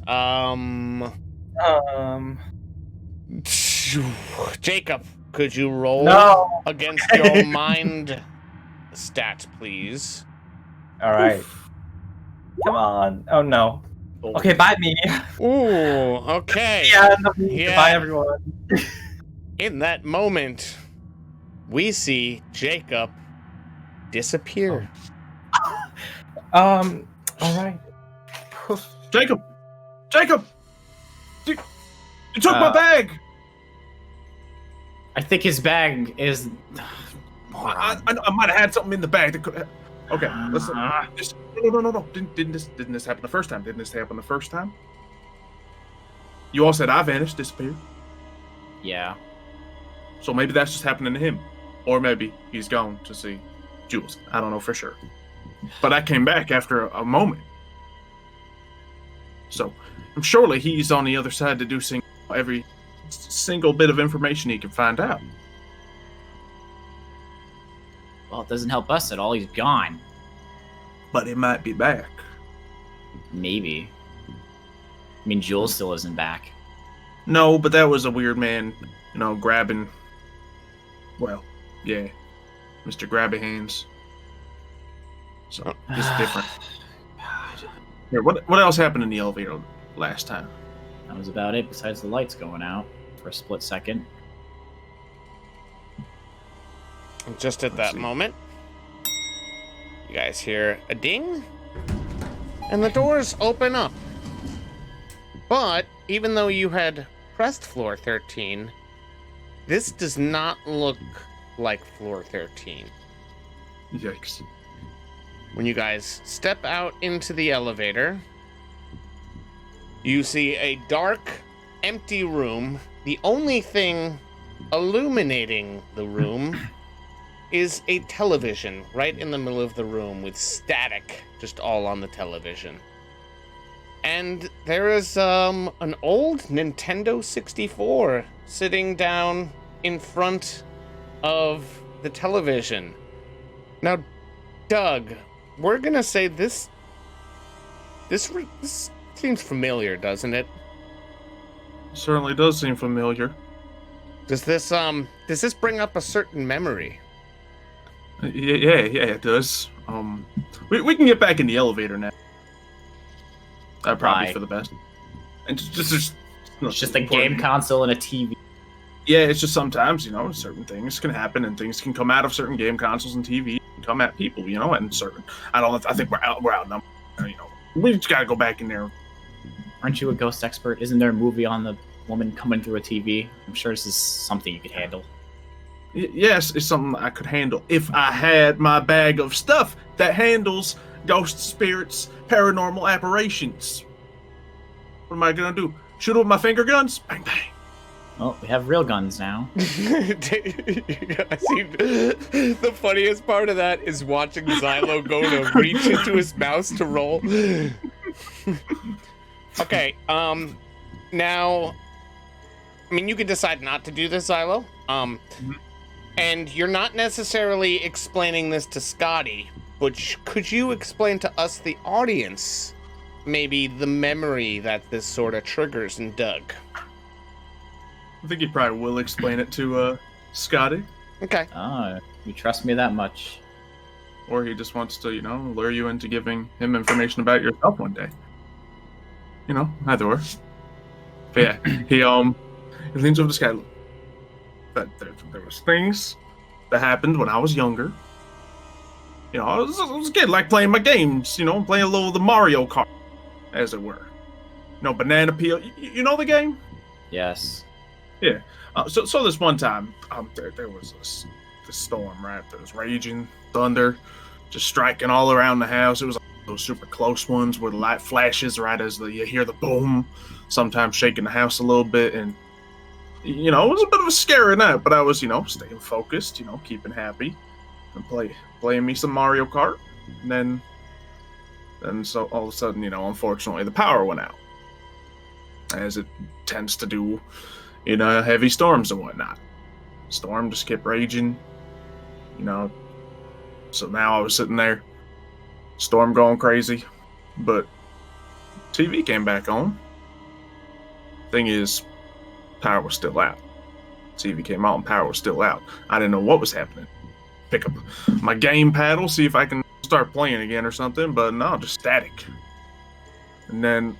Speaker 1: Jacob, could you roll
Speaker 8: No.
Speaker 1: against your mind stat, please?
Speaker 8: All right. Come on. Oh no. Okay, bye me.
Speaker 1: Ooh, okay.
Speaker 8: Yeah. Bye everyone.
Speaker 1: In that moment, we see Jacob disappear.
Speaker 8: All right.
Speaker 5: Jacob! You took my bag!
Speaker 2: I think his bag is.
Speaker 5: I might have had something in the bag that could. Okay, listen. No. Didn't this happen the first time? Didn't this happen the first time? You all said I vanished, disappeared.
Speaker 2: Yeah.
Speaker 5: So maybe that's just happening to him. Or maybe he's gone to see Jules. I don't know for sure. But I came back after a moment. So surely he's on the other side deducing every single bit of information he can find out.
Speaker 2: Well, it doesn't help us at all. He's gone.
Speaker 5: But he might be back.
Speaker 2: Maybe. I mean, Jules still isn't back.
Speaker 5: No, but that was a weird man, grabbing. Well, yeah, Mr. Grabby Hands. So it's different. Here, what else happened in the elevator last time?
Speaker 2: That was about it, besides the lights going out for a split second.
Speaker 1: Just at that moment, you guys hear a ding, and the doors open up. But even though you had pressed floor 13, this does not look like floor 13.
Speaker 5: Yikes.
Speaker 1: When you guys step out into the elevator, you see a dark, empty room. The only thing illuminating the room is a television right in the middle of the room with static just all on the television. And there is an old Nintendo 64 sitting down in front of the television. Now, Doug, we're gonna say this seems familiar, doesn't it?
Speaker 5: Certainly does seem familiar.
Speaker 1: Does this bring up a certain memory?
Speaker 5: Yeah, it does. We can get back in the elevator now. Probably
Speaker 2: Why?
Speaker 5: for the best. And
Speaker 2: It's just a game console and a TV.
Speaker 5: Yeah, it's just sometimes, certain things can happen and things can come out of certain game consoles and TV and come at people, and certain. I think we're outnumbered. We just gotta go back in there.
Speaker 2: Aren't you a ghost expert? Isn't there a movie on the woman coming through a TV? I'm sure this is something you could handle.
Speaker 5: Yes, it's something I could handle if I had my bag of stuff that handles ghosts, spirits, paranormal apparitions. What am I gonna do? Shoot with my finger guns? Bang bang.
Speaker 2: Well, we have real guns now.
Speaker 1: I see, the funniest part of that is watching Xylo go to reach into his mouse to roll. Okay, now, you can decide not to do this, Xylo. And you're not necessarily explaining this to Scotty, but could you explain to us, the audience, maybe the memory that this sort of triggers in Doug?
Speaker 5: I think he probably will explain it to Scotty.
Speaker 1: Okay.
Speaker 2: Oh, you trust me that much?
Speaker 5: Or he just wants to, lure you into giving him information about yourself one day. Either or. But yeah, he leans over to Scotty. But there was things that happened when I was younger. I was a kid, like playing my games, playing a little of the Mario Kart, as it were. Banana Peel. You know the game?
Speaker 2: Yes.
Speaker 5: Yeah. So this one time, there was this storm, right? There was raging thunder, just striking all around the house. It was those super close ones where the light flashes right as you hear the boom, sometimes shaking the house a little bit, and it was a bit of a scary night. But I was, staying focused, keeping happy, and playing me some Mario Kart. And then so all of a sudden, unfortunately, the power went out, as it tends to do. Heavy storms and whatnot. Storm just kept raging, So now I was sitting there, storm going crazy, but TV came back on. Thing is, power was still out. TV came on, power was still out. I didn't know what was happening. Pick up my game paddle, see if I can start playing again or something, but no, just static. And then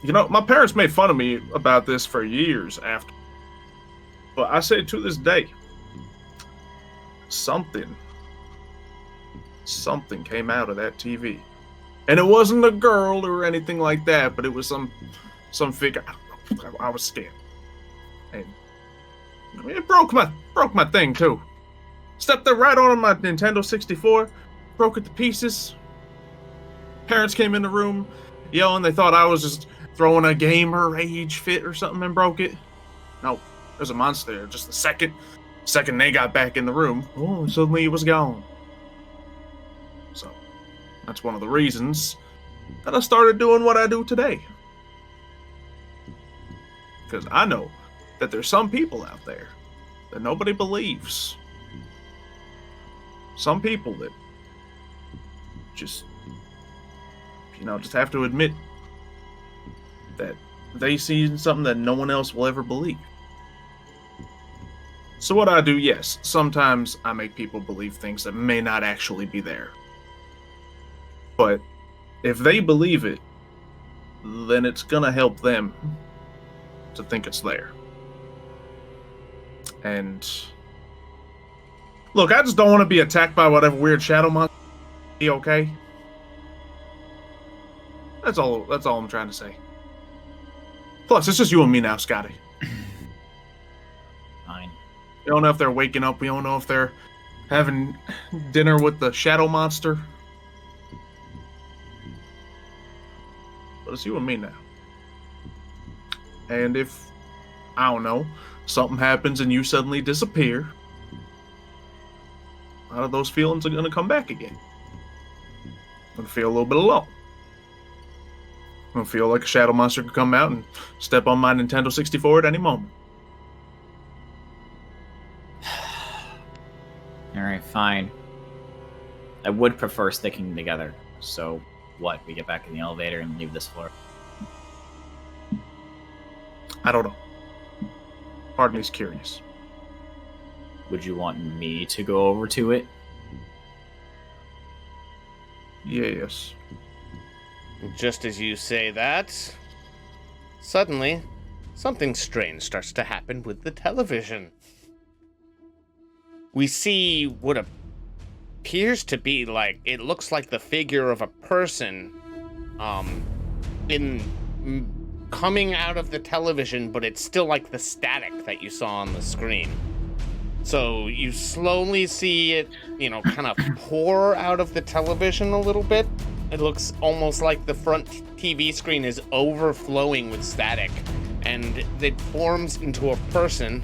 Speaker 5: my parents made fun of me about this for years after. But I say to this day, something came out of that TV. And it wasn't a girl or anything like that, but it was some figure. I don't know. I was scared. And it broke my thing too. Stepped there right on my Nintendo 64, broke it to pieces. Parents came in the room yelling. They thought I was just throwing a gamer rage fit or something and broke it. No, there's a monster there. Just the second they got back in the room, suddenly it was gone. So that's one of the reasons that I started doing what I do today. Because I know that there's some people out there that nobody believes. Some people that just have to admit that they see something that no one else will ever believe. So what I do, yes, sometimes I make people believe things that may not actually be there. But if they believe it, then it's gonna help them to think it's there. And look, I just don't want to be attacked by whatever weird shadow monster. Okay? That's all I'm trying to say. Plus, it's just you and me now, Scotty.
Speaker 2: Fine.
Speaker 5: We don't know if they're waking up. We don't know if they're having dinner with the shadow monster. But it's you and me now. And if, I don't know, something happens and you suddenly disappear, a lot of those feelings are going to come back again. I'm going to feel a little bit alone. I'm going to feel like a shadow monster could come out and step on my Nintendo 64 at any moment.
Speaker 2: Alright, fine. I would prefer sticking together. So, what? We get back in the elevator and leave this floor?
Speaker 5: I don't know. Part of me's curious.
Speaker 2: Would you want me to go over to it?
Speaker 5: Yes.
Speaker 1: Just as you say that, suddenly, something strange starts to happen with the television. We see what appears to be like, it looks like the figure of a person coming out of the television, but it's still like the static that you saw on the screen. So you slowly see it, kind of pour out of the television a little bit. It looks almost like the front TV screen is overflowing with static, and it forms into a person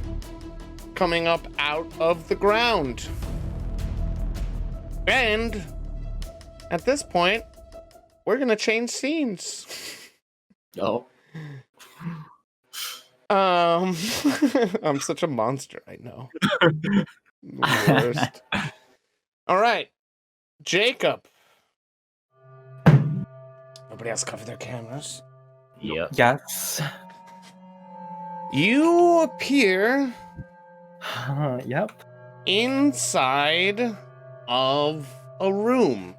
Speaker 1: coming up out of the ground. And at this point, we're gonna change scenes.
Speaker 2: Oh.
Speaker 1: I'm such a monster, I know. The worst. All right, Jacob. Nobody else cover their cameras.
Speaker 2: Yep.
Speaker 8: Yes.
Speaker 1: You appear
Speaker 8: Yep.
Speaker 1: inside of a room.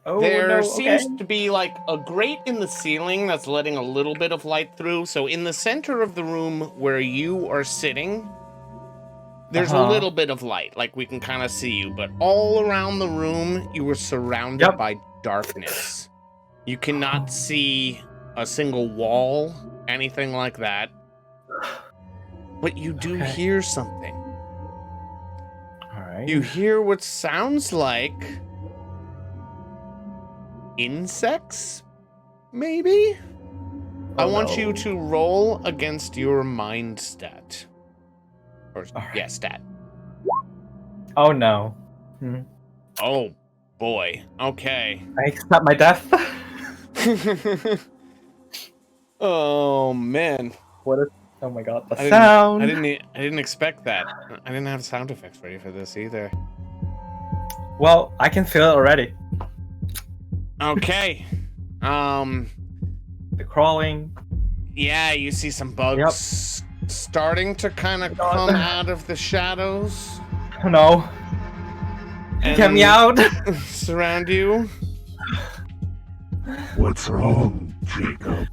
Speaker 8: Oh,
Speaker 1: There
Speaker 8: no,
Speaker 1: seems
Speaker 8: okay.
Speaker 1: to be like a grate in the ceiling that's letting a little bit of light through. So in the center of the room where you are sitting, there's a little bit of light, like we can kind of see you, but all around the room, you were surrounded by darkness. You cannot see a single wall, anything like that. But you do hear something.
Speaker 8: All right.
Speaker 1: You hear what sounds like insects, maybe? I want you to roll against your mind stat. Or, stat.
Speaker 8: Oh no.
Speaker 1: Oh, boy. Okay.
Speaker 8: I accept my death.
Speaker 1: Oh, man.
Speaker 8: What is? Oh my god, the sound.
Speaker 1: I didn't expect that. I didn't have sound effects ready for this either.
Speaker 8: Well, I can feel it already.
Speaker 1: Okay.
Speaker 8: The crawling.
Speaker 1: Yeah, you see some bugs starting to kind of come out of the shadows.
Speaker 8: Oh no. Get me out.
Speaker 1: Surround you.
Speaker 6: What's wrong, Jacob?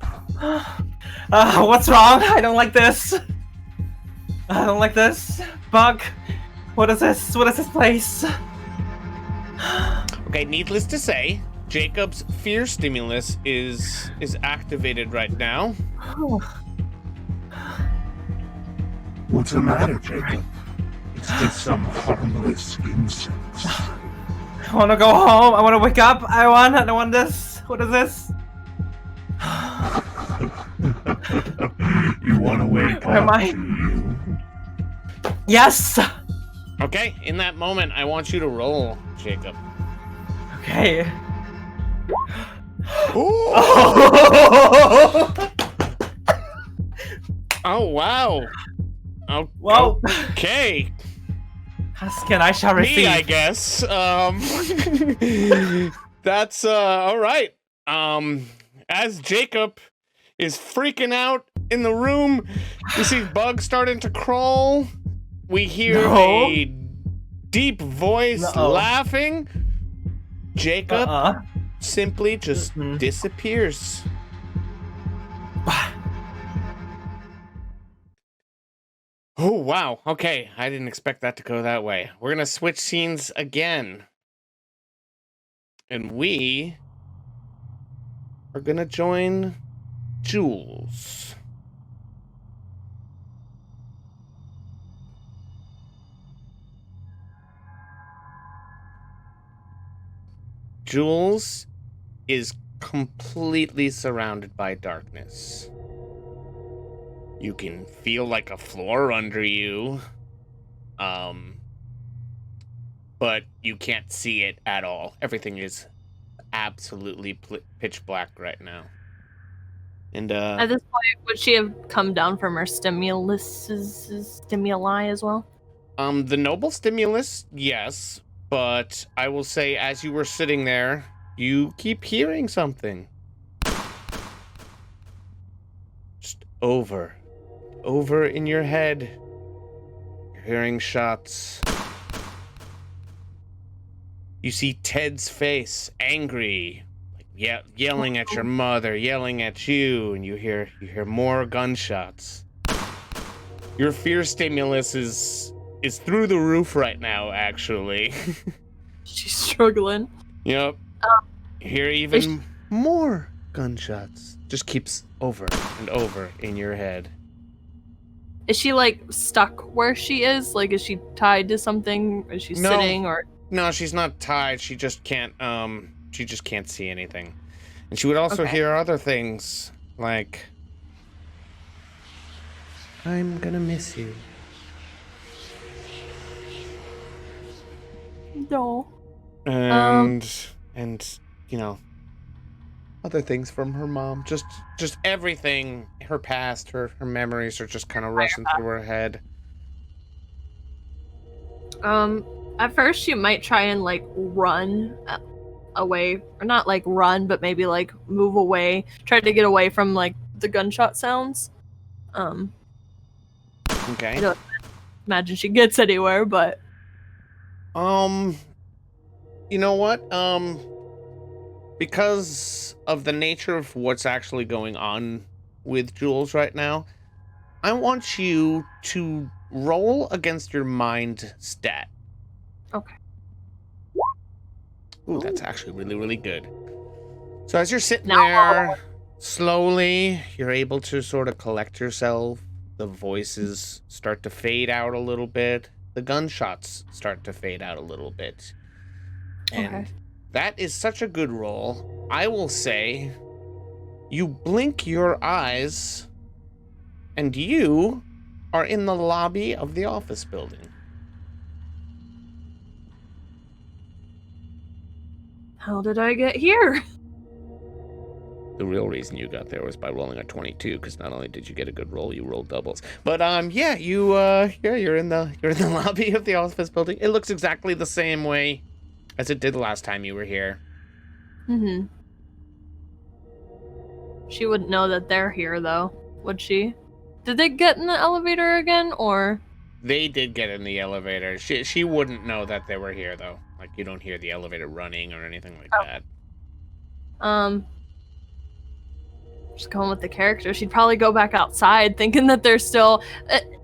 Speaker 8: What's wrong? I don't like this. I don't like this. Bug. What is this? What is this place?
Speaker 1: Okay, needless to say, Jacob's fear stimulus is activated right now.
Speaker 6: What's the matter, Jacob? It's just some harmless insects.
Speaker 8: I want to go home. I want to wake up. I don't want this. What is this?
Speaker 6: You want to wake up?
Speaker 8: Where am I?
Speaker 6: Do you?
Speaker 8: Yes.
Speaker 1: Okay, in that moment, I want you to roll, Jacob.
Speaker 8: Okay.
Speaker 1: Oh, wow. Oh,
Speaker 8: Whoa.
Speaker 1: Okay.
Speaker 8: Ask and I shall receive.
Speaker 1: Me, I guess. That's all right. As Jacob is freaking out in the room, you see bugs starting to crawl. We hear a deep voice laughing. Jacob simply just disappears. Oh, wow. Okay, I didn't expect that to go that way. We're gonna switch scenes again. And we are gonna join Jules. Jules is completely surrounded by darkness. You can feel like a floor under you, but you can't see it at all. Everything is absolutely pitch black right now. And
Speaker 4: at this point, would she have come down from her stimuli as well?
Speaker 1: The noble stimulus, yes, but I will say, as you were sitting there, you keep hearing something. Just over in your head. You're hearing shots. You see Ted's face, angry. Like, yelling at your mother, yelling at you, and you hear more gunshots. Your fear stimulus is through the roof right now, actually.
Speaker 4: She's struggling.
Speaker 1: Yep. You hear even more gunshots. Just keeps over and over in your head.
Speaker 4: Is she like stuck where she is? Like, is she tied to something? Is she sitting or?
Speaker 1: No, she's not tied. She just can't see anything. And she would also hear other things like, I'm gonna miss you.
Speaker 4: No.
Speaker 1: And you know, other things from her mom. Just everything, her past, her memories are just kind of rushing through her head.
Speaker 4: At first she might try and like run away, or not like run, but maybe like move away, try to get away from like the gunshot sounds.
Speaker 1: Okay.
Speaker 4: I don't imagine she gets anywhere, but
Speaker 1: you know what? Because of the nature of what's actually going on with Jules right now, I want you to roll against your mind stat.
Speaker 4: Okay.
Speaker 1: Ooh, that's actually really, really good. So as you're sitting
Speaker 4: No.
Speaker 1: there, slowly, you're able to sort of collect yourself. The voices start to fade out a little bit. The gunshots start to fade out a little bit. And that is such a good roll. I will say, you blink your eyes, and you are in the lobby of the office building.
Speaker 4: How did I get here?
Speaker 1: The real reason you got there was by rolling a 22, because not only did you get a good roll, you rolled doubles. But yeah, you're in the lobby of the office building. It looks exactly the same way as it did the last time you were here.
Speaker 4: Mm-hmm. She wouldn't know that they're here, though, would she? Did they get in the elevator again, or?
Speaker 1: They did get in the elevator. She wouldn't know that they were here, though. Like, you don't hear the elevator running or anything like that.
Speaker 4: Just going with the character, she'd probably go back outside thinking that they're still,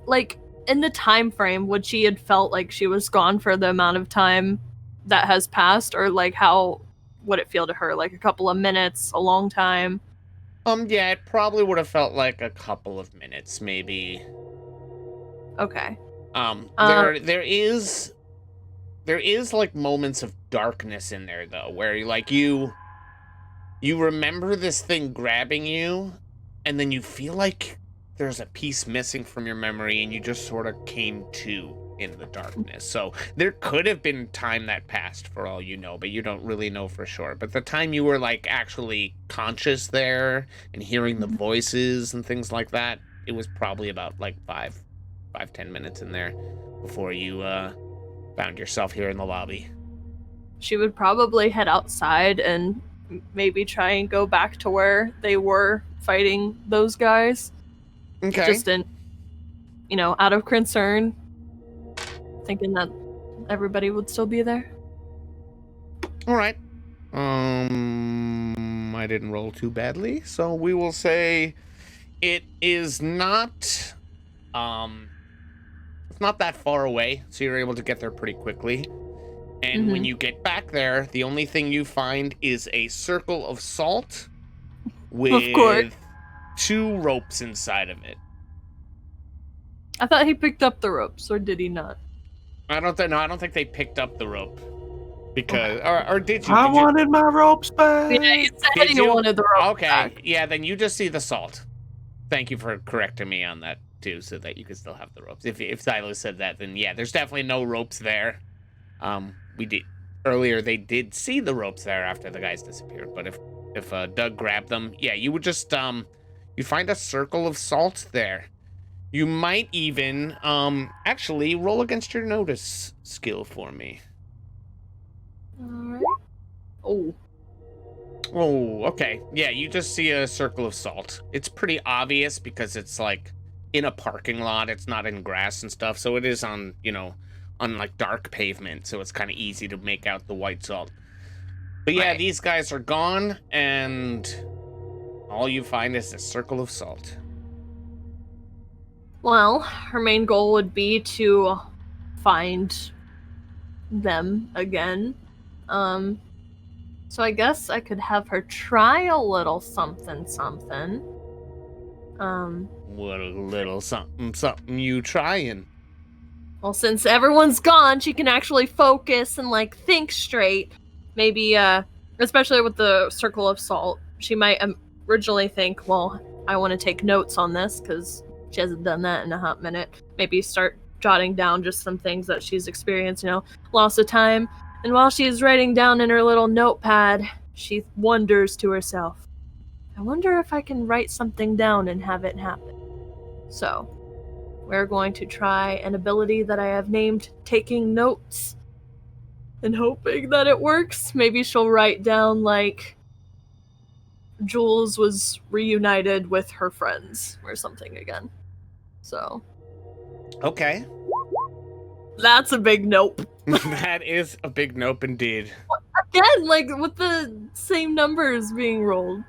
Speaker 4: like, in the time frame, would she had felt like she was gone for the amount of time that has passed, or like how would it feel to her? Like a couple of minutes, a long time?
Speaker 1: Yeah, it probably would have felt like a couple of minutes, maybe.
Speaker 4: Okay.
Speaker 1: There is like moments of darkness in there though, where like you remember this thing grabbing you, and then you feel like there's a piece missing from your memory, and you just sort of came to in the darkness. So there could have been time that passed for all you know, but you don't really know for sure. But the time you were like actually conscious there and hearing the voices and things like that, it was probably about like 5-10 minutes in there before you found yourself here in the lobby.
Speaker 4: She would probably head outside and maybe try and go back to where they were fighting those guys.
Speaker 1: Okay.
Speaker 4: Just in, out of concern, thinking that everybody would still be there.
Speaker 1: All right. I didn't roll too badly, so we will say it is not it's not that far away, so you're able to get there pretty quickly. And when you get back there, the only thing you find is a circle of salt with 2 ropes inside of it.
Speaker 4: I thought he picked up the ropes, or did he not?
Speaker 1: I don't think they picked up the rope. Because or did you?
Speaker 5: I wanted my ropes back.
Speaker 4: Yeah, he said he wanted the ropes back.
Speaker 1: Yeah, then you just see the salt. Thank you for correcting me on that too, so that you can still have the ropes. If Xylo said that, then yeah, there's definitely no ropes there. We did earlier. They did see the ropes there after the guys disappeared. But if Doug grabbed them, yeah, you would just you find a circle of salt there. You might even actually roll against your notice skill for me.
Speaker 4: Alright. Oh.
Speaker 1: Oh, okay. Yeah, you just see a circle of salt. It's pretty obvious because it's like in a parking lot. It's not in grass and stuff, so it is on, on like dark pavement, so it's kind of easy to make out the white salt. But yeah,
Speaker 4: Right.
Speaker 1: these guys are gone, and all you find is a circle of salt.
Speaker 4: Well, her main goal would be to find them again. So I guess I could have her try a little something.
Speaker 1: What a little something you trying.
Speaker 4: Well, since everyone's gone, she can actually focus and like think straight. Maybe, especially with the circle of salt, she might originally think, well, I want to take notes on this because she hasn't done that in a hot minute. Maybe start jotting down just some things that she's experienced, loss of time. And while she's writing down in her little notepad, she wonders to herself, I wonder if I can write something down and have it happen. So, we're going to try an ability that I have named Taking Notes and hoping that it works. Maybe she'll write down, like, Jules was reunited with her friends or something again. So.
Speaker 1: Okay.
Speaker 4: That's a big nope.
Speaker 1: That is a big nope indeed.
Speaker 4: Again, like, with the same numbers being rolled.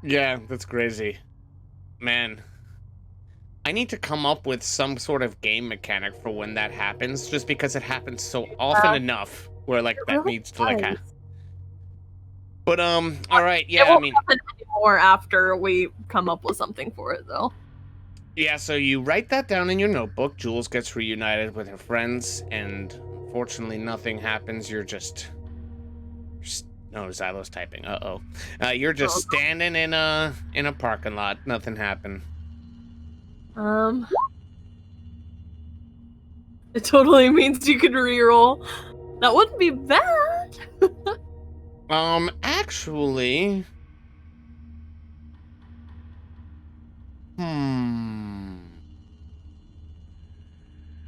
Speaker 1: Yeah, that's crazy. Man. I need to come up with some sort of game mechanic for when that happens, just because it happens so often enough where, like, that
Speaker 4: really
Speaker 1: needs to, like,
Speaker 4: does.
Speaker 1: happen. But, alright,
Speaker 4: It
Speaker 1: yeah,
Speaker 4: won't
Speaker 1: I mean...
Speaker 4: happen anymore after we come up with something for it, though.
Speaker 1: Yeah, so you write that down in your notebook. Jules gets reunited with her friends, and unfortunately nothing happens. You're just no, Xylo's typing. Uh-oh. You're just standing in a parking lot. Nothing happened.
Speaker 4: It totally means you could reroll. That wouldn't be bad.
Speaker 1: Actually...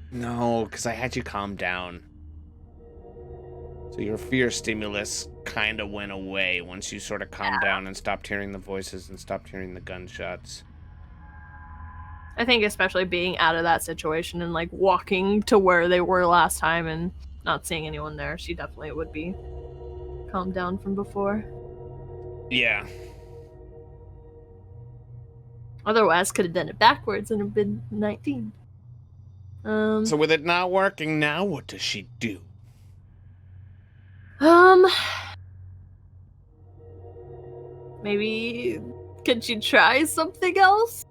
Speaker 1: No, because I had you calm down. So your fear stimulus kind of went away once you sort of calmed down and stopped hearing the voices and stopped hearing the gunshots.
Speaker 4: I think especially being out of that situation and like walking to where they were last time and not seeing anyone there, she definitely would be calmed down from before.
Speaker 1: Yeah.
Speaker 4: Otherwise, could have done it backwards and have been 19.
Speaker 1: So with it not working now, what does she do?
Speaker 4: Maybe could she try something else?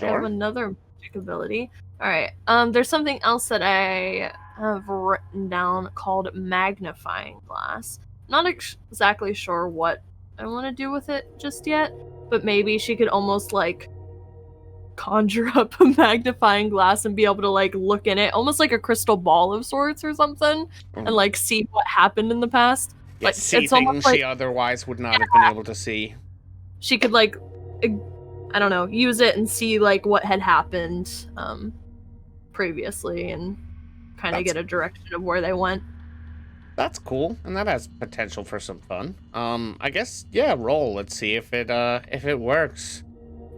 Speaker 4: I have
Speaker 1: Sure.
Speaker 4: another magic ability. Alright, there's something else that I have written down called magnifying glass. Not exactly sure what I want to do with it just yet, but maybe she could almost like conjure up a magnifying glass and be able to like look in it, almost like a crystal ball of sorts or something, and like see what happened in the past.
Speaker 1: Yeah,
Speaker 4: Like
Speaker 1: see
Speaker 4: it's
Speaker 1: things
Speaker 4: almost like
Speaker 1: she otherwise would not have been able to see.
Speaker 4: she could like, I don't know, use it and see like what had happened previously and kind of get a direction of where they went.
Speaker 1: That's cool, and that has potential for some fun. I guess, yeah, roll. Let's see if it works.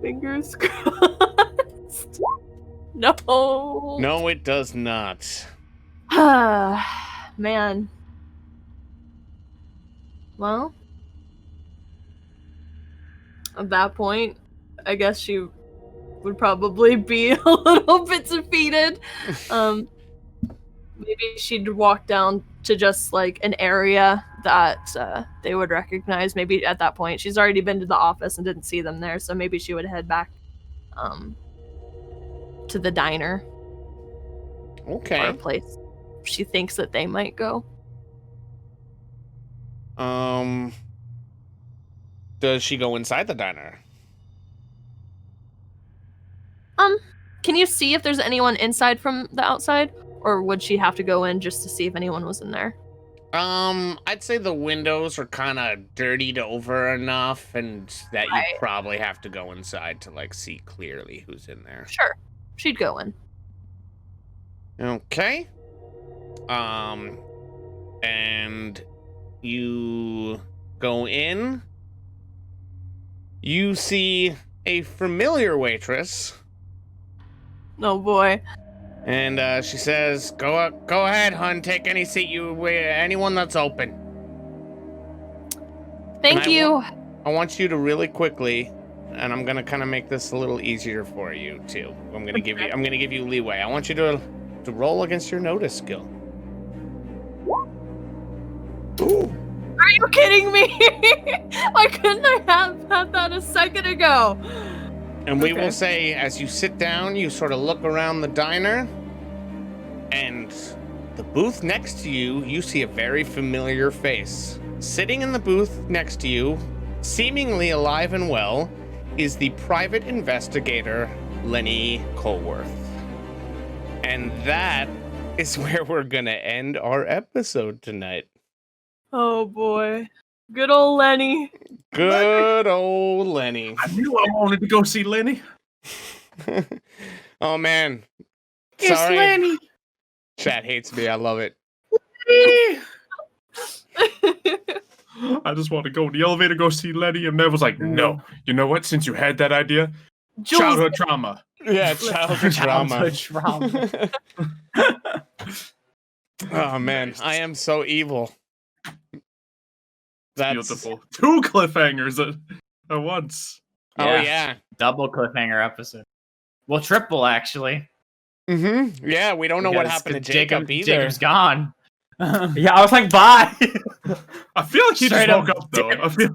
Speaker 4: Fingers crossed. No.
Speaker 1: No, it does not.
Speaker 4: Man. Well, at that point, I guess she would probably be a little bit defeated. Maybe she'd walk down to just like an area that they would recognize. Maybe at that point, she's already been to the office and didn't see them there, so maybe she would head back to the diner.
Speaker 1: Okay.
Speaker 4: Or a place she thinks that they might go.
Speaker 1: Does she go inside the diner?
Speaker 4: Can you see if there's anyone inside from the outside? Or would she have to go in just to see if anyone was in there?
Speaker 1: I'd say the windows are kind of dirtied over enough, and that you probably have to go inside to, like, see clearly who's in there.
Speaker 4: Sure. She'd go in.
Speaker 1: Okay. And you go in. You see a familiar waitress.
Speaker 4: Oh boy.
Speaker 1: And she says, "Go ahead, hun. Take any seat anyone that's open."
Speaker 4: Thank you.
Speaker 1: I want you to really quickly, and I'm gonna kind of make this a little easier for you too. I'm gonna give you leeway. I want you to roll against your notice skill.
Speaker 4: Are you kidding me? Why couldn't I have had that a second ago?
Speaker 1: And we will say, as you sit down, you sort of look around the diner, and the booth next to you, you see a very familiar face. Sitting in the booth next to you, seemingly alive and well, is the private investigator, Lenny Colworth. And that is where we're gonna end our episode tonight.
Speaker 4: Oh boy. Good old Lenny.
Speaker 1: Good old Lenny.
Speaker 5: I knew I wanted to go see Lenny.
Speaker 1: Oh man.
Speaker 5: It's
Speaker 1: Sorry.
Speaker 5: Lenny.
Speaker 1: Chat hates me. I love it.
Speaker 5: I just want to go in the elevator, go see Lenny, and Mev was like, no. You know what? Since you had that idea,
Speaker 4: Jules.
Speaker 5: childhood trauma.
Speaker 1: Yeah, childhood trauma. Oh man, I am so evil. That's
Speaker 5: Beautiful. 2 cliffhangers at once.
Speaker 1: Oh yeah.
Speaker 2: Double cliffhanger episode. Well, triple actually.
Speaker 1: Mm-hmm. Yeah, we don't know what happened to Jacob either.
Speaker 2: Jacob's gone.
Speaker 8: Yeah, I was like, bye.
Speaker 5: I feel like he just
Speaker 2: Straight
Speaker 5: woke
Speaker 2: up
Speaker 5: up though. I feel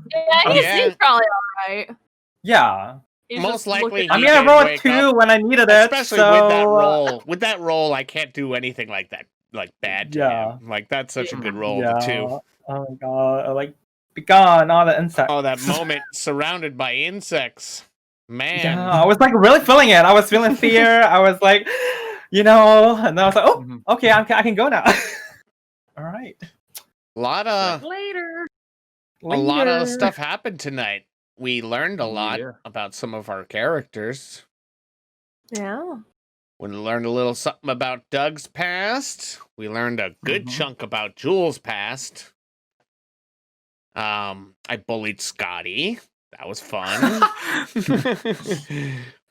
Speaker 4: He's probably alright.
Speaker 8: Yeah.
Speaker 1: Most likely.
Speaker 8: I
Speaker 1: He
Speaker 8: mean, I
Speaker 1: did
Speaker 8: rolled
Speaker 1: wake
Speaker 8: 2
Speaker 1: up.
Speaker 8: when I needed it.
Speaker 1: Especially
Speaker 8: so...
Speaker 1: with that roll. With that roll, I can't do anything like that, like bad to
Speaker 8: Yeah.
Speaker 1: him. Like that's such a good roll,
Speaker 8: Yeah.
Speaker 1: the 2.
Speaker 8: Oh my god. Like, be gone, all the insects.
Speaker 1: Oh, that moment surrounded by insects. Man.
Speaker 8: Yeah, I was like really feeling it. I was feeling fear. I was like, and then I was like, oh, okay, I can go now. All right.
Speaker 1: A lot of
Speaker 8: Later.
Speaker 1: stuff happened tonight. We learned a lot about some of our characters.
Speaker 4: Yeah.
Speaker 1: We learned a little something about Doug's past. We learned a good chunk about Jules' past. I bullied Scotty. That was fun.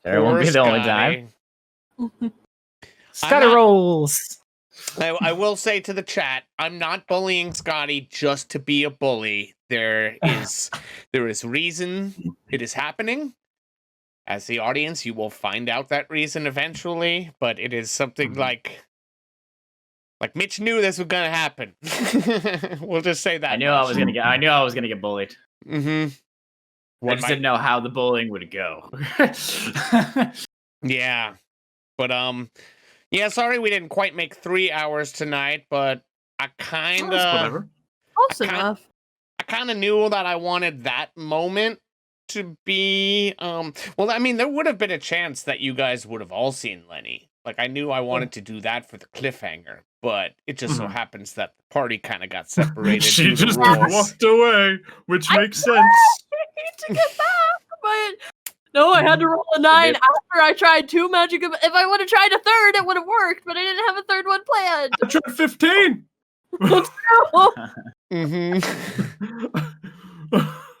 Speaker 2: There won't be the only time.
Speaker 8: Scotty rolls.
Speaker 1: I will say to the chat, I'm not bullying Scotty just to be a bully. There is reason it is happening. As the audience, you will find out that reason eventually, but it is something like Mitch knew this was gonna happen. We'll just say that.
Speaker 2: I knew I was gonna get bullied.
Speaker 1: Mm-hmm.
Speaker 2: I just didn't know how the bullying would go.
Speaker 1: Yeah. But yeah, sorry we didn't quite make 3 hours tonight, but I kinda
Speaker 4: Close enough.
Speaker 1: I kinda knew that I wanted that moment to be well, I mean, there would have been a chance that you guys would have all seen Lenny. Like I knew I wanted to do that for the cliffhanger, but it just so happens that the party kind of got separated.
Speaker 5: She just walked away, which makes sense.
Speaker 4: To get back, but no, I had to roll a 9 after I tried 2 magic. If I would have tried a third, it would have worked, but I didn't have a third one planned.
Speaker 5: I tried 15.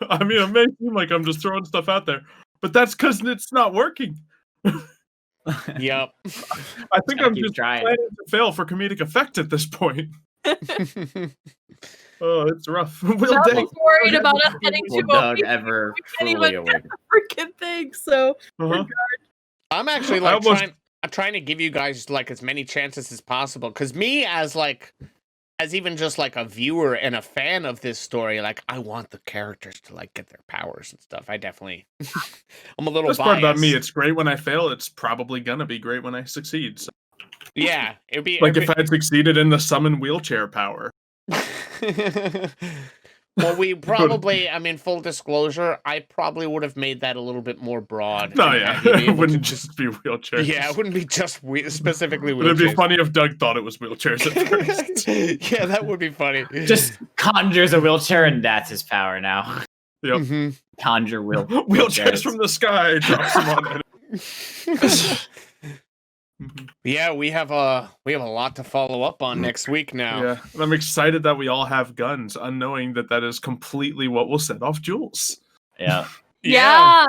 Speaker 5: I mean, it may seem like I'm just throwing stuff out there, but that's because it's not working.
Speaker 1: Yep.
Speaker 5: I think I'm just
Speaker 2: trying
Speaker 5: planning to fail for comedic effect at this point. Oh, it's rough.
Speaker 4: I was worried about us getting too
Speaker 2: Doug ever fully awake.
Speaker 4: freaking thing. So
Speaker 1: I'm actually like I'm trying to give you guys like as many chances as possible, because me as even just like a viewer and a fan of this story, like I want the characters to like get their powers and stuff. I definitely I'm a little
Speaker 5: That's
Speaker 1: biased.
Speaker 5: part about me. It's great when I fail. It's probably gonna be great when I succeed. So.
Speaker 1: Yeah, it'd be
Speaker 5: like if I had succeeded in the summon wheelchair power.
Speaker 1: Well, we probably, I mean, full disclosure, I probably would have made that a little bit more broad.
Speaker 5: No, yeah, it wouldn't just be wheelchairs.
Speaker 1: Yeah, it wouldn't be just specifically wheelchairs.
Speaker 5: It'd be funny if Doug thought it was wheelchairs at first.
Speaker 1: Yeah, that would be funny.
Speaker 2: Just conjures a wheelchair and that's his power now.
Speaker 5: Yep.
Speaker 1: Mm-hmm.
Speaker 2: Conjure
Speaker 5: wheelchairs from the sky, drops them on it.
Speaker 1: Yeah, we have a lot to follow up on next week now.
Speaker 5: Yeah, and I'm excited that we all have guns, unknowing that is completely what will set off Jules.
Speaker 2: Yeah.
Speaker 4: Yeah.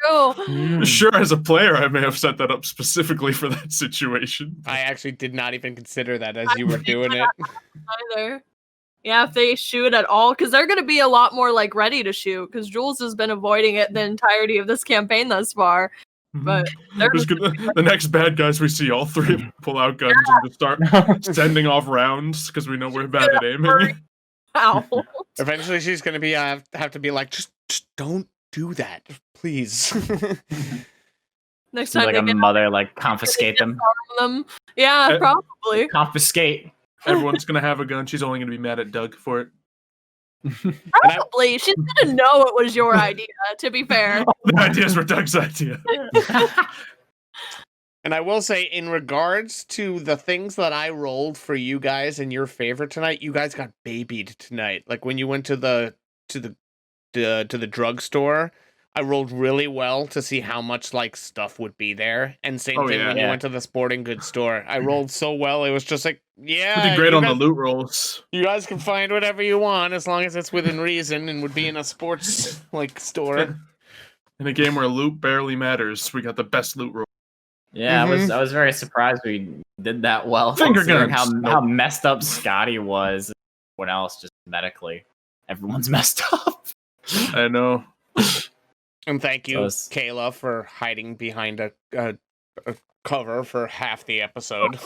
Speaker 4: True.
Speaker 5: Sure, as a player, I may have set that up specifically for that situation.
Speaker 1: I actually did not even consider that as you were doing it.
Speaker 4: Either. Yeah, if they shoot at all, because they're going to be a lot more like ready to shoot, because Jules has been avoiding it the entirety of this campaign thus far. But
Speaker 5: the next bad guys we see, all three of them pull out guns and just start sending off rounds because we know we're bad at aiming.
Speaker 4: Ow.
Speaker 1: Eventually, she's gonna be have to be like, just don't do that, please.
Speaker 4: Next time
Speaker 2: Like a mother, like confiscate them.
Speaker 4: Yeah, probably.
Speaker 2: Confiscate.
Speaker 5: Everyone's gonna have a gun. She's only gonna be mad at Doug for it.
Speaker 4: Probably. She's gonna know it was your idea, to be fair.
Speaker 5: The ideas were Doug's idea.
Speaker 1: And I will say, in regards to the things that I rolled for you guys in your favor tonight, you guys got babied tonight. Like when you went to the drugstore, I rolled really well to see how much like stuff would be there. And same thing when you went to the sporting goods store. I rolled so well, it was just like, yeah,
Speaker 5: pretty great on the loot rolls.
Speaker 1: You guys can find whatever you want as long as it's within reason and would be in a sports like store.
Speaker 5: In a game where loot barely matters, we got the best loot roll.
Speaker 2: Yeah, I was very surprised we did that well.
Speaker 5: Finger
Speaker 2: Considering
Speaker 5: guns.
Speaker 2: how messed up Scotty was. Everyone else just medically, everyone's messed up.
Speaker 5: I know.
Speaker 1: And thank you, Kayla, for hiding behind a cover for half the episode.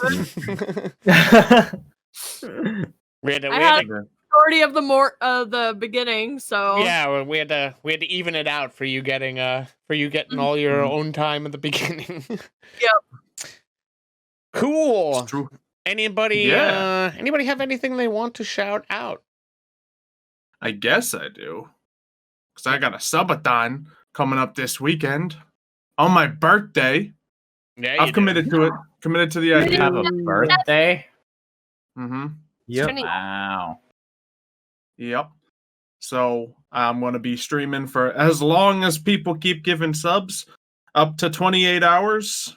Speaker 1: we had
Speaker 4: the majority of the beginning, so
Speaker 1: yeah, we had to even it out for you getting all your own time at the beginning.
Speaker 4: Yep.
Speaker 1: Cool.
Speaker 5: It's true.
Speaker 1: Anybody have anything they want to shout out?
Speaker 5: I guess I do. Because I got a subathon coming up this weekend on my birthday.
Speaker 1: Yeah,
Speaker 5: I've committed to it. Committed to the idea.
Speaker 2: You have a birthday?
Speaker 5: Mm-hmm.
Speaker 8: Yep.
Speaker 2: Wow.
Speaker 5: Yep. So I'm going to be streaming for as long as people keep giving subs, up to 28 hours.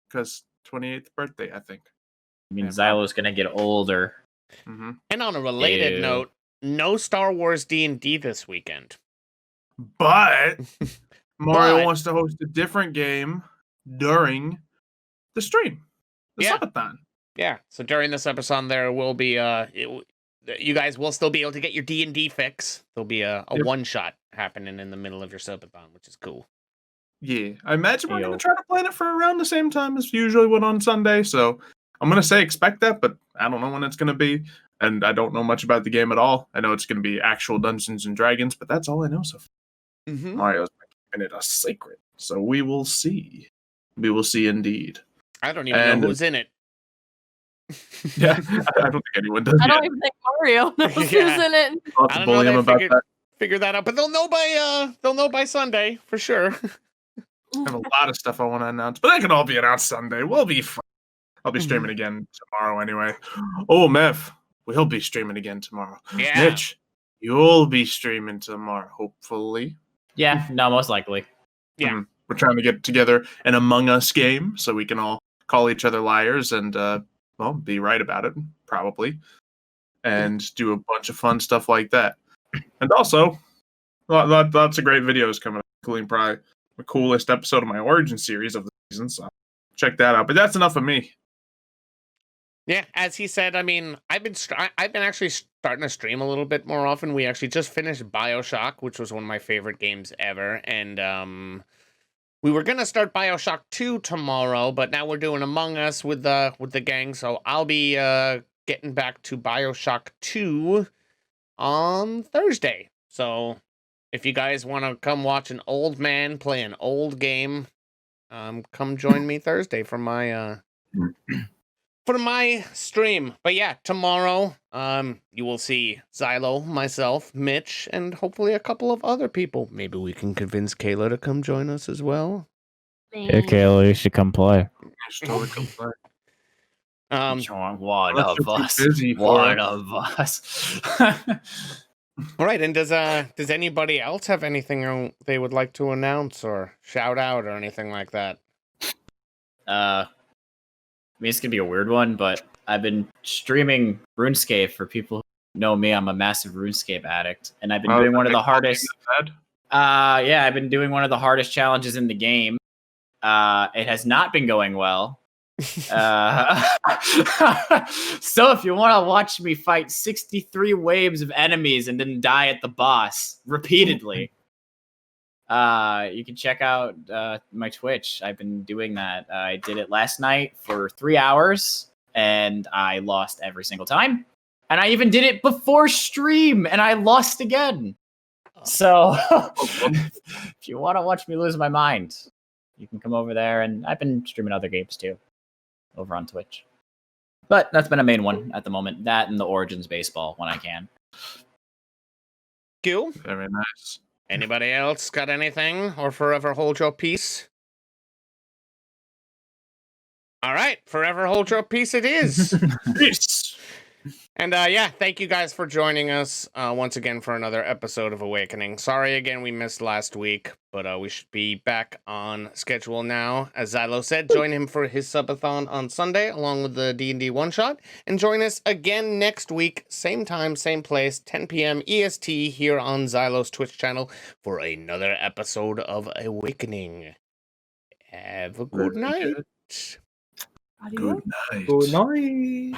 Speaker 5: Because 28th birthday, I think.
Speaker 2: I mean, Xylo's going to get older.
Speaker 5: Mm-hmm.
Speaker 1: And on a related note, no Star Wars D&D this weekend.
Speaker 5: But Mario wants to host a different game during the stream. The subathon.
Speaker 1: Yeah. So during this episode, there will be you guys will still be able to get your D&D fix. There'll be a one-shot happening in the middle of your subathon, which is cool.
Speaker 5: Yeah. I imagine we're going to try to plan it for around the same time as usually would on Sunday. So I'm going to say expect that, but I don't know when it's going to be. And I don't know much about the game at all. I know it's going to be actual Dungeons and Dragons, but that's all I know so far.
Speaker 1: Mm-hmm.
Speaker 5: Mario's keeping it a secret. So we will see. We will see indeed.
Speaker 1: I don't even know who's in it.
Speaker 5: Yeah, I don't think anyone does.
Speaker 4: I don't even think Mario knows who's in it.
Speaker 5: I'll have to bully him about that.
Speaker 1: Figure that out, but they'll know by Sunday for sure.
Speaker 5: I have a lot of stuff I want to announce, but that can all be announced Sunday. We'll be fine. I'll be streaming again tomorrow anyway. Oh, Mev, we'll be streaming again tomorrow.
Speaker 1: Yeah.
Speaker 5: Mitch, you'll be streaming tomorrow, hopefully.
Speaker 2: Yeah, no, most likely.
Speaker 1: Yeah.
Speaker 5: We're trying to get together an Among Us game so we can all call each other liars and, be right about it, probably. And do a bunch of fun stuff like that. And also, lots of great videos coming up, including probably the coolest episode of my Origin series of the season, so check that out. But that's enough of me.
Speaker 1: Yeah, as he said, I mean, I've been actually starting to stream a little bit more often. We actually just finished BioShock, which was one of my favorite games ever, and we were gonna start BioShock 2 tomorrow, but now we're doing Among Us with the gang, so I'll be getting back to BioShock 2 on Thursday. So if you guys want to come watch an old man play an old game, come join me Thursday for my stream. But yeah, tomorrow, you will see Xylo, myself, Mitch, and hopefully a couple of other people. Maybe we can convince Kayla to come join us as well.
Speaker 9: Yeah, Kayla, you should come play.
Speaker 5: Totally come play.
Speaker 2: One of us.
Speaker 1: All right, and does anybody else have anything they would like to announce or shout out or anything like that?
Speaker 2: I mean, it's gonna be a weird one, but I've been streaming RuneScape. For people who know me, I'm a massive RuneScape addict, and I've been doing one of the hardest. I've been doing one of the hardest challenges in the game. It has not been going well, So if you want to watch me fight 63 waves of enemies and then die at the boss repeatedly, you can check out my Twitch. I've been doing that. I did it last night for 3 hours, and I lost every single time. And I even did it before stream, and I lost again. So if you want to watch me lose my mind, you can come over there. And I've been streaming other games too over on Twitch. But that's been a main one at the moment. That and the Origins baseball when I can.
Speaker 1: Gil?
Speaker 5: Very nice.
Speaker 1: Anybody else got anything or forever hold your peace? All right, forever hold your peace it is.
Speaker 5: Peace.
Speaker 1: And yeah, thank you guys for joining us once again for another episode of Awakening. Sorry again we missed last week, but we should be back on schedule now. As Xylo said, join him for his subathon on Sunday along with the D&D one-shot. And join us again next week, same time, same place, 10 p.m. EST here on Xylo's Twitch channel for another episode of Awakening. Have a good night.
Speaker 5: Good night.
Speaker 8: Good night.